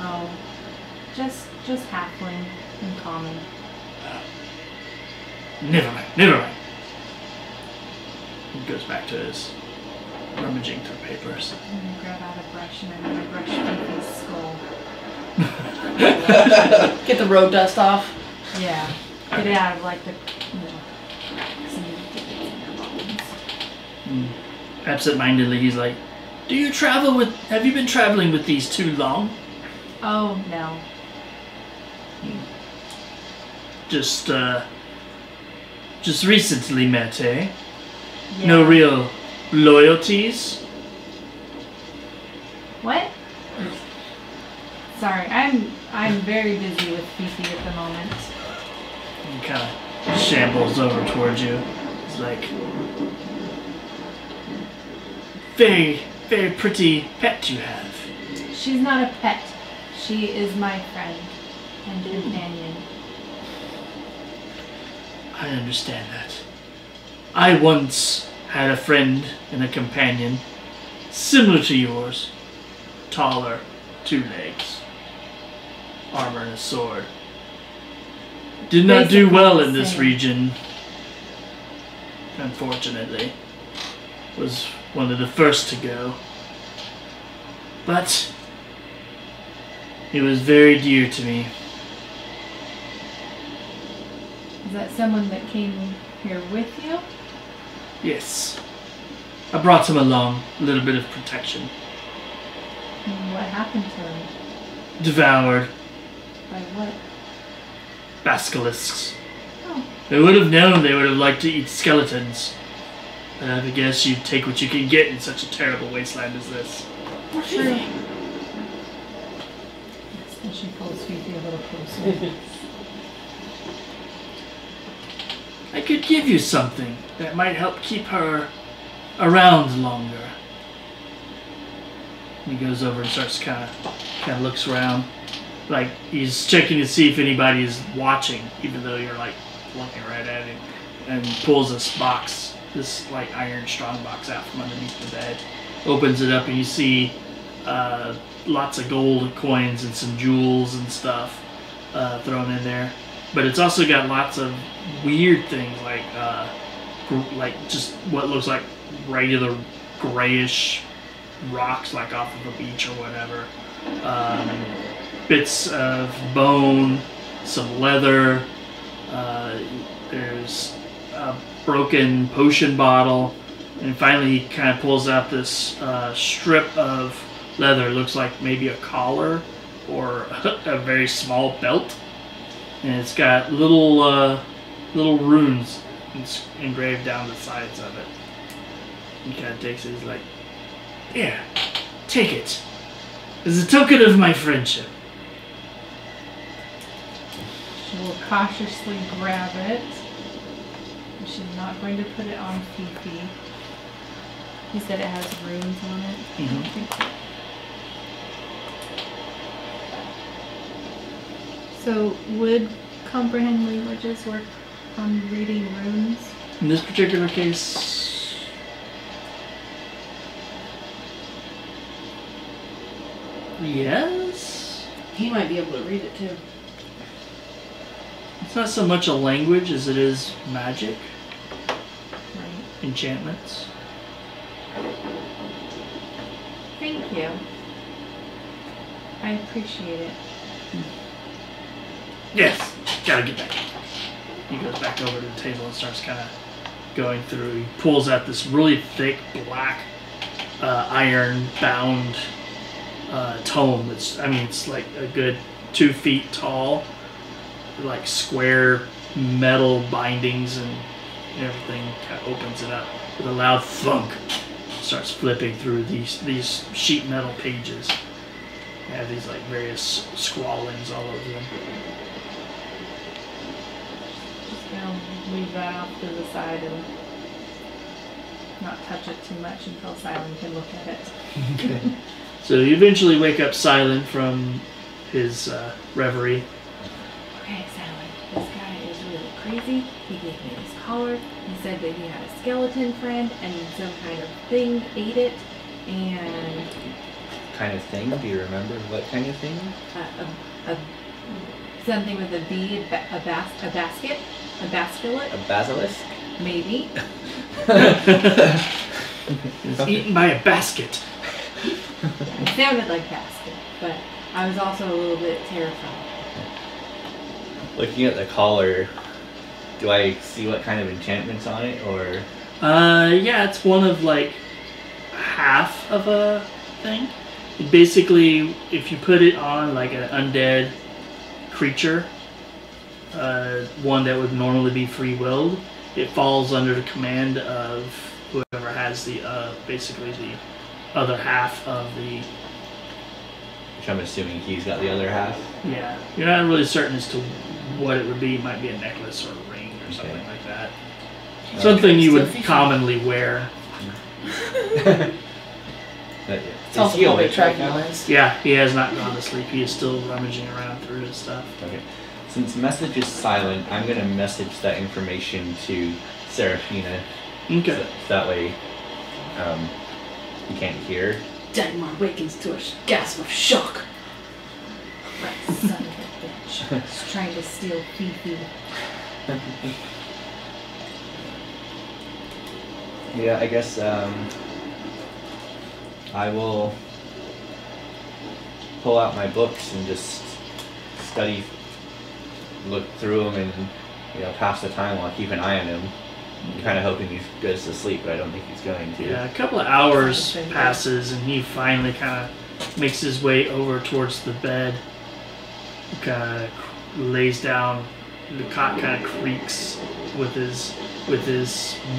Oh, just halfling and common. Never mind, never mind. He goes back to his rummaging through papers. I'm going to grab out a brush and I'm going to brush Fifi's skull. Get the road dust off. Yeah. Get it out of like the, some digits in your bones. Absent-mindedly, he's like, have you been traveling with these too long? Oh, no. Just recently met, eh? Yeah. No real loyalties? What? Sorry, I'm very busy with Fifi at the moment. He kind of shambles over towards you. It's like, very, very pretty pet you have. She's not a pet. She is my friend and companion. I understand that. I once had a friend and a companion similar to yours. Taller, 2 legs, armor and a sword. Did not do Basically well the in this same. region. Unfortunately. Was one of the first to go. But he was very dear to me. Is that someone that came here with you? Yes. I brought him along, a little bit of protection. And what happened to him? Devoured. By what? Basilisks. Oh. They would have known they would have liked to eat skeletons. I guess you take what you can get in such a terrible wasteland as this. True. Yes, and she pulls Fifi a little closer. I could give you something that might help keep her around longer. He goes over and starts kind of looks around, like he's checking to see if anybody is watching, even though you're like looking right at him, and pulls this box, this like iron strong box out from underneath the bed, opens it up, and you see lots of gold coins and some jewels and stuff thrown in there. but it's also got lots of weird things like just what looks like regular grayish rocks, like off of a beach or whatever. Bits of bone, some leather. There's a broken potion bottle, and finally he kind of pulls out this strip of leather. It looks like maybe a collar or a very small belt, and it's got little runes engraved down the sides of it. He kind of takes it. He's like, "Here, take it as a token of my friendship." She will cautiously grab it. She's not going to put it on Fifi. He said it has runes on it. I don't think so. So would comprehend languages work on reading runes? In this particular case, yes. He might be able to read it too. It's not so much a language as it is magic, Right. enchantments. Thank you. I appreciate it. Yes, gotta get back. He goes back over to the table and starts kind of going through. He pulls out this really thick black iron-bound tome. It's like a good 2 feet tall, like square metal bindings and everything. Kind of opens it up with a loud thunk. Starts flipping through these sheet metal pages. They have these like various scrawlings all over them. Just gonna leave that off to the side and not touch it too much until Sylen can look at it. Okay. So you eventually wake up Sylen from his reverie. Okay, Sylen, this guy is really crazy. He gave me this collar. He said that he had a skeleton friend and some kind of thing ate it, and Kind of thing? Do you remember what kind of thing? something with a B, a basket, a basculate, A basilisk? maybe. It's eaten by a basket. It sounded like basket, but I was also a little bit terrified. Looking at the collar, do I see what kind of enchantment's on it, or? Yeah, it's one of like half of a thing. It basically, if you put it on like an undead creature, one that would normally be free-willed, it falls under the command of whoever has the basically the other half of the. Which I'm assuming he's got the other half. Yeah, you're not really certain as to what it would be. It might be a necklace or a ring or something Okay. like that. Something you would Still commonly wear. But, It's also he probably awake right tracking now? lines. Yeah, he has not gone to sleep. He is still rummaging around through his stuff. Okay. Since message is silent, I'm gonna message that information to Seraphina. Okay. So that way, he can't hear. Dagmar wakens to a gasp of shock. That son of a bitch. He's trying to steal Fifi. Yeah, I guess I will pull out my books and just study, look through them, and pass the time while I keep an eye on him. I'm kind of hoping he goes to sleep, but I don't think he's going to. Yeah, a couple of hours passes, and he finally kind of makes his way over towards the bed. He kind of lays down. The cot kind of creaks with his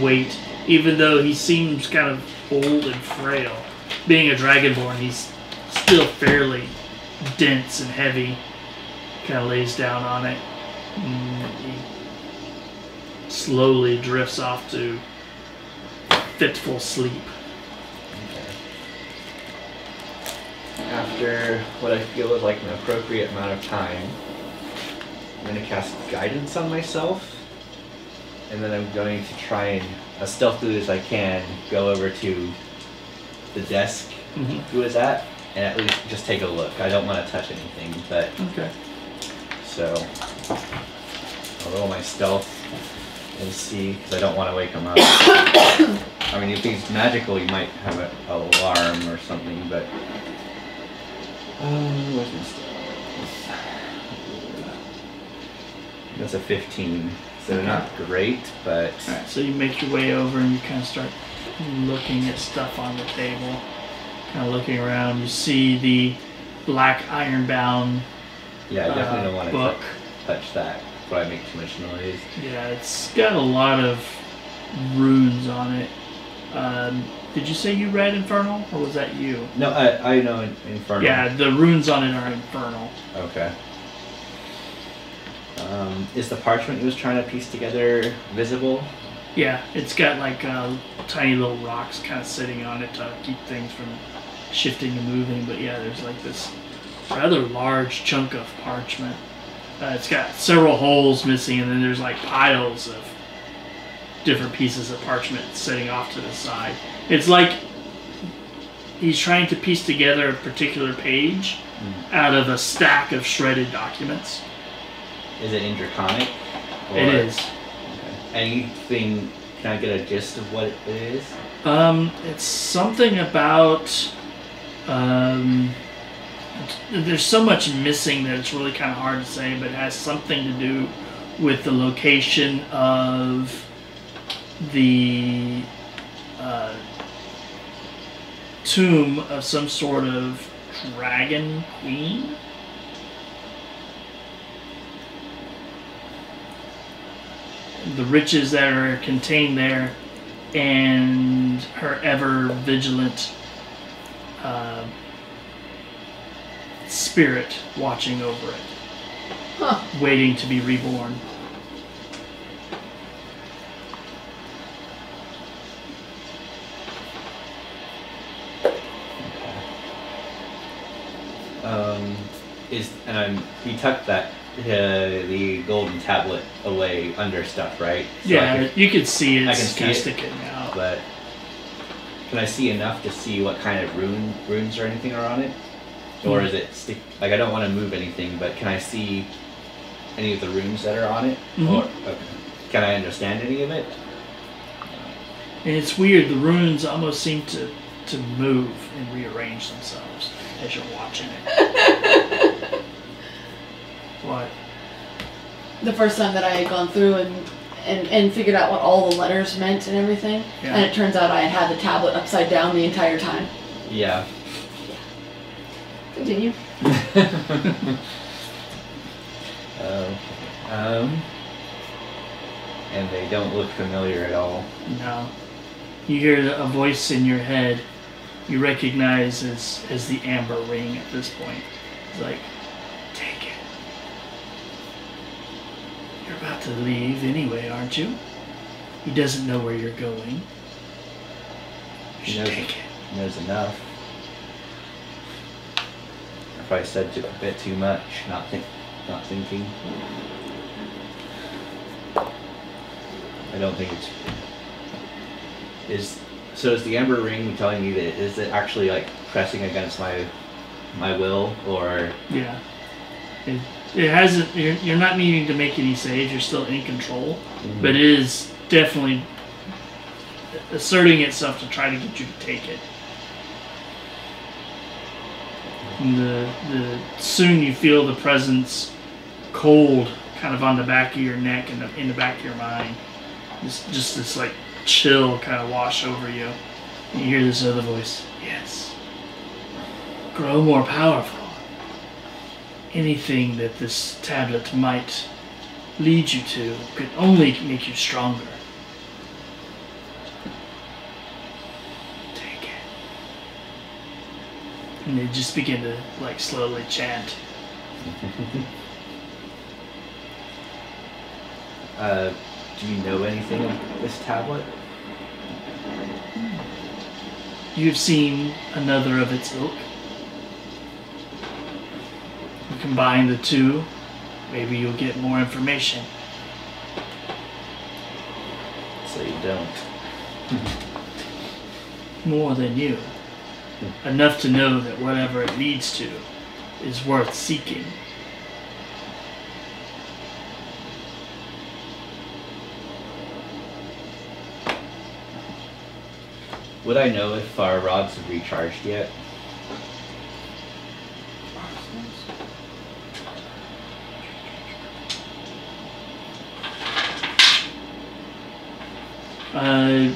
weight, even though he seems kind of old and frail. Being a dragonborn, he's still fairly dense and heavy. Kind of lays down on it. And he slowly drifts off to fitful sleep. Okay. After what I feel is like an appropriate amount of time, I'm going to cast guidance on myself, and then I'm going to try and, as stealthily as I can, go over to the desk who is at, and at least just take a look. I don't want to touch anything, but Okay. so I'll roll my stealth and see, because I don't want to wake him up. I mean, if he's magical, you might have an alarm or something, but... where's my stealth? That's a 15. So they're not great, but... Alright, so you make your way over and you kind of start looking at stuff on the table. Kind of looking around. You see the black iron-bound yeah, I definitely don't want to book. touch that before I make too much noise. Yeah, it's got a lot of runes on it. Did you say you read Infernal, or was that you? No, I know Infernal. Yeah, the runes on it are Infernal. Okay. Is the parchment he was trying to piece together visible? Yeah, it's got like tiny little rocks kind of sitting on it to keep things from shifting and moving. But yeah, there's like this rather large chunk of parchment. It's got several holes missing, and then there's like piles of different pieces of parchment sitting off to the side. It's like he's trying to piece together a particular page out of a stack of shredded documents. Is it in Draconic? It is. Okay. Anything, can I get a gist of what it is? It's something about, there's so much missing that it's really kind of hard to say, but it has something to do with the location of the tomb of some sort of dragon queen. The riches that are contained there, and her ever vigilant spirit watching over it, waiting to be reborn. He tucked that the golden tablet away under stuff, right? So Yeah, you could see it. I can see kind of it, sticking out. but can I see enough to see what kind of runes or anything are on it, or is it stick? Like I don't want to move anything, but can I see any of the runes that are on it, or can I understand any of it? And it's weird. The runes almost seem to move and rearrange themselves as you're watching it. What? The first time that I had gone through and figured out what all the letters meant and everything, Yeah. and it turns out I had the tablet upside down the entire time. Yeah. Continue. And they don't look familiar at all. No. You hear a voice in your head you recognize as the amber ring at this point. It's like, take it. You're about to leave anyway, aren't you? He doesn't know where you're going. You should take it. He knows enough. I probably said a bit too much, not thinking. I don't think it's... So is the amber ring telling me that, is it actually like pressing against my will, or... Yeah. It hasn't... You're not needing to make any saves, you're still in control, but it is definitely asserting itself to try to get you to take it. And soon you feel the presence cold kind of on the back of your neck and in the back of your mind. Just this like chill kind of wash over you. And you hear this other voice. Yes. Grow more powerful. Anything that this tablet might lead you to could only make you stronger. Take it. And they just begin to like slowly chant. Do you know anything of this tablet? You've seen another of its ilk. You combine the two, maybe you'll get more information. So you don't. More than you. Enough to know that whatever it leads to is worth seeking. Would I know if our rods have recharged yet?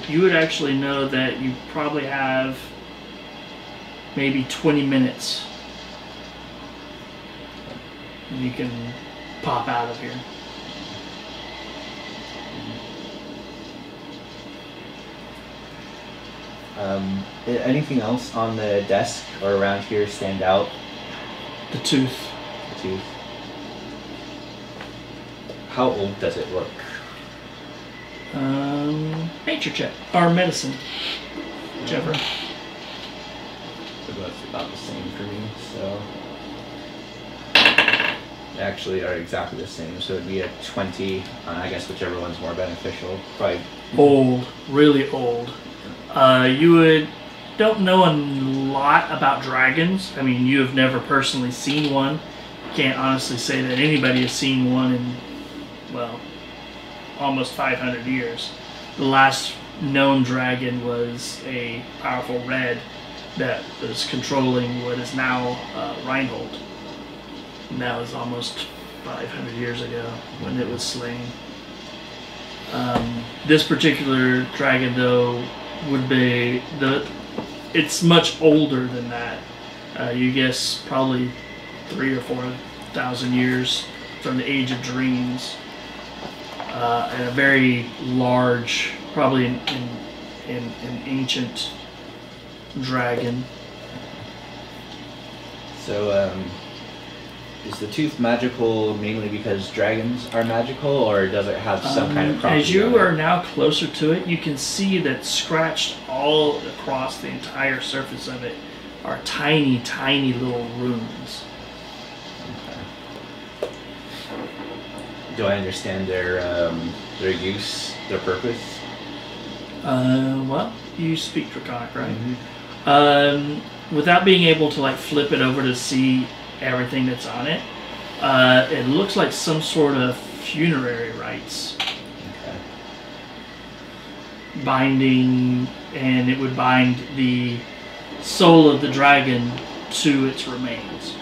You would actually know that you probably have maybe 20 minutes. And you can pop out of here. Anything else on the desk or around here stand out? The tooth. The tooth. How old does it look? Nature check. Or medicine. Whichever. So that's about the same for me, so... They actually are exactly the same, so it'd be a 20, I guess whichever one's more beneficial. Probably... Old. Really old. You don't know a lot about dragons. I mean, you have never personally seen one. Can't honestly say that anybody has seen one in, well, almost 500 years. The last known dragon was a powerful red that was controlling what is now Reinhold. And that was almost 500 years ago when it was slain. This particular dragon, though, would be it's much older than that. You guess probably 3,000 or 4,000 years from the Age of Dreams, and a very large, probably an ancient dragon. So, is the tooth magical mainly because dragons are magical, or does it have some kind of property? As you are now closer to it, you can see that scratched all across the entire surface of it are tiny, tiny little runes. Okay. Do I understand their use, their purpose? Well, you speak Draconic, right? Mm-hmm. Without being able to like flip it over to see everything that's on it, it looks like some sort of funerary rites. Okay. Binding, and it would bind the soul of the dragon to its remains.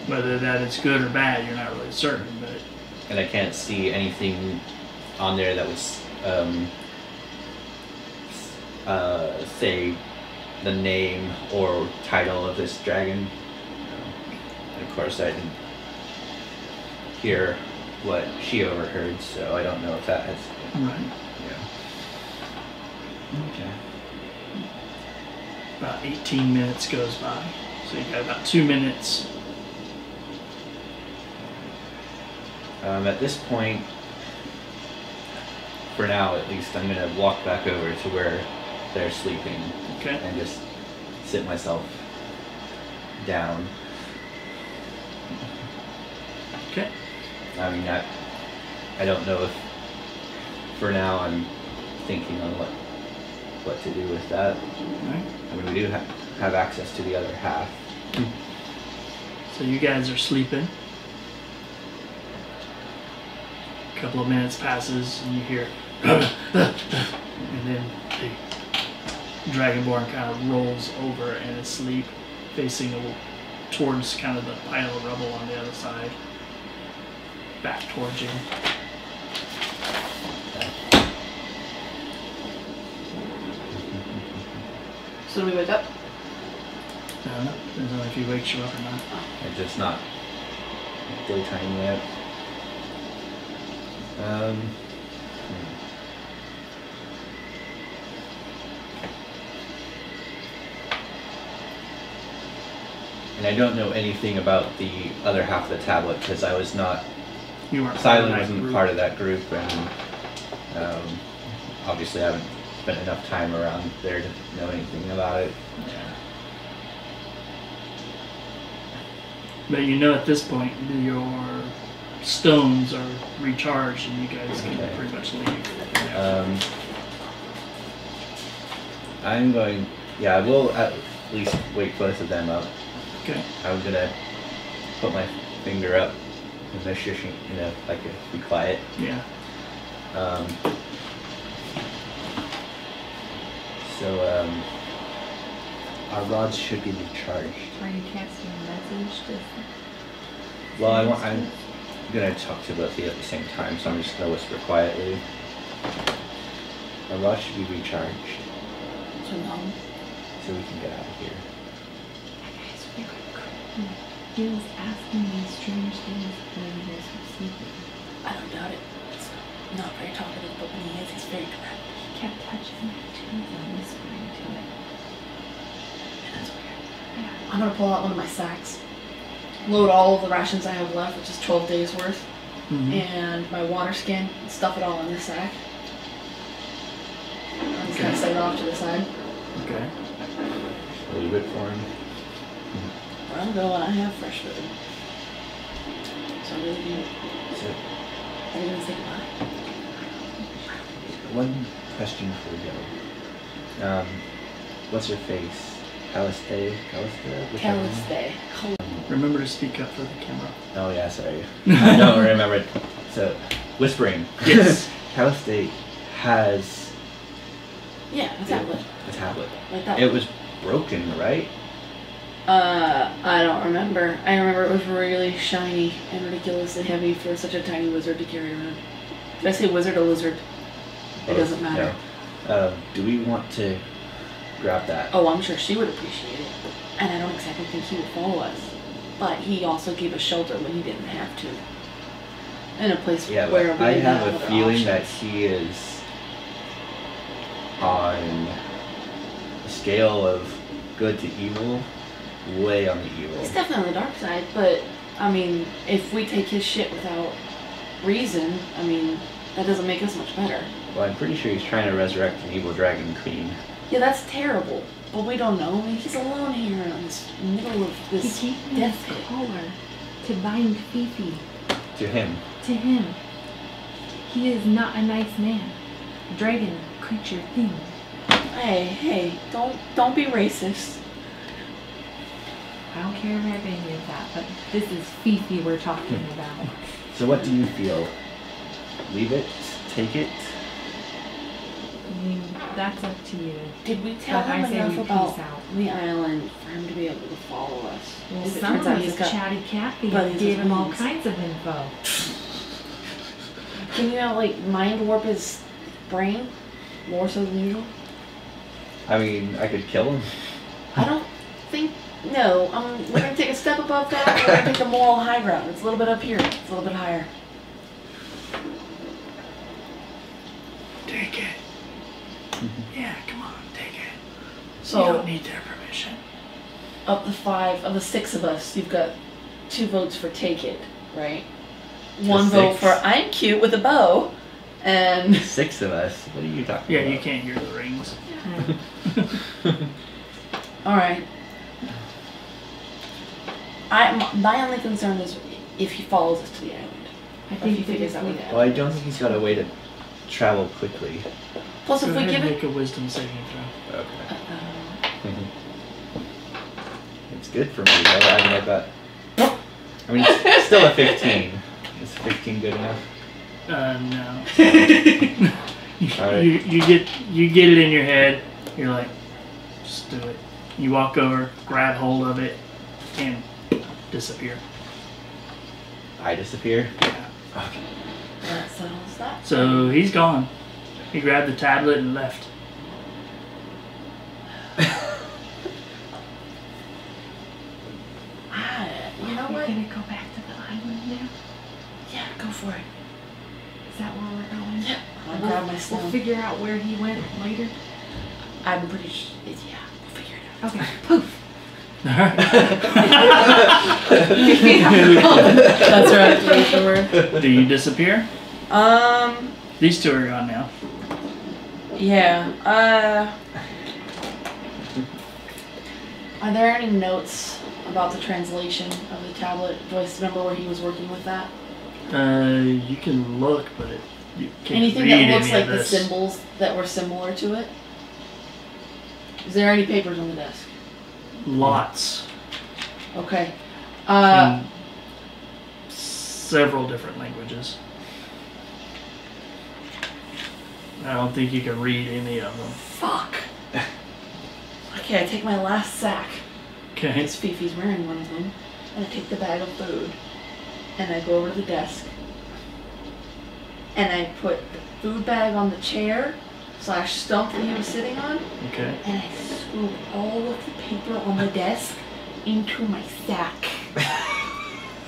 Whether that is good or bad, you're not really certain, but... And I can't see anything on there that would say the name or title of this dragon. And of course, I didn't hear what she overheard, so I don't know if that has... Right. Yeah. Okay. About 18 minutes goes by. So you got about 2 minutes. At this point, for now at least, I'm going to walk back over to where they're sleeping. Okay. And just sit myself down. Okay. I mean, I don't know if, for now, I'm thinking on what to do with that. Alright. I mean, we do have access to the other half. So you guys are sleeping. A couple of minutes passes and you hear and then the Dragonborn kind of rolls over and is asleep, facing towards kind of the pile of rubble on the other side. Back towards you. So do we wake up? I don't know. Depends on if he wakes you up or not. It's just not daytime yet. And I don't know anything about the other half of the tablet because I was not. You weren't. Sylen wasn't part of that group, and obviously I haven't spent enough time around there to know anything about it. Yeah. But you know at this point your stones are recharged and you guys can Okay. pretty much leave. I'm going. Yeah, I will at least wake both of them up. Okay. I'm gonna put my finger up in the shushing, like be quiet. Yeah. So, our rods should be recharged. Are you casting a message to Well, I'm gonna talk to both of you at the same time, so I'm just gonna whisper quietly. Our rods should be recharged, So no. so we can get out of here. Guys, really quick. He was asking me strange things when you guys were sleeping. I don't doubt it. It's not very talkative, but when he is, he's very direct. He kept touching my tooth and whispering to it. And that's weird. Yeah. I'm gonna pull out one of my sacks, load all of the rations I have left, which is 12 days worth, and my water skin, and stuff it all in the sack. I'm just gonna set it off to the side. Okay. Leave it for him. I'm going when I have fresh food. So I really do. So, I didn't say goodbye. one question for you. What's your face? Calliste? Calliste. Remember to speak up for the camera. Oh yeah, sorry. I don't remember it. So, whispering. Yes. Calliste has Yeah, a tablet. a tablet. Like that. It was broken, right? I don't remember. I remember it was really shiny and ridiculously heavy for such a tiny wizard to carry around. Did I say wizard or lizard? It doesn't matter. No. Do we want to grab that? Oh, I'm sure she would appreciate it. And I don't exactly think he would follow us. But he also gave us shelter when he didn't have to. In a place Yeah, where but we I didn't have a other feeling that options. he is on a scale of good to evil, way on the evil. He's definitely on the dark side, but, I mean, if we take his shit without reason, I mean, that doesn't make us much better. Well, I'm pretty sure he's trying to resurrect an evil dragon queen. Yeah, that's terrible. But we don't know. I mean, he's alone here in this middle of this He gave me death his pit. collar to bind Fifi To him. to him. He is not a nice man. Dragon creature thing. Hey, don't be racist. I don't care if everybody knows that, but this is Fifi we're talking about. So what do you feel? Leave it? Take it? I mean, that's up to you. Did we tell But I him say enough we about peace out. the island for him to be able to follow us? Well, If it some turns out of he's us got- chatty Cathy but he's gave his him all wings. kinds of info. Can you like mind warp his brain more so than usual? I mean, I could kill him. I don't think. No, we're gonna take a step above that. We're gonna take the moral high ground. It's a little bit up here. It's a little bit higher. Take it. Yeah, come on, take it. So- you don't need their permission. Of the six of us, you've got 2 votes for take it, right? One vote six. for I'm cute with a bow, and 6 of us. What are you talking Yeah, about? you can't hear the rings. all right. My only concern is if he follows us to the island. I Or if think he figures out we we Well, I don't think he's got a way to travel quickly. Plus, Go if we ahead give and it, make a wisdom saving throw. Okay. It's good for me though. I mean, I've got. I mean, it's still a 15. Is 15 good enough? No. Alright. You get it in your head. You're like, just do it. You walk over, grab hold of it, and disappear. I disappear? Yeah. Okay. that settles that. So he's gone. He grabbed the tablet and left. You know We're what? gonna go back to the island now? Yeah, go for it. Is that where we're going? Yeah. I'll grab my We'll stone. figure out where he went later. I'm pretty sure. Yeah, we'll figure it out. Okay. Poof. That's right. That's the word. Do you disappear? Um. These two are gone now. Yeah. Are there any notes about the translation of the tablet? Do I remember where he was working with that? You can look, but you can't Anything read that looks any like of the this. symbols that were similar to it? Is there any papers on the desk? Lots. Okay. In several different languages. I don't think you can read any of them. Fuck. Okay, I take my last sack. Okay. Because Fifi's wearing one of them. And I take the bag of food. And I go over to the desk. And I put the food bag on the chair / stump that he was sitting on. Okay. And I scoop all of the paper on the desk into my sack.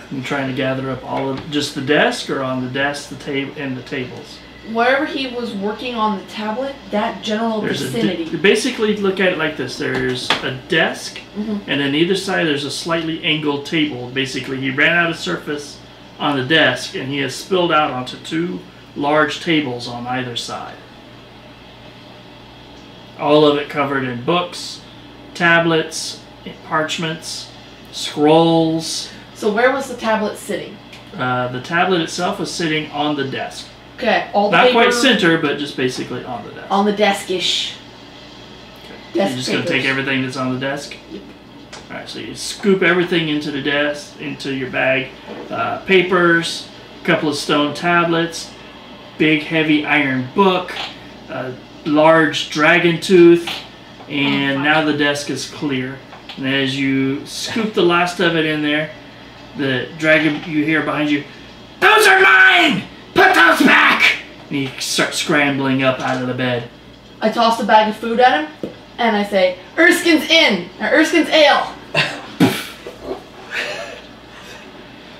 I'm trying to gather up all of just the desk, or on the desk, the table, and the tables. Wherever he was working on the tablet, that general vicinity. Basically, look at it like this. There's a desk, and on either side there's a slightly angled table. Basically, he ran out of surface on the desk, and he has spilled out onto 2 large tables on either side. All of it covered in books, tablets, parchments, scrolls. So where was the tablet sitting? The tablet itself was sitting on the desk. Okay, all the Not paper quite center, but just basically on the desk. on the desk-ish. Okay. Desk You're just going to take papers. everything that's on the desk? Yep. Alright, so you scoop everything into the desk, into your bag. Papers, a couple of stone tablets, big heavy iron book, a large dragon tooth, and now the desk is clear. And as you scoop the last of it in there, the dragon, you hear behind you, "Those are mine! Put those back!" And he starts scrambling up out of the bed. I toss the bag of food at him, and I say, "Erskine's Inn, or Erskine's Ale."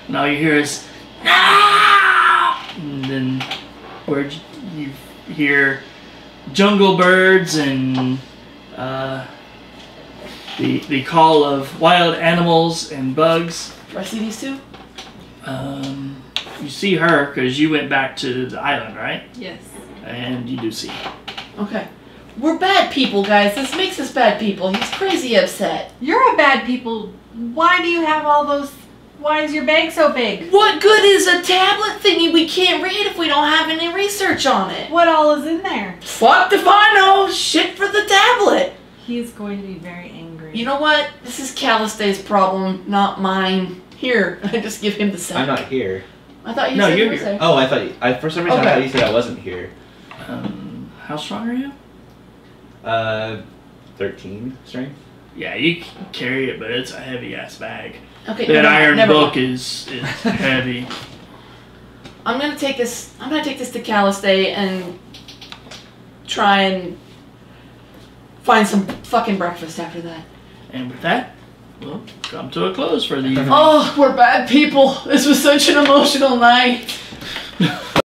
And all you hear is, "No!" And then where you hear jungle birds and the call of wild animals and bugs. Do I see these two? You see her because you went back to the island, right? Yes. And you do see her. Okay. We're bad people, guys. This makes us bad people. He's crazy upset. You're a bad people. Why do you have all those? Why is your bag so big? What good is a tablet thingy we can't read if we don't have any research on it? What all is in there? Fuck if I know. Shit for the tablet. He's going to be very angry. You know what? This is Callistay's problem, not mine. Here, I just give him the sack. I'm not here. I thought you No, said you're you were here. there. Oh, I thought for some reason I Okay. thought you said I wasn't here. How strong are you? 13 strength. Yeah, you can carry it, but it's a heavy ass bag. Okay, That iron never book mind. is heavy. I'm gonna take this to Callistay and try and find some fucking breakfast after that. And with that, we'll come to a close for the evening. Oh, we're bad people. This was such an emotional night.